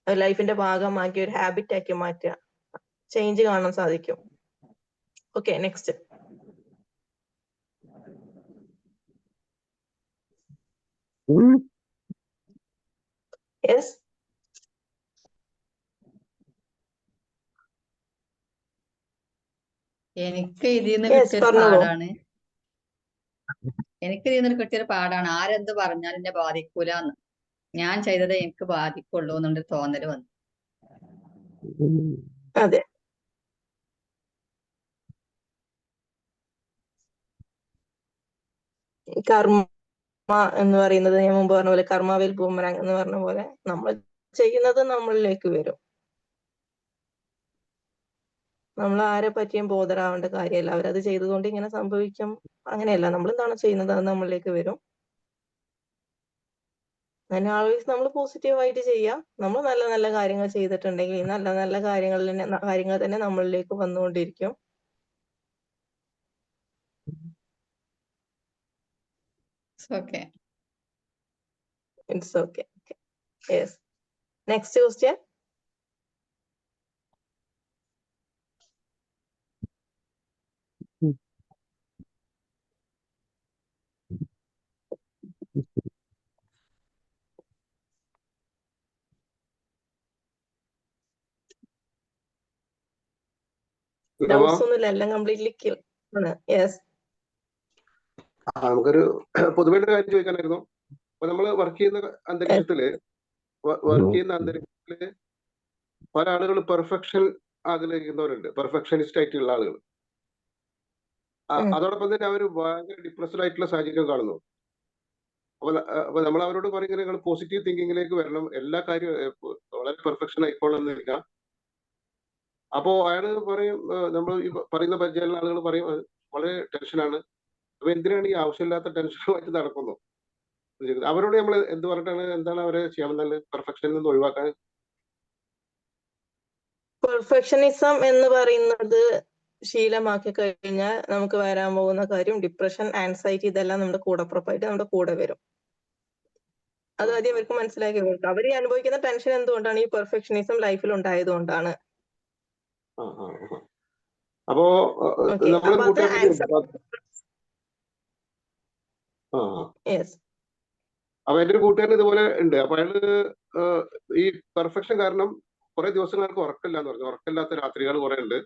ലൈഫിന്റെ ഭാഗമാക്കി ഒരു ഹാബിറ്റ് ആക്കി മാറ്റുക, ചേഞ്ച് കാണാൻ സാധിക്കും. Okay, next. യെസ്, എനിക്ക് ഇതിന്ന് യെസ്, കിട്ടിയൊരു പറഞ്ഞോളൂ. പാഠാണ്. ആരെന്ത് പറഞ്ഞാലും എന്നെ ബാധിക്കൂലെന്ന്. ഞാൻ ചെയ്തതേ എനിക്ക് ബാധിക്കുള്ളൂ എന്നൊരു തോന്നല് വന്നു. അതെ, കർമ്മ എന്ന് പറയുന്നത് ഞാൻ മുമ്പ് പറഞ്ഞ പോലെ, കർമ്മവിൽ ബൂമറാങ് എന്ന് പറഞ്ഞ പോലെ, നമ്മൾ ചെയ്യുന്നത് നമ്മളിലേക്ക് വരും. നമ്മൾ ആരെ പറ്റിയും ബോധരാവേണ്ട കാര്യമല്ല. അവരത് ചെയ്തതുകൊണ്ട് ഇങ്ങനെ സംഭവിക്കും അങ്ങനെയല്ല. നമ്മൾ എന്താണ് ചെയ്യുന്നത് അത് നമ്മളിലേക്ക് വരും. അങ്ങനെ ആൾവേസ് നമ്മൾ പോസിറ്റീവായിട്ട് ചെയ്യാം. നമ്മൾ നല്ല നല്ല കാര്യങ്ങൾ ചെയ്തിട്ടുണ്ടെങ്കിൽ ഈ നല്ല നല്ല കാര്യങ്ങൾ തന്നെ നമ്മളിലേക്ക് വന്നുകൊണ്ടിരിക്കും. Okay. It's okay. Yes, next question. Doubts ഒന്നുമില്ല, എല്ലാം കംപ്ലീറ്റ്ലി ആണ്. യെസ്. നമുക്കൊരു പൊതുവായിട്ട് കാര്യം ചോദിക്കാനായിരുന്നു. അപ്പൊ നമ്മൾ വർക്ക് ചെയ്യുന്ന അന്തരീക്ഷത്തില് പല ആളുകൾ പെർഫെക്ഷൻ ആഗ്രഹിക്കുന്നവരുണ്ട്, പെർഫെക്ഷനിസ്റ്റ് ആയിട്ടുള്ള ആളുകൾ. അതോടൊപ്പം തന്നെ അവർ ഭയങ്കര ഡിപ്രസ്ഡ് ആയിട്ടുള്ള സാഹചര്യം കാണുന്നു. അപ്പൊ നമ്മൾ അവരോട് പറയുന്നത് നിങ്ങൾ പോസിറ്റീവ് തിങ്കിങ്ങിലേക്ക് വരണം, എല്ലാ കാര്യവും വളരെ പെർഫെക്ഷൻ ആയിക്കോളന്നില്ല. അപ്പോ അയാൾ പറയും, നമ്മൾ ഈ പറയുന്ന പരിചയമുള്ള ആളുകൾ പറയും വളരെ ടെൻഷനാണ്, അപ്പൊ എന്തിനാണ് ഈ ആവശ്യമില്ലാത്ത ടെൻഷനുമായിട്ട് നടക്കുന്നു. അവരോട് നമ്മൾ എന്ത് പറഞ്ഞിട്ടാണ്, എന്താണ് അവരെ ചെയ്യാൻ നല്ലത് പെർഫെക്ഷനിൽ നിന്ന് ഒഴിവാക്കാൻ? പെർഫെക്ഷനിസം എന്ന് പറയുന്നത് ശീലമാക്കി കഴിഞ്ഞാൽ നമുക്ക് വരാൻ പോകുന്ന കാര്യം ഡിപ്രഷൻ, ആൻസൈറ്റി, ഇതെല്ലാം നമ്മുടെ കൂടപ്പുറപ്പായിട്ട് നമ്മുടെ കൂടെ വരും. അത് ആദ്യം അവർക്ക് മനസ്സിലാക്കി കൊടുക്കും. അവർ അനുഭവിക്കുന്ന ടെൻഷൻ എന്തുകൊണ്ടാണ്? ഈ പെർഫെക്ഷനിസം ലൈഫിൽ ഉണ്ടായതുകൊണ്ടാണ്. അപ്പോ അപ്പൊ എന്റെ ഒരു കൂട്ടുകാരൻ ഇതുപോലെ ഉണ്ട്. അപ്പൊ അയാള് ഈ പെർഫെക്ഷൻ കാരണം കുറെ ദിവസങ്ങൾക്ക് ഉറക്കമില്ലാന്ന് പറഞ്ഞു, ഉറക്കമില്ലാത്ത രാത്രികൾ കുറെ ഉണ്ട്.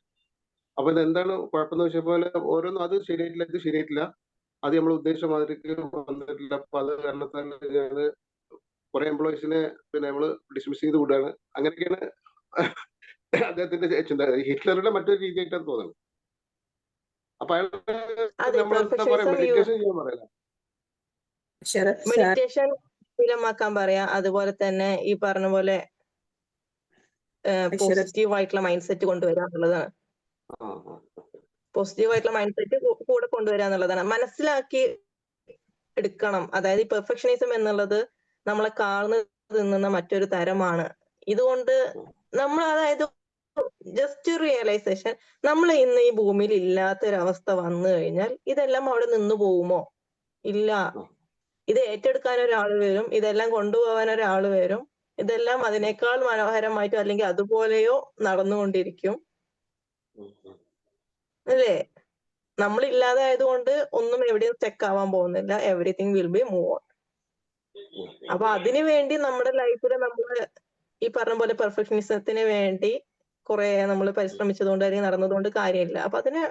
അപ്പൊ ഇത് എന്താണ് കുഴപ്പമെന്ന് വെച്ചപ്പോൾ ഓരോന്നും അത് ശരിയായിട്ടില്ല, ഇത് ശരിയായിട്ടില്ല, അത് നമ്മൾ ഉദ്ദേശിച്ച മാതിരിക്ക് വന്നിട്ടില്ല. അപ്പൊ അത് കാരണത്താൽ ഞാന് കുറെ എംപ്ലോയീസിനെ പിന്നെ നമ്മള് ഡിസ്മിസ് ചെയ്ത് വിടുകയാണ്. അങ്ങനെയൊക്കെയാണ് അദ്ദേഹത്തിന്റെ ചിന്ത. ഹിറ്റ്ലറുടെ മറ്റൊരു രീതിയായിട്ടാണ് തോന്നുന്നത്. അപ്പൊ അയാൾ നമ്മൾ എന്താ പറയാ, മെഡിറ്റേഷൻ ചെയ്യാൻ പറയാം, മെഡിറ്റേഷൻ ശീലമാക്കാൻ പറയാം. അതുപോലെ തന്നെ ഈ പറഞ്ഞ പോലെ പോസിറ്റീവ് ആയിട്ടുള്ള മൈൻഡ് സെറ്റ് കൊണ്ടുവരിക എന്നുള്ളതാണ്. പോസിറ്റീവ് ആയിട്ടുള്ള മൈൻഡ് സെറ്റ് കൂടെ കൊണ്ടുവരിക എന്നുള്ളതാണ്. മനസ്സിലാക്കി എടുക്കണം. അതായത് ഈ പെർഫെക്ഷനിസം എന്നുള്ളത് നമ്മളെ കാർന്ന് തിന്നുന്ന മറ്റൊരു തരമാണ്. ഇതുകൊണ്ട് നമ്മൾ, അതായത് ജസ്റ്റ് റിയലൈസേഷൻ, നമ്മൾ ഇന്ന് ഈ ഭൂമിയിൽ ഇല്ലാത്തൊരവസ്ഥ വന്നു കഴിഞ്ഞാൽ ഇതെല്ലാം അവിടെ നിന്ന് പോകുമോ? ഇല്ല. ഇത് ഏറ്റെടുക്കാൻ ഒരാൾ വരും, ഇതെല്ലാം കൊണ്ടുപോകാൻ ഒരാൾ വരും. ഇതെല്ലാം അതിനേക്കാൾ മനോഹരമായിട്ടോ അല്ലെങ്കിൽ അതുപോലെയോ നടന്നുകൊണ്ടിരിക്കും, അല്ലേ? നമ്മൾ ഇല്ലാതായതുകൊണ്ട് ഒന്നും എവിടെയും സ്റ്റക്ക് ആവാൻ പോകുന്നില്ല. Everything will be move on. അപ്പൊ അതിനു വേണ്ടി നമ്മുടെ ലൈഫിൽ നമ്മൾ ഈ പറഞ്ഞ പോലെ പെർഫെക്ഷനിസത്തിന് വേണ്ടി കുറെ നമ്മൾ പരിശ്രമിച്ചതുകൊണ്ട് അല്ലെങ്കിൽ നടന്നതുകൊണ്ട് കാര്യമില്ല. അപ്പൊ അതിന്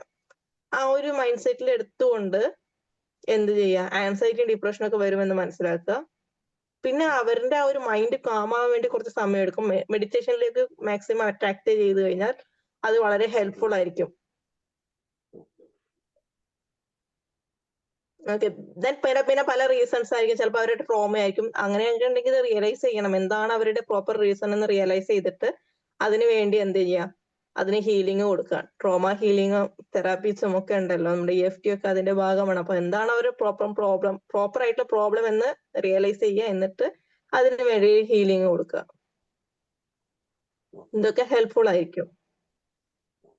ആ ഒരു മൈൻഡ് സെറ്റിൽ എടുത്തുകൊണ്ട് എന്ത് ചെയ്യുക, ആൻസൈറ്റിയും ഡിപ്രഷനും ഒക്കെ വരുമെന്ന് മനസ്സിലാക്കുക. പിന്നെ അവരുടെ ആ ഒരു മൈൻഡ് കാമാവാൻ വേണ്ടി കുറച്ച് സമയം എടുക്കും. മെഡിറ്റേഷനിലേക്ക് മാക്സിമം അട്രാക്ട് ചെയ്ത് കഴിഞ്ഞാൽ അത് വളരെ ഹെൽപ്ഫുൾ ആയിരിക്കും. ഓക്കെ, പിന്നെ പല റീസൺസ് ആയിരിക്കും. ചിലപ്പോൾ അവരുടെ ട്രോമ ആയിരിക്കും. അങ്ങനെയൊക്കെ ഉണ്ടെങ്കിൽ ഇത് റിയലൈസ് ചെയ്യണം, എന്താണ് അവരുടെ പ്രോപ്പർ റീസൺ എന്ന് റിയലൈസ് ചെയ്തിട്ട് അതിന് വേണ്ടി എന്ത് ചെയ്യുക, അതിന് ഹീലിംഗ് കൊടുക്കുക. ട്രോമ ഹീലിംഗും തെറാപ്പീസും ഒക്കെ ഉണ്ടല്ലോ, നമ്മുടെ EFT ഒക്കെ അതിന്റെ ഭാഗമാണ്. അപ്പൊ എന്താണ് അവരുടെ പ്രോപ്പർ ആയിട്ടുള്ള പ്രോബ്ലം എന്ന് റിയലൈസ് ചെയ്യുക, എന്നിട്ട് അതിന് വേണ്ടി ഹീലിംഗ് കൊടുക്കുക. ഇതൊക്കെ ഹെൽപ്ഫുൾ ആയിരിക്കും.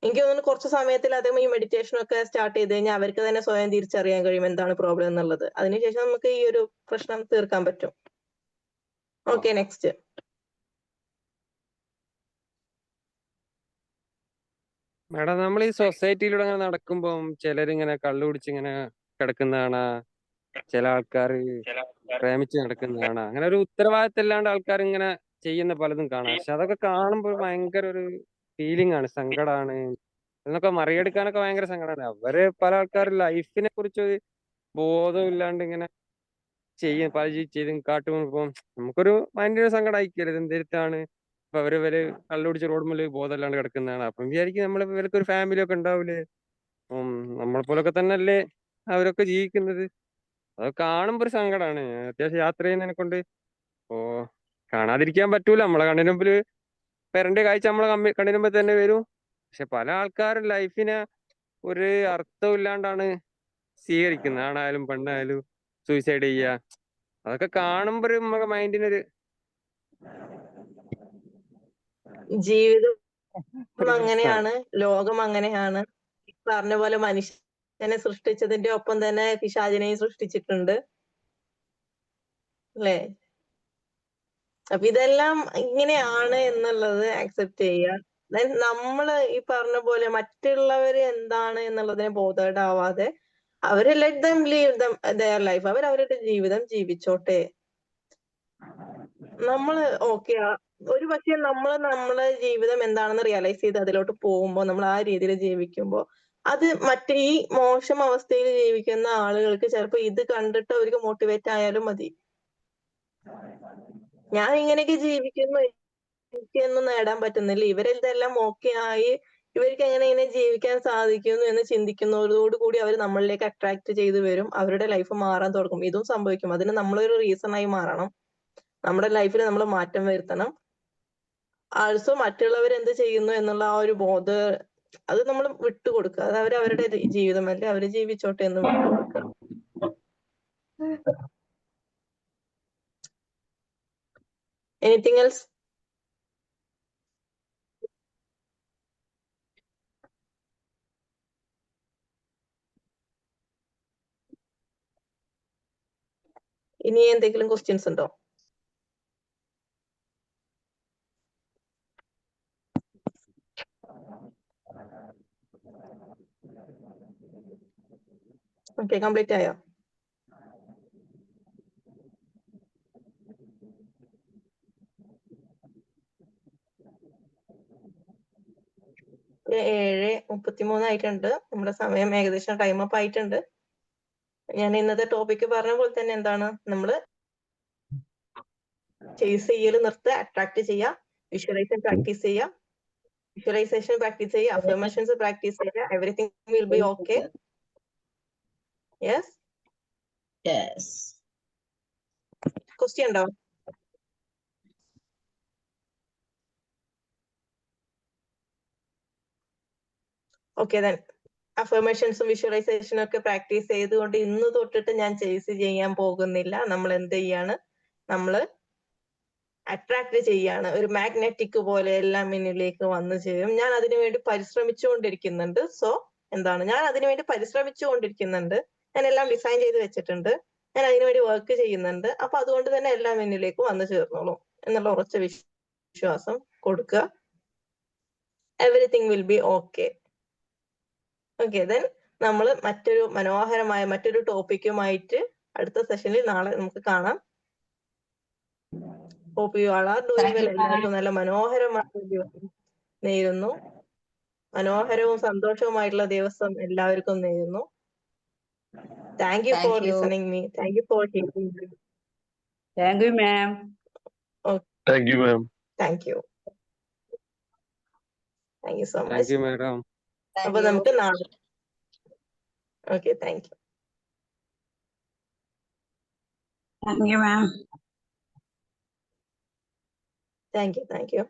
എനിക്ക് തോന്നുന്നു കുറച്ച് സമയത്തിൽ അദ്ദേഹം ഈ മെഡിറ്റേഷൻ ഒക്കെ സ്റ്റാർട്ട് ചെയ്ത് കഴിഞ്ഞാൽ അവർക്ക് തന്നെ സ്വയം തിരിച്ചറിയാൻ കഴിയും എന്താണ് പ്രോബ്ലം എന്നുള്ളത്. അതിനുശേഷം നമുക്ക് ഈ ഒരു പ്രശ്നം തീർക്കാൻ പറ്റും. Okay, next. മേഡം, നമ്മൾ ഈ സൊസൈറ്റിയിലൂടെ അങ്ങനെ നടക്കുമ്പോൾ ചിലരിങ്ങനെ കള്ളു കുടിച്ച് ഇങ്ങനെ കിടക്കുന്നതാണ്, ചില ആൾക്കാർ പ്രേമിച്ച് നടക്കുന്നതാണ്. അങ്ങനെ ഒരു ഉത്തരവാദിത്തം ഇല്ലാണ്ട് ആൾക്കാർ ഇങ്ങനെ ചെയ്യുന്ന പലതും കാണാം. പക്ഷെ അതൊക്കെ കാണുമ്പോൾ ഭയങ്കര ഒരു ഫീലിംഗ് ആണ്, സങ്കടമാണ്. എന്നൊക്കെ മറികടക്കാനൊക്കെ ഭയങ്കര സങ്കടമാണ്. അവര് പല ആൾക്കാരും ലൈഫിനെ കുറിച്ച് ഒരു ബോധം ഇല്ലാണ്ട് ഇങ്ങനെ പല ചെയ്തും കാട്ടുമ്പോൾ നമുക്കൊരു മൈൻഡിന് സങ്കടം ആയിക്കരുത്. എന്തിരുത്താണ് ഇപ്പൊ അവര് കള്ളു കുടിച്ച് റോഡ് മേല് ബോധമില്ലാണ്ട് കിടക്കുന്നതാണ്. അപ്പം വിചാരിക്കും നമ്മൾ ഇവർക്ക് ഒരു ഫാമിലി ഒക്കെ ഉണ്ടാവില്ലേ, നമ്മളെ പോലൊക്കെ തന്നെ അല്ലേ അവരൊക്കെ ജീവിക്കുന്നത്. അതൊക്കെ കാണുമ്പോ ഒരു സങ്കടമാണ്. അത്യാവശ്യം യാത്ര ചെയ്യുന്നതിനെ കൊണ്ട് കാണാതിരിക്കാൻ പറ്റൂല. നമ്മളെ കണ്ണിന് മുമ്പിൽ പെരന്റെ കാഴ്ച നമ്മളെ കണ്ണിന് മുമ്പിൽ തന്നെ വരും. പക്ഷെ പല ആൾക്കാരും ലൈഫിനെ ഒരു അർത്ഥവും ഇല്ലാണ്ടാണ് സ്വീകരിക്കുന്നത്. ആണായാലും പെണ്ണായാലും സൂയിസൈഡ് ചെയ്യുക. അതൊക്കെ കാണുമ്പോ നമുക്ക് മൈൻഡിനൊരു ജീവിതം അങ്ങനെയാണ്, ലോകം അങ്ങനെയാണ്. പറഞ്ഞ പോലെ മനുഷ്യനെ സൃഷ്ടിച്ചതിന്റെ ഒപ്പം തന്നെ പിശാചിനെയും സൃഷ്ടിച്ചിട്ടുണ്ട്, അല്ലേ? അപ്പൊ ഇതെല്ലാം ഇങ്ങനെയാണ് എന്നുള്ളത് അക്സെപ്റ്റ് ചെയ്യുക. നമ്മള് ഈ പറഞ്ഞ പോലെ മറ്റുള്ളവര് എന്താണ് എന്നുള്ളതിനെ ബോധേഡാവാതെ അവര് let them leave their life, അവരവരുടെ ജീവിതം ജീവിച്ചോട്ടെ. നമ്മള് ഓക്കെ ഒരു പക്ഷെ നമ്മളെ ജീവിതം എന്താണെന്ന് റിയലൈസ് ചെയ്ത് അതിലോട്ട് പോകുമ്പോൾ നമ്മൾ ആ രീതിയിൽ ജീവിക്കുമ്പോൾ അത് മറ്റേ ഈ മോശം അവസ്ഥയിൽ ജീവിക്കുന്ന ആളുകൾക്ക് ചിലപ്പോൾ ഇത് കണ്ടിട്ട് അവർക്ക് മോട്ടിവേറ്റ് ആയാലും മതി. ഞാൻ ഇങ്ങനെയൊക്കെ ജീവിക്കുന്നു, എനിക്കൊന്നും നേടാൻ പറ്റുന്നില്ല, ഇവരിതെല്ലാം ഓക്കെ ആയി ഇവർക്ക് എങ്ങനെ ഇങ്ങനെ ജീവിക്കാൻ സാധിക്കുന്നു എന്ന് ചിന്തിക്കുന്നതോടു കൂടി അവർ നമ്മളിലേക്ക് അട്രാക്ട് ചെയ്ത് വരും, അവരുടെ ലൈഫ് മാറാൻ തുടങ്ങും. ഇതും സംഭവിക്കും. അതിന് നമ്മളൊരു റീസൺ ആയി മാറണം, നമ്മുടെ ലൈഫിൽ നമ്മൾ മാറ്റം വരുത്തണം. ആൾസോ മറ്റുള്ളവർ എന്ത് ചെയ്യുന്നു എന്നുള്ള ആ ഒരു അത് നമ്മൾ വിട്ടുകൊടുക്കുക. അത് അവരവരുടെ ജീവിതമല്ലേ, അവര് ജീവിച്ചോട്ടെ എന്ന് വിട്ടുകൊടുക്കുക. Anything else? ഇനി എന്തെങ്കിലും ക്വസ്റ്റ്യൻസ് ഉണ്ടോ? ഓക്കെ, കംപ്ലീറ്റ് ആയോ? ഒരു 7:33 ആയിട്ടുണ്ട്. നമ്മുടെ സമയം ഏകദേശം ടൈം അപ്പ് ആയിട്ടുണ്ട്. ഞാൻ ഇന്നത്തെ ടോപ്പിക്ക് പറഞ്ഞ പോലെ തന്നെ എന്താണ്, നമ്മള് ചേസ് ചെയ്യൽ നിർത്തുക, അട്രാക്ട് ചെയ്യുക, വിഷ്വലൈസേഷൻ പ്രാക്ടീസ് ചെയ്യുക, അഫർമേഷൻസ് പ്രാക്ടീസ് ചെയ്യുക. Everything will be okay. Yes, question ഉണ്ടോ? ഓക്കെ, ദെൻ അഫർമേഷൻസും വിഷ്വലൈസേഷനും ഒക്കെ പ്രാക്ടീസ് ചെയ്തുകൊണ്ട് ഇന്ന് തൊട്ടിട്ട് ഞാൻ ചേസ് ചെയ്യാൻ പോകുന്നില്ല. നമ്മൾ എന്ത് ചെയ്യാണ്, നമ്മള് അട്രാക്ട് ചെയ്യാണ്. ഒരു മാഗ്നറ്റിക് പോലെ എല്ലാം മുന്നിലേക്ക് വന്നു ചേരും. ഞാൻ അതിനുവേണ്ടി പരിശ്രമിച്ചുകൊണ്ടിരിക്കുന്നുണ്ട്. സോ എന്താണ്, ഞാൻ അതിനുവേണ്ടി പരിശ്രമിച്ചുകൊണ്ടിരിക്കുന്നുണ്ട്. ഞാൻ എല്ലാം ഡിസൈൻ ചെയ്ത് വെച്ചിട്ടുണ്ട്. ഞാൻ അതിനുവേണ്ടി വർക്ക് ചെയ്യുന്നുണ്ട്. അപ്പൊ അതുകൊണ്ട് തന്നെ എല്ലാം മുന്നിലേക്ക് വന്നു ചേർന്നോളും എന്നുള്ള ഉറച്ച വിശ്വാസം കൊടുക്കുക. Everything will be okay. Okay, then നമ്മൾ മറ്റൊരു മനോഹരമായ മറ്റൊരു ടോപ്പിക്കുമായിട്ട് അടുത്ത സെഷനിൽ നാളെ നമുക്ക് കാണാം. Hope you all are doing well. എല്ലാവർക്കും നല്ല മനോഹരമായ ദിവസം നേരുന്നു. മനോഹരവും സന്തോഷവുമായിട്ടുള്ള ദിവസം എല്ലാവർക്കും നേരുന്നു. Thank you for listening me. Thank you for hearing me. Thank you, ma'am. Thank you ma'am. Thank you so thank much. You madam. അപ്പൊ നമുക്ക് നാളെ. Okay, thank you. Thank you, ma'am. Thank you.